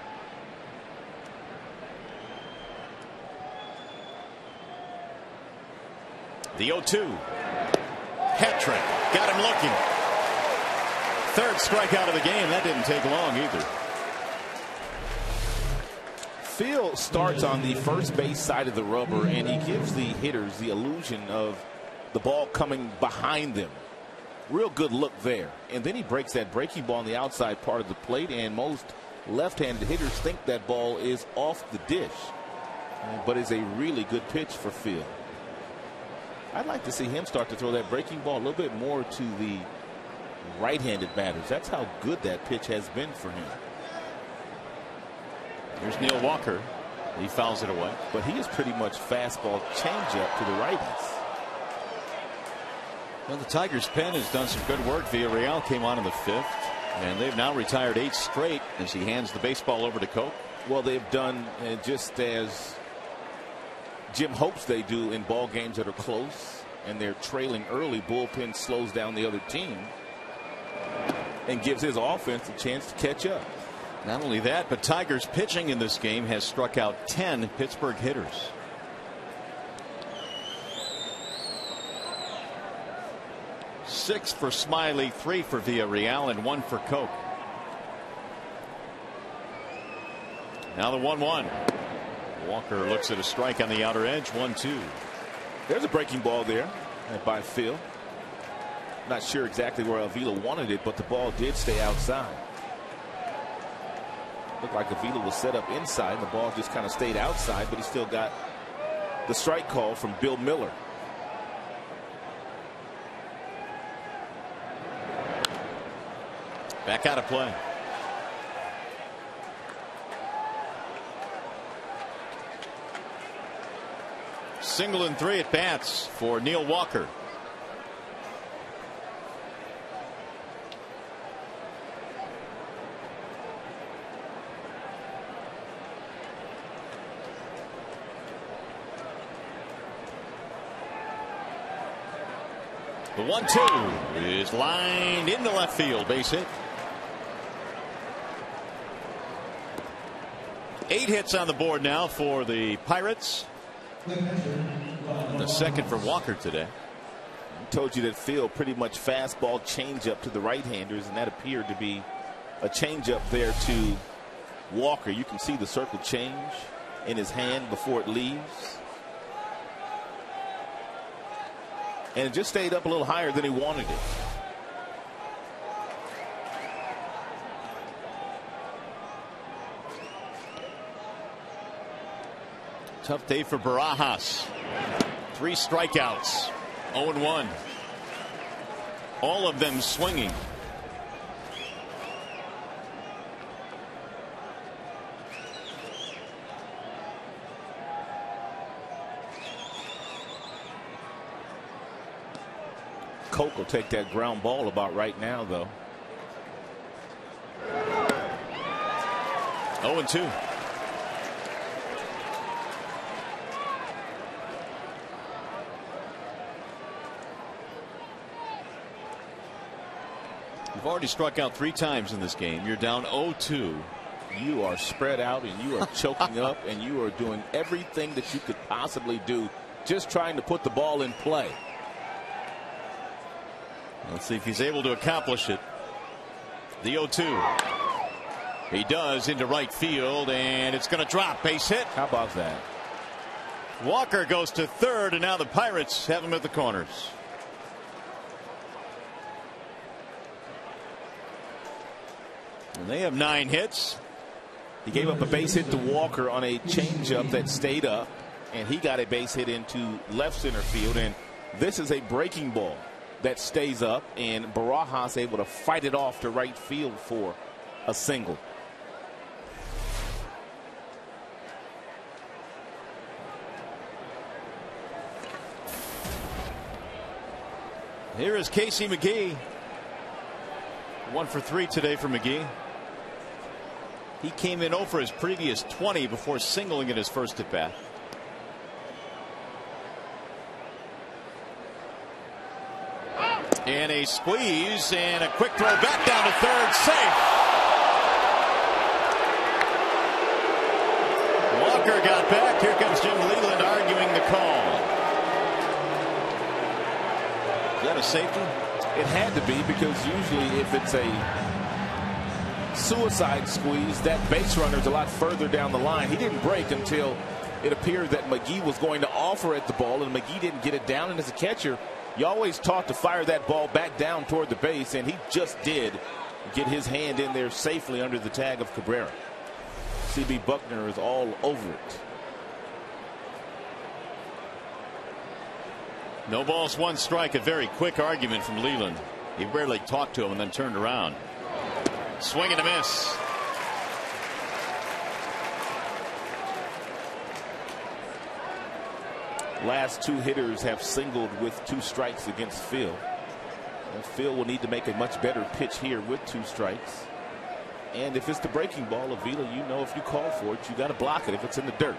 The 0-2. Hat trick. Got him looking. 3rd strikeout of the game. That didn't take long either. Phil starts on the first base side of the rubber, and he gives the hitters the illusion of the ball coming behind them. Real good look there. And then he breaks that breaking ball on the outside part of the plate, and most left-handed hitters think that ball is off the dish. But it's a really good pitch for Phil. I'd like to see him start to throw that breaking ball a little bit more to the right-handed batters. That's how good that pitch has been for him. Here's Neil Walker. He fouls it away. But he is pretty much fastball changeup to the righties. Well, the Tigers' pen has done some good work. Villarreal came on in the 5th, and they've now retired 8 straight as he hands the baseball over to Koch. Well, they've done just as Jim hopes they do in ball games that are close. and they're trailing early, bullpen slows down the other team and gives his offense a chance to catch up. Not only that, but Tigers pitching in this game has struck out 10 Pittsburgh hitters. Six for Smiley, 3 for Villarreal, and 1 for Koch. Now the 1-1. Walker looks at a strike on the outer edge. 1-2. There's a breaking ball there by Phil. Not sure exactly where Avila wanted it, but the ball did stay outside. Looked like Avila was set up inside. The ball just kind of stayed outside, but he still got the strike call from Bill Miller. Back out of play. Single and 3 at bats for Neil Walker. The 1-2 is lined into left field. Base hit. 8 hits on the board now for the Pirates. And the second for Walker today. I told you that Phil pretty much fastball changeup to the right-handers, and that appeared to be a changeup there to Walker. You can see the circle change in his hand before it leaves. And it just stayed up a little higher than he wanted it. Tough day for Barajas. 3 strikeouts. 0-1. All of them swinging. Koch will take that ground ball about right now, though. 0-2. You've already struck out 3 times in this game. You're down 0-2. You are spread out and you are choking up and you are doing everything that you could possibly do, just trying to put the ball in play. Let's see if he's able to accomplish it. The 0-2. He does into right field, and it's going to drop. Base hit. How about that? Walker goes to third, and now the Pirates have him at the corners. And they have 9 hits. He gave up a base hit to Walker on a changeup that stayed up, and he got a base hit into left center field. And this is a breaking ball that stays up, and Barajas able to fight it off to right field for a single. Here is Casey McGee. 1 for 3 today for McGee. He came in 0 for his previous 20 before singling in his first at bat. And a squeeze and a quick throw back down to third. Safe. Walker got back. Here comes Jim Leland arguing the call. Is that a safety? It had to be, because usually if it's a suicide squeeze, that base runner is a lot further down the line. He didn't break until it appeared that McGee was going to offer at the ball, and McGee didn't get it down. And as a catcher, you always taught to fire that ball back down toward the base, and he just did get his hand in there safely under the tag of Cabrera. C.B. Buckner is all over it. No balls, 1 strike. A very quick argument from Leland. He barely talked to him and then turned around. Swing and a miss. Last 2 hitters have singled with 2 strikes against Phil. And Phil will need to make a much better pitch here with 2 strikes. And if it's the breaking ball, Avila, you know if you call for it, you got to block it if it's in the dirt.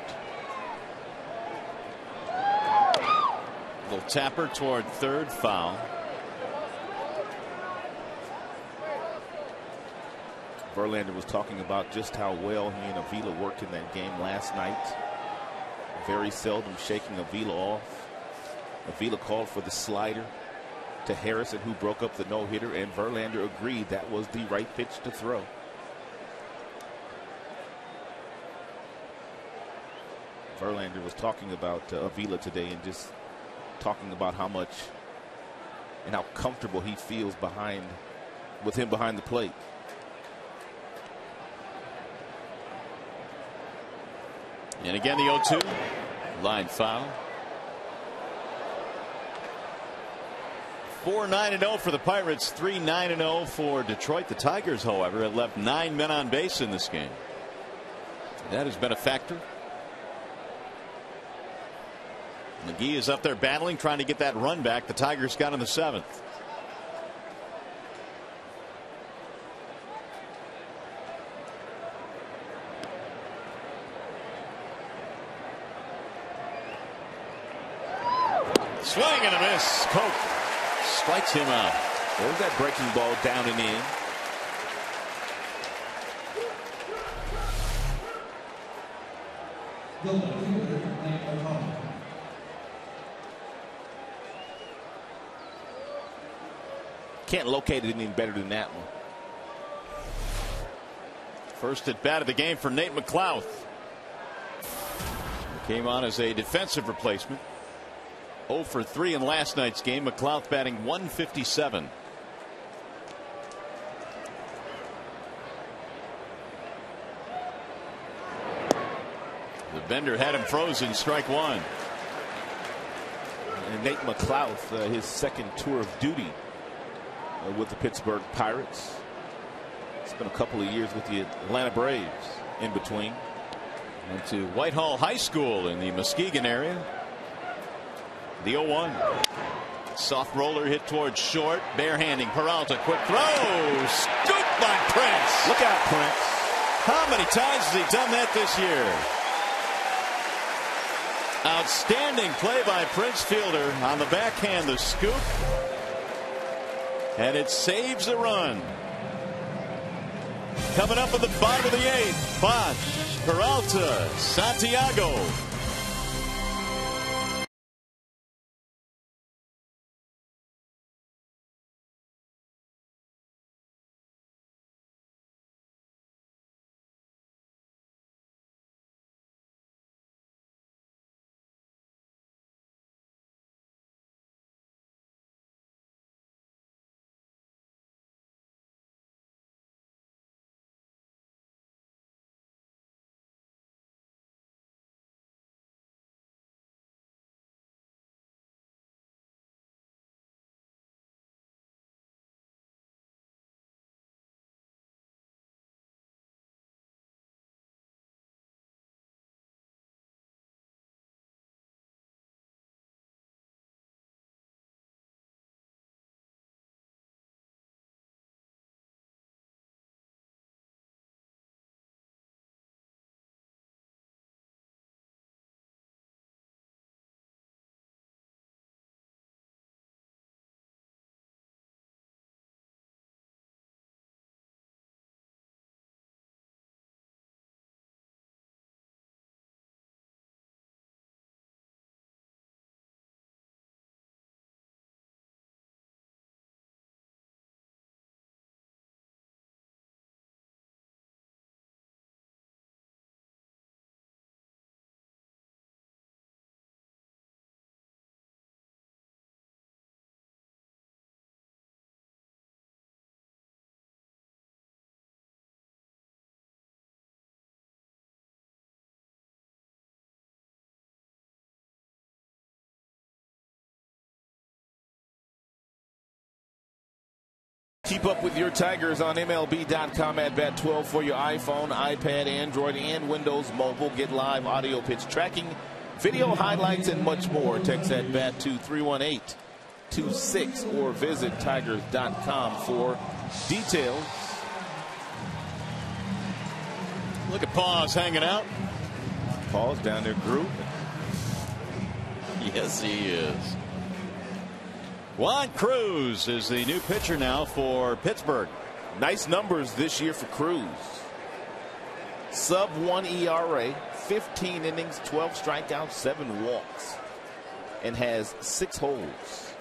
Little tapper toward third, foul. Verlander was talking about just how well he and Avila worked in that game last night. Very seldom shaking Avila off. Avila called for the slider to Harrison, who broke up the no-hitter, and Verlander agreed that was the right pitch to throw. Verlander was talking about Avila today and just talking about how much and how comfortable he feels with him behind the plate. And again, the 0-2. Line foul. 4-9-0 for the Pirates, 3-9-0 for Detroit. The Tigers, however, have left 9 men on base in this game. That has been a factor. McGee is up there battling, trying to get that run back. The Tigers got in the 7th. Swing and a miss. Coke strikes him out. There's that breaking ball down and in. Can't locate it any better than that one. First at bat of the game for Nate McClouth. Came on as a defensive replacement. 0 for 3 in last night's game. McClouth batting 157. The bender had him frozen. Strike one. And Nate McClouth, his second tour of duty with the Pittsburgh Pirates. Spent a couple of years with the Atlanta Braves in between. Went to Whitehall High School in the Muskegon area. The 0-1. Soft roller hit towards short. Barehanding Peralta. Quick throw. Scooped by Prince. Look out, Prince. How many times has he done that this year? Outstanding play by Prince fielder on the backhand. The scoop. And it saves a run. Coming up at the bottom of the 8th. Bosch, Peralta, Santiago. Keep up with your Tigers on MLB.com at bat 12 for your iPhone, iPad, Android, and Windows Mobile. Get live audio pitch tracking, video highlights, and much more. Text at bat to 318-26 or visit Tigers.com for details. Look at Paws hanging out. Paws down there grooving. Yes, he is. Juan Cruz is the new pitcher now for Pittsburgh. Nice numbers this year for Cruz. Sub-1 ERA, 15 innings, 12 strikeouts, 7 walks, and has 6 holds.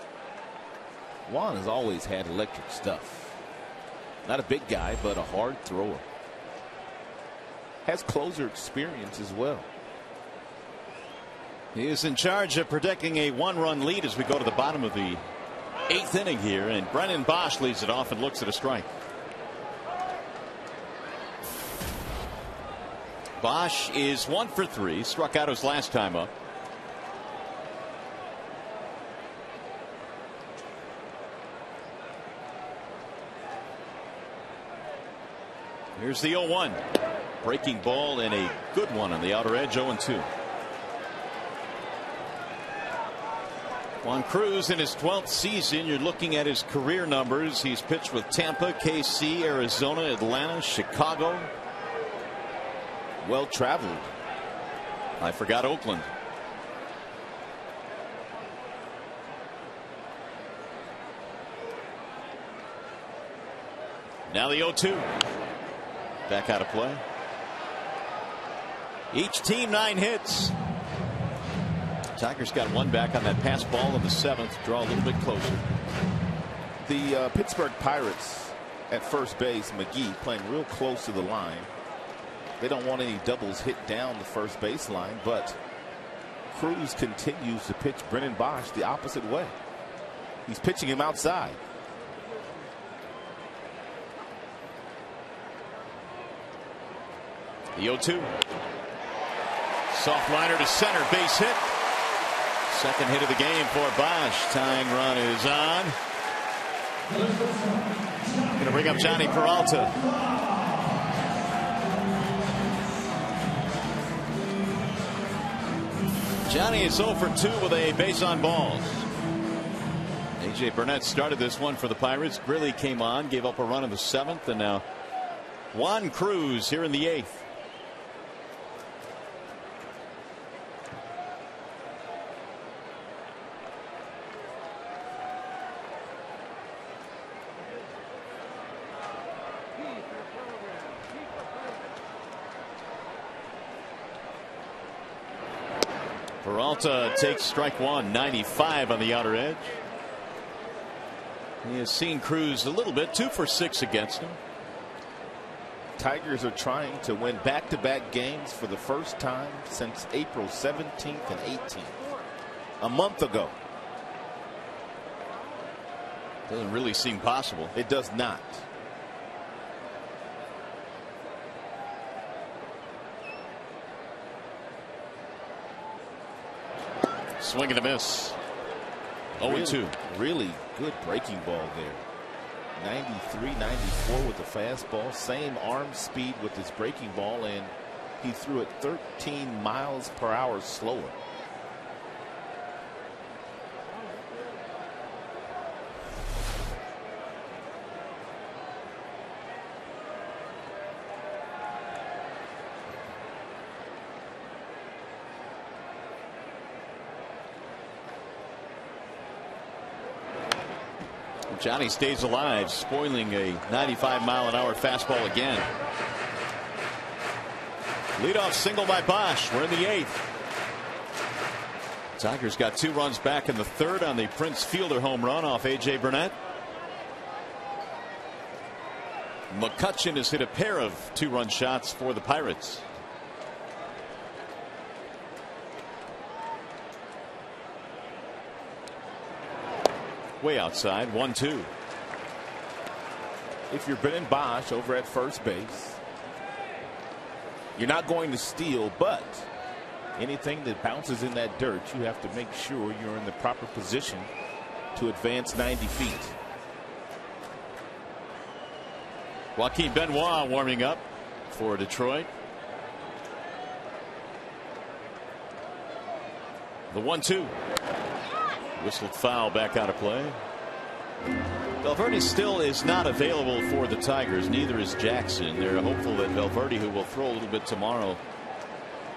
Juan has always had electric stuff. Not a big guy, but a hard thrower. Has closer experience as well. He is in charge of protecting a 1-run lead as we go to the bottom of the 8th inning here, and Brennan Bosch leads it off and looks at a strike. Bosch is 1 for 3, struck out his last time up. Here's the 0-1. Breaking ball and a good one on the outer edge. 0-2. Juan Cruz in his 12th season. You're looking at his career numbers. He's pitched with Tampa, KC, Arizona, Atlanta, Chicago. Well traveled. I forgot Oakland. Now the 0-2. Back out of play. Each team 9 hits. Tigers got 1 back on that pass ball in the 7th. Draw a little bit closer. The Pittsburgh Pirates at first base, McGee playing real close to the line. They don't want any doubles hit down the first baseline, but Cruz continues to pitch Brennan Bosch the opposite way. He's pitching him outside. The 0-2. Soft liner to center, base hit. Second hit of the game for Bosch. Tying run is on. Going to bring up Johnny Peralta. Johnny is 0 for 2 with a base on balls. AJ Burnett started this one for the Pirates. Grilly came on, gave up a run in the 7th, and now Juan Cruz here in the 8th. Peralta takes strike 1, 95 on the outer edge. He has seen Cruz a little bit, 2 for 6 against him. Tigers are trying to win back-to-back games for the first time since April 17th and 18th. A month ago. Doesn't really seem possible. It does not. Swing and a miss. 0-2. Really good breaking ball there. 93, 94 with the fastball. Same arm speed with his breaking ball, and he threw it 13 miles per hour slower. Johnny stays alive, spoiling a 95-mile-an-hour fastball again. Leadoff single by Bosch. We're in the 8th. Tigers got 2 runs back in the 3rd on the Prince Fielder home run off AJ Burnett. McCutchen has hit a pair of 2-run shots for the Pirates. Way outside, 1-2. If you're Brennan Bosch over at first base, you're not going to steal, but anything that bounces in that dirt, you have to make sure you're in the proper position to advance 90 feet. Joaquin Benoit warming up for Detroit. The 1-2. Whistled foul, back out of play. Valverde still is not available for the Tigers. Neither is Jackson. They're hopeful that Valverde, who will throw a little bit tomorrow,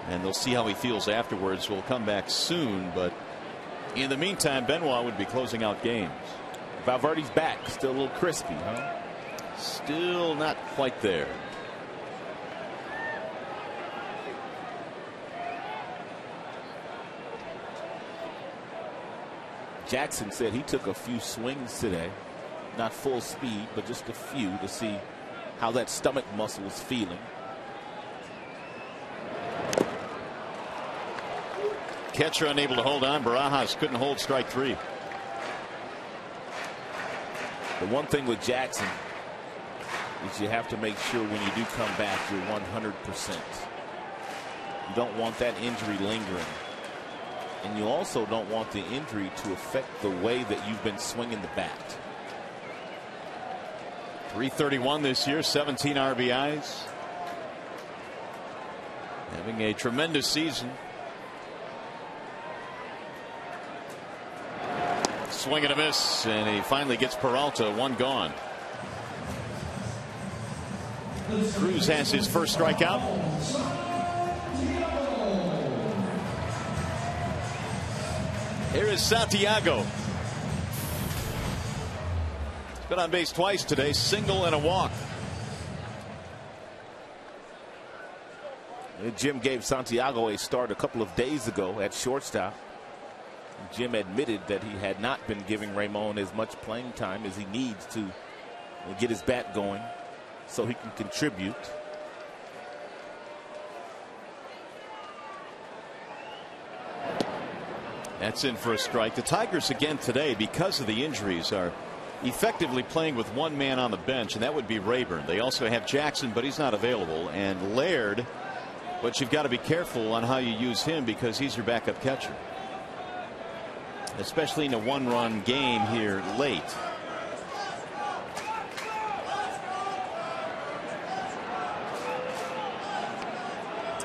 and they'll see how he feels afterwards, will come back soon. But In the meantime, Benoit would be closing out games. Valverde's back, still a little crispy, huh? Still not quite there. Jackson said he took a few swings today, not full speed, but just a few to see how that stomach muscle was feeling. Catcher unable to hold on. Barajas couldn't hold strike 3. The one thing with Jackson is you have to make sure when you do come back you're 100%. You don't want that injury lingering. And you also don't want the injury to affect the way that you've been swinging the bat. 331 this year, 17 RBIs. Having a tremendous season. Swing and a miss, and he finally gets Peralta. 1 gone. Cruz has his first strikeout. Here is Santiago. He's been on base twice today, single and a walk. Jim gave Santiago a start a couple of days ago at shortstop. Jim admitted that he had not been giving Ramon as much playing time as he needs to get his bat going so he can contribute. That's in for a strike. The Tigers again today, because of the injuries, are effectively playing with one man on the bench, and that would be Rayburn. They also have Jackson, but he's not available, and Laird, but you've got to be careful on how you use him because he's your backup catcher, especially in a one-run game here late.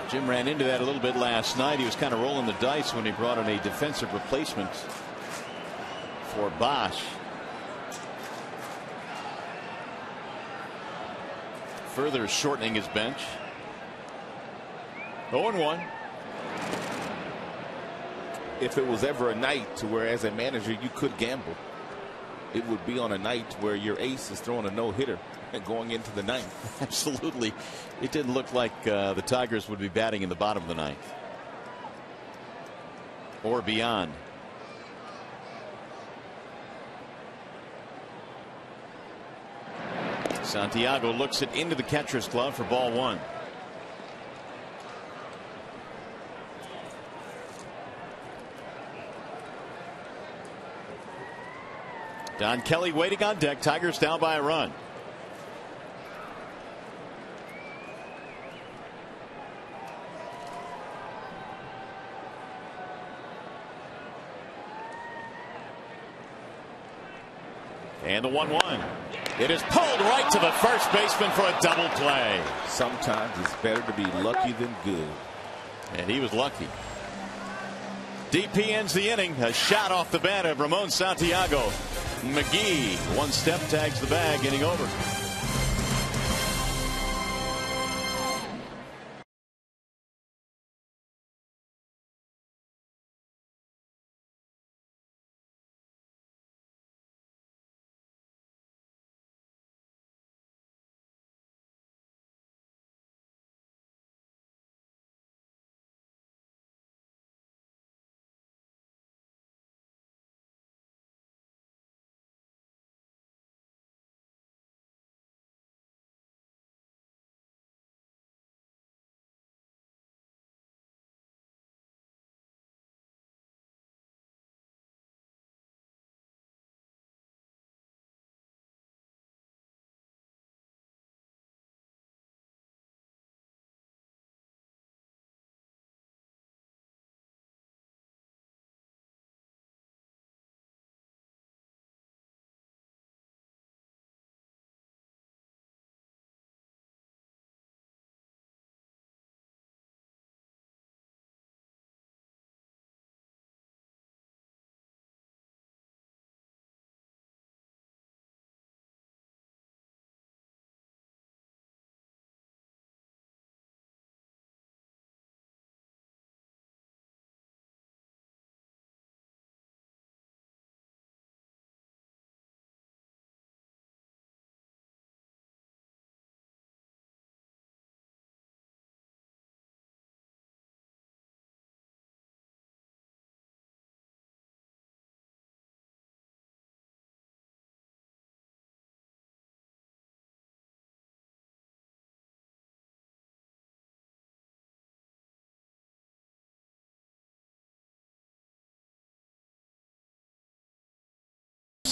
Jim ran into that a little bit last night. He was kind of rolling the dice when he brought in a defensive replacement for Bosch. Further shortening his bench. 0-1. If it was ever a night to where as a manager you could gamble, it would be on a night where your ace is throwing a no-hitter and going into the ninth. Absolutely. It didn't look like the Tigers would be batting in the bottom of the ninth or beyond. Santiago looks it into the catcher's glove for ball 1. Don Kelly waiting on deck. Tigers down by a run. And the 1-1. It is pulled right to the first baseman for a double play. Sometimes it's better to be lucky than good. And he was lucky. DP ends the inning. A shot off the bat of Ramon Santiago. McGee, one step, tags the bag, inning over.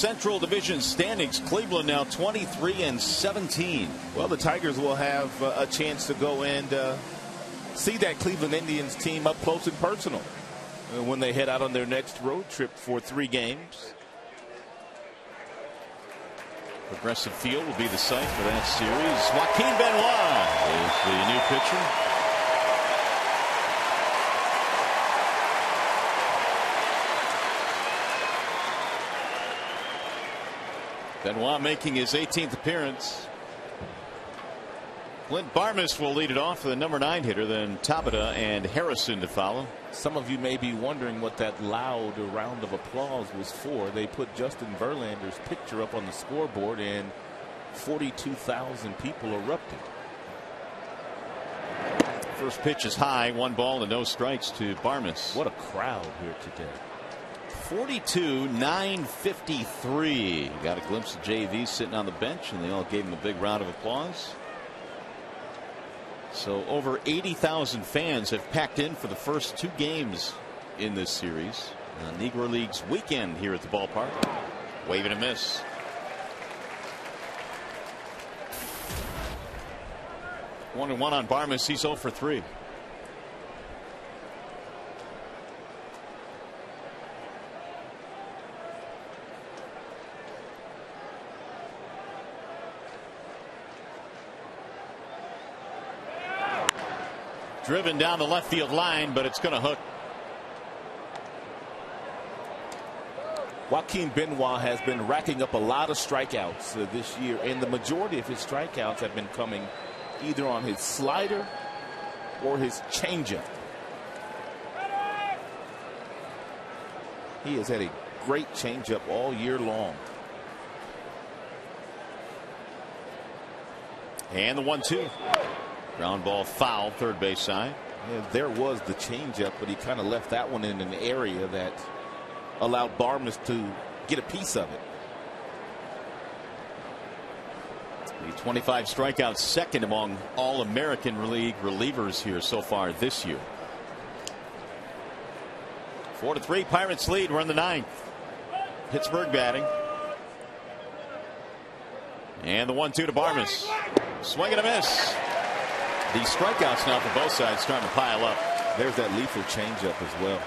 Central Division standings. Cleveland now 23-17. Well, the Tigers will have a chance to go and see that Cleveland Indians team up close and personal when they head out on their next road trip for 3 games. Progressive Field will be the site for that series. Joaquin Benoit is the new pitcher. Benoit making his 18th appearance. Clint Barmes will lead it off for the number 9 hitter, then Tabata and Harrison to follow. Some of you may be wondering what that loud round of applause was for. They put Justin Verlander's picture up on the scoreboard and 42,000 people erupted. First pitch is high, 1 ball and no strikes to Barmes. What a crowd here today. 42-953. Got a glimpse of JV sitting on the bench, and they all gave him a big round of applause. So over 80,000 fans have packed in for the first 2 games in this series. Negro League's weekend here at the ballpark. Wave and a miss. One and one on Barmes. He's 0 for 3. Driven down the left field line, but it's going to hook. Joaquin Benoit has been racking up a lot of strikeouts this year, and the majority of his strikeouts have been coming either on his slider or his changeup. He has had a great changeup all year long. And the 1-2. Ground ball foul, third base side. Yeah, there was the changeup, but he kind of left that one in an area that allowed Barmes to get a piece of it. The 25 strikeouts, second among All-American League relievers here so far this year. 4-3, Pirates lead. We're in the 9th. Pittsburgh batting. And the 1-2 to Barmes. Swing and a miss. The strikeouts now for both sides starting to pile up. There's that lethal changeup as well.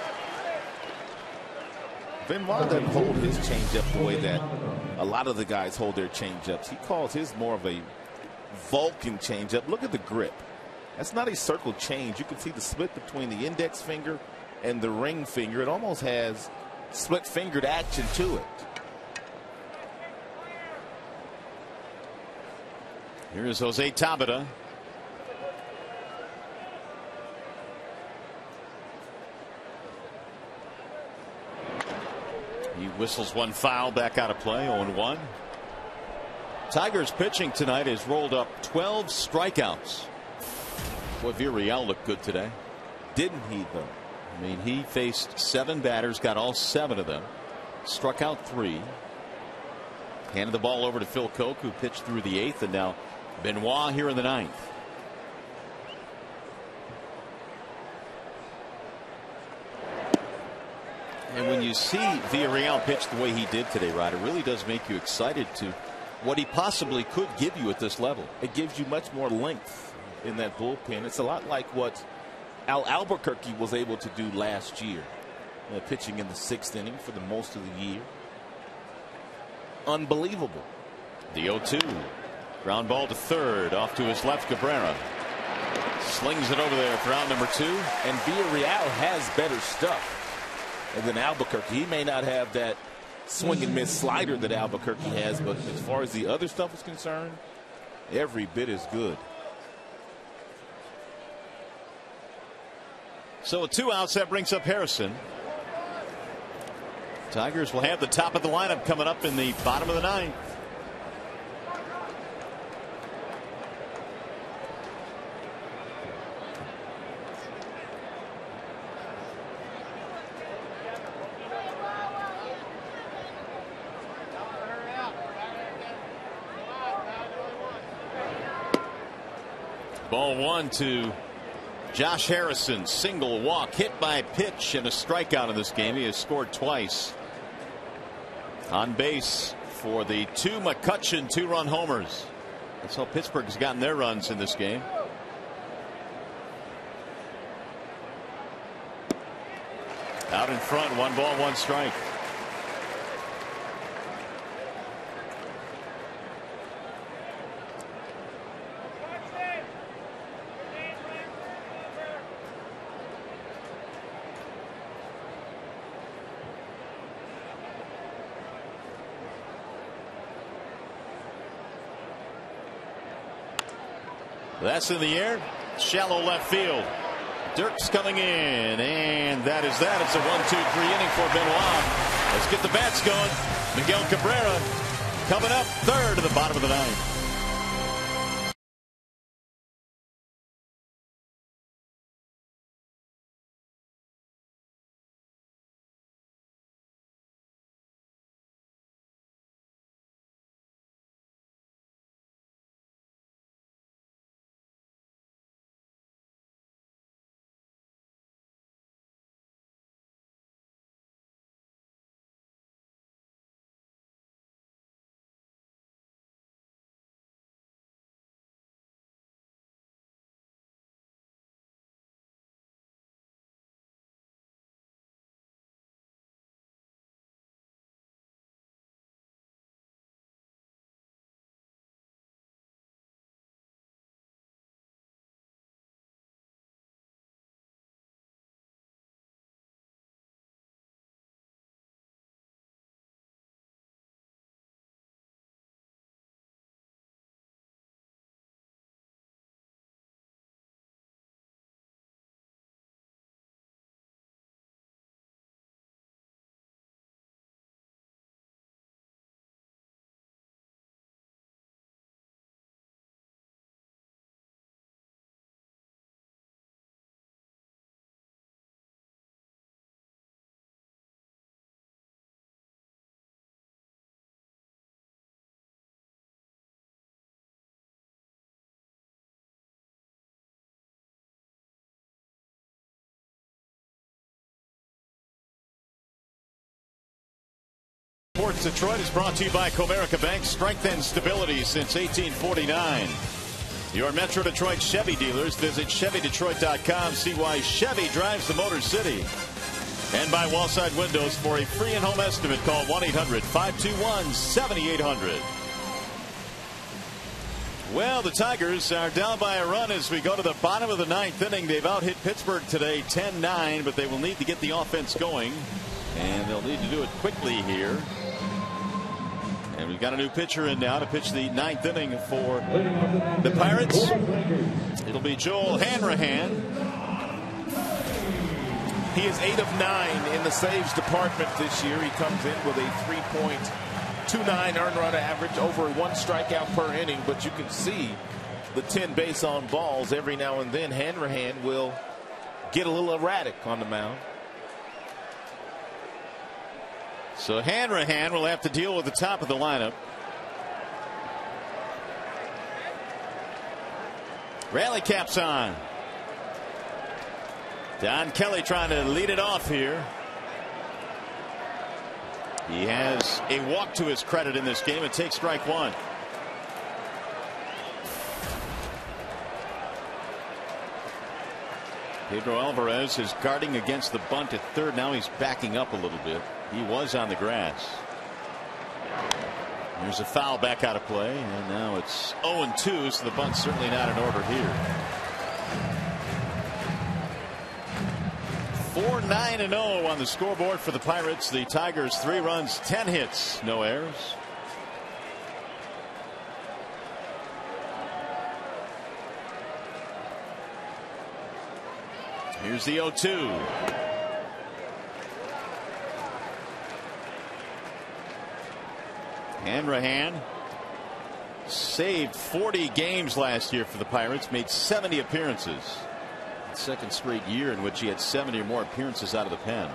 Benoit doesn't hold his changeup the way that a lot of the guys hold their changeups. He calls his more of a Vulcan changeup. Look at the grip. That's not a circle change. You can see the split between the index finger and the ring finger. It almost has split fingered action to it. Here's Jose Tabata. He whistles one foul, back out of play, 0-1. Tigers pitching tonight has rolled up 12 strikeouts. Boy, Villarreal looked good today. Didn't he, though? I mean, he faced 7 batters, got all 7 of them. Struck out 3. Handed the ball over to Phil Koch, who pitched through the 8th, and now Benoit here in the 9th. And when you see Villarreal pitch the way he did today, Rod, it really does make you excited to what he possibly could give you at this level. It gives you much more length in that bullpen. It's a lot like what Al Albuquerque was able to do last year, pitching in the 6th inning for the most of the year. Unbelievable. The 0-2. Ground ball to third, off to his left. Cabrera slings it over there for out number 2. And Villarreal has better stuff than Albuquerque. He may not have that swing and miss slider that Albuquerque has, but as far as the other stuff is concerned, every bit as good. So with 2 outs, that brings up Harrison. Tigers will have the top of the lineup coming up in the bottom of the 9th. Ball 1 to Josh Harrison. Single, walk, hit by pitch, and a strikeout in this game. He has scored twice. on base for the 2 McCutchen 2-run homers. That's how Pittsburgh has gotten their runs in this game. Out in front, 1 ball, 1 strike. That's in the air. Shallow left field. Dirk's coming in, and that is that. It's a 1-2-3 inning for Benoit. Let's get the bats going. Miguel Cabrera coming up, 3rd to the bottom of the 9th. Sports Detroit is brought to you by Comerica Bank. Strength and stability since 1849. Your Metro Detroit Chevy dealers. Visit ChevyDetroit.com. See why Chevy drives the Motor City. And by Wallside Windows. For a free and home estimate, call 1-800-521-7800. Well, the Tigers are down by a run as we go to the bottom of the 9th inning. They've out-hit Pittsburgh today 10-9, but they will need to get the offense going. And they'll need to do it quickly here. And we've got a new pitcher in now to pitch the 9th inning for the Pirates. It'll be Joel Hanrahan. He is 8 of 9 in the saves department this year. He comes in with a 3.29 earned run average, over 1 strikeout per inning. But you can see the 10 base on balls every now and then. Hanrahan will get a little erratic on the mound. So Hanrahan will have to deal with the top of the lineup. Rally caps on. Don Kelly trying to lead it off here. He has a walk to his credit in this game. It takes strike 1. Pedro Alvarez is guarding against the bunt at 3rd. Now he's backing up a little bit. He was on the grass. There's a foul back out of play, and now it's 0-2, so the bunt's certainly not in order here. 4-9-0 on the scoreboard for the Pirates. The Tigers 3 runs, 10 hits, no errors. Here's the 0-2. Hanrahan saved 40 games last year for the Pirates, made 70 appearances. 2nd straight year in which he had 70 or more appearances out of the pen.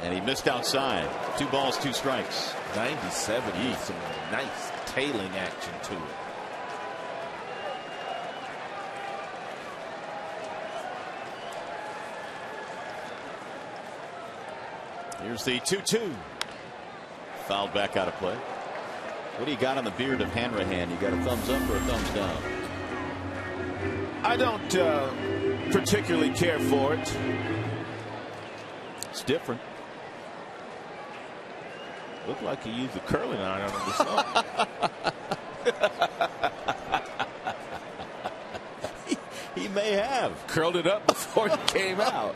And he missed outside. 2 balls, 2 strikes. 97. Some nice tailing action to it. Here's the 2-2. Fouled back out of play. What do you got on the beard of Hanrahan? You got a thumbs up or a thumbs down? I don't particularly care for it. It's different. Looked like he used a curling iron on the song. He may have Curled it up before he came out.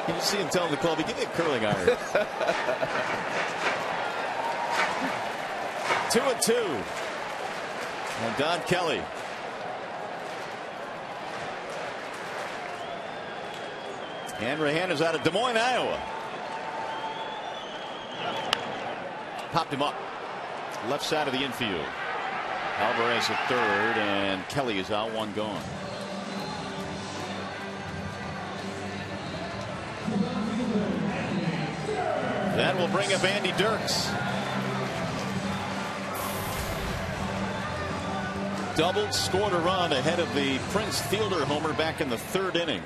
You see him telling the club, "Give me a curling iron." 2-2. And Don Kelly. Hanrahan is out of Des Moines, Iowa. Popped him up. Left side of the infield. Alvarez at third, and Kelly is out, one gone. That will bring up Andy Dirks. Doubled, scored a run ahead of the Prince Fielder homer back in the third inning.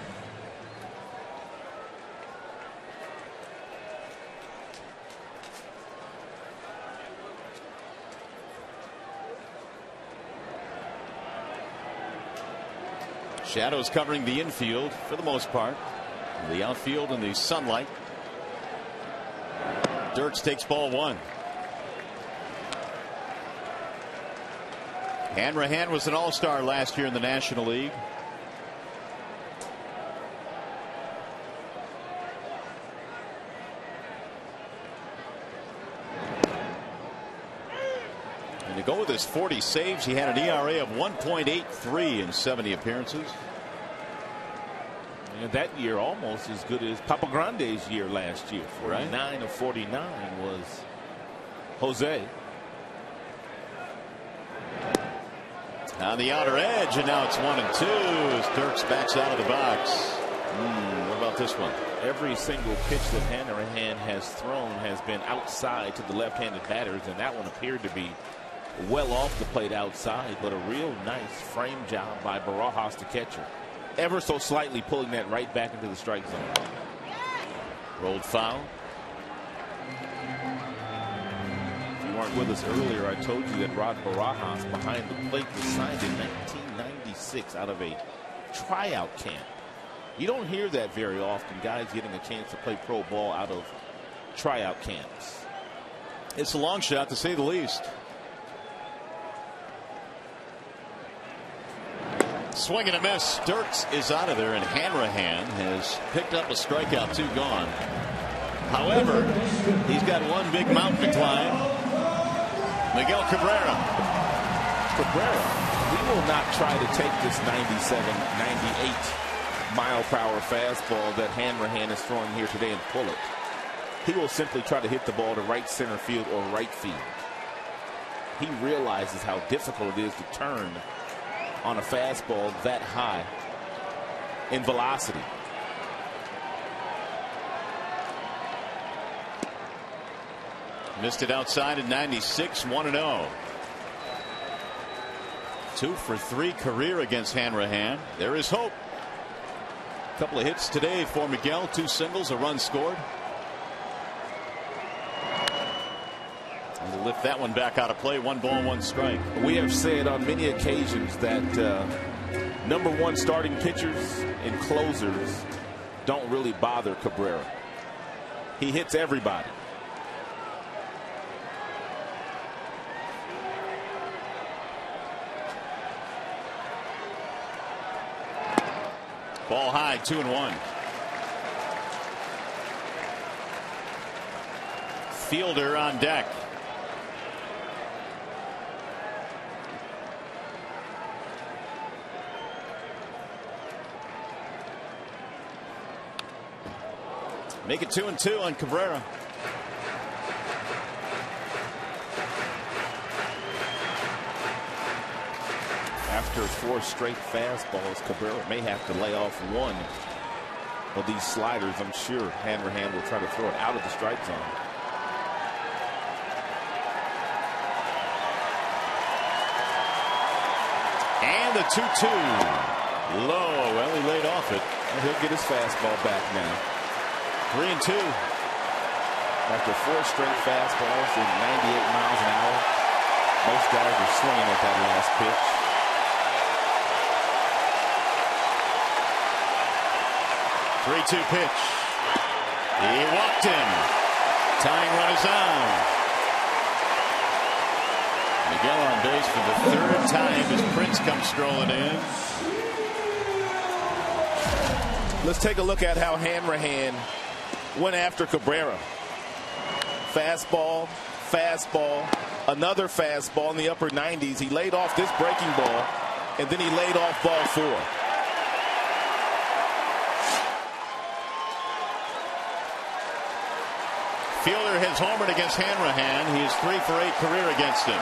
Shadows covering the infield for the most part. The outfield in the sunlight. Dirks takes ball one. Hanrahan was an all-star last year in the National League. And to go with his 40 saves, he had an ERA of 1.83 in 70 appearances. And that year almost as good as Papa Grande's year last year. 49 right. of 49 was Jose. On the outer edge, and now it's 1-2 as Dirks backs out of the box. What about this one? Every single pitch that Hanrahan has thrown has been outside to the left-handed batters, and that one appeared to be well off the plate outside, but a real nice frame job by Barajas, the catcher. Ever so slightly pulling that right back into the strike zone. Rolled foul. If you weren't with us earlier, I told you that Rod Barajas behind the plate was signed in 1996 out of a tryout camp. You don't hear that very often, guys getting a chance to play pro ball out of tryout camps. It's a long shot, to say the least. Swing and a miss. Dirks is out of there, and Hanrahan has picked up a strikeout, 2 gone. However, he's got one big mountain to climb. Miguel Cabrera. He will not try to take this 97, 98 mile per hour fastball that Hanrahan is throwing here today and pull it. He will simply try to hit the ball to right center field or right field. He realizes how difficult it is to turn on a fastball that high in velocity. Missed it outside at 96, 1-0. 2 for 3 career against Hanrahan. There is hope. A couple of hits today for Miguel, 2 singles, a run scored. And to lift that one back out of play, 1 ball, 1 strike. We have said on many occasions that #1 starting pitchers and closers don't really bother Cabrera. He hits everybody. Ball high, 2-1. Fielder on deck. Make it 2-2 on Cabrera. After 4 straight fastballs, Cabrera may have to lay off one of these sliders. I'm sure Hanrahan will try to throw it out of the strike zone. And the 2-2. Low. Well, he laid off it. And he'll get his fastball back now. 3-2. After 4 straight fastballs at 98 miles an hour. Most guys are swinging at that last pitch. 3-2 pitch. He walked him. Tying run is on. Miguel on base for the 3rd time as Prince comes strolling in. Let's take a look at how Hanrahan went after Cabrera. Fastball, fastball, another fastball in the upper 90s. He laid off this breaking ball, and then he laid off ball 4. Fielder has homered against Hanrahan. He is 3 for 8 career against him.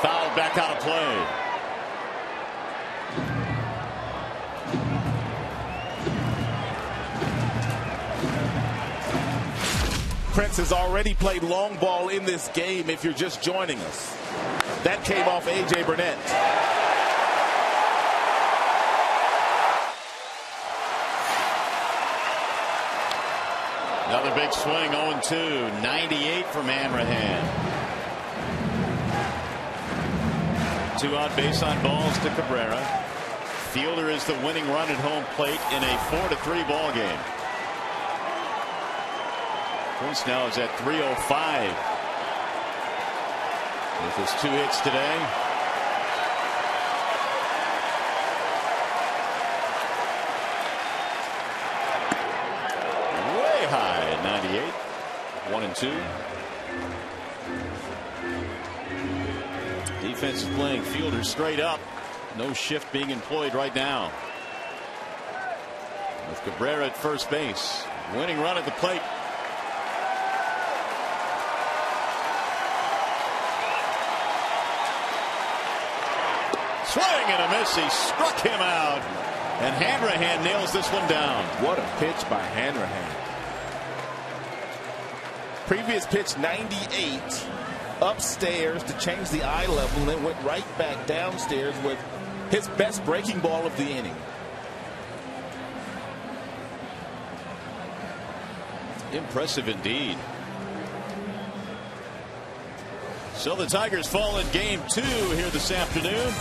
Fouled back out of play. Prince has already played long ball in this game if you're just joining us. That came off A.J. Burnett. Another big swing, 0-2. 98 from Hanrahan. 2 out base on balls to Cabrera. Fielder is the winning run at home plate in a 4-3 ball game. Prince now is at 305 with his 2 hits today. Way high at 98. 1-2. Defense is playing Fielder straight up. No shift being employed right now. With Cabrera at first base. Winning run at the plate. Swing and a miss. He struck him out. And Hanrahan nails this one down. What a pitch by Hanrahan. Previous pitch 98 upstairs to change the eye level, and then went right back downstairs with his best breaking ball of the inning. Impressive indeed. So the Tigers fall in game 2 here this afternoon.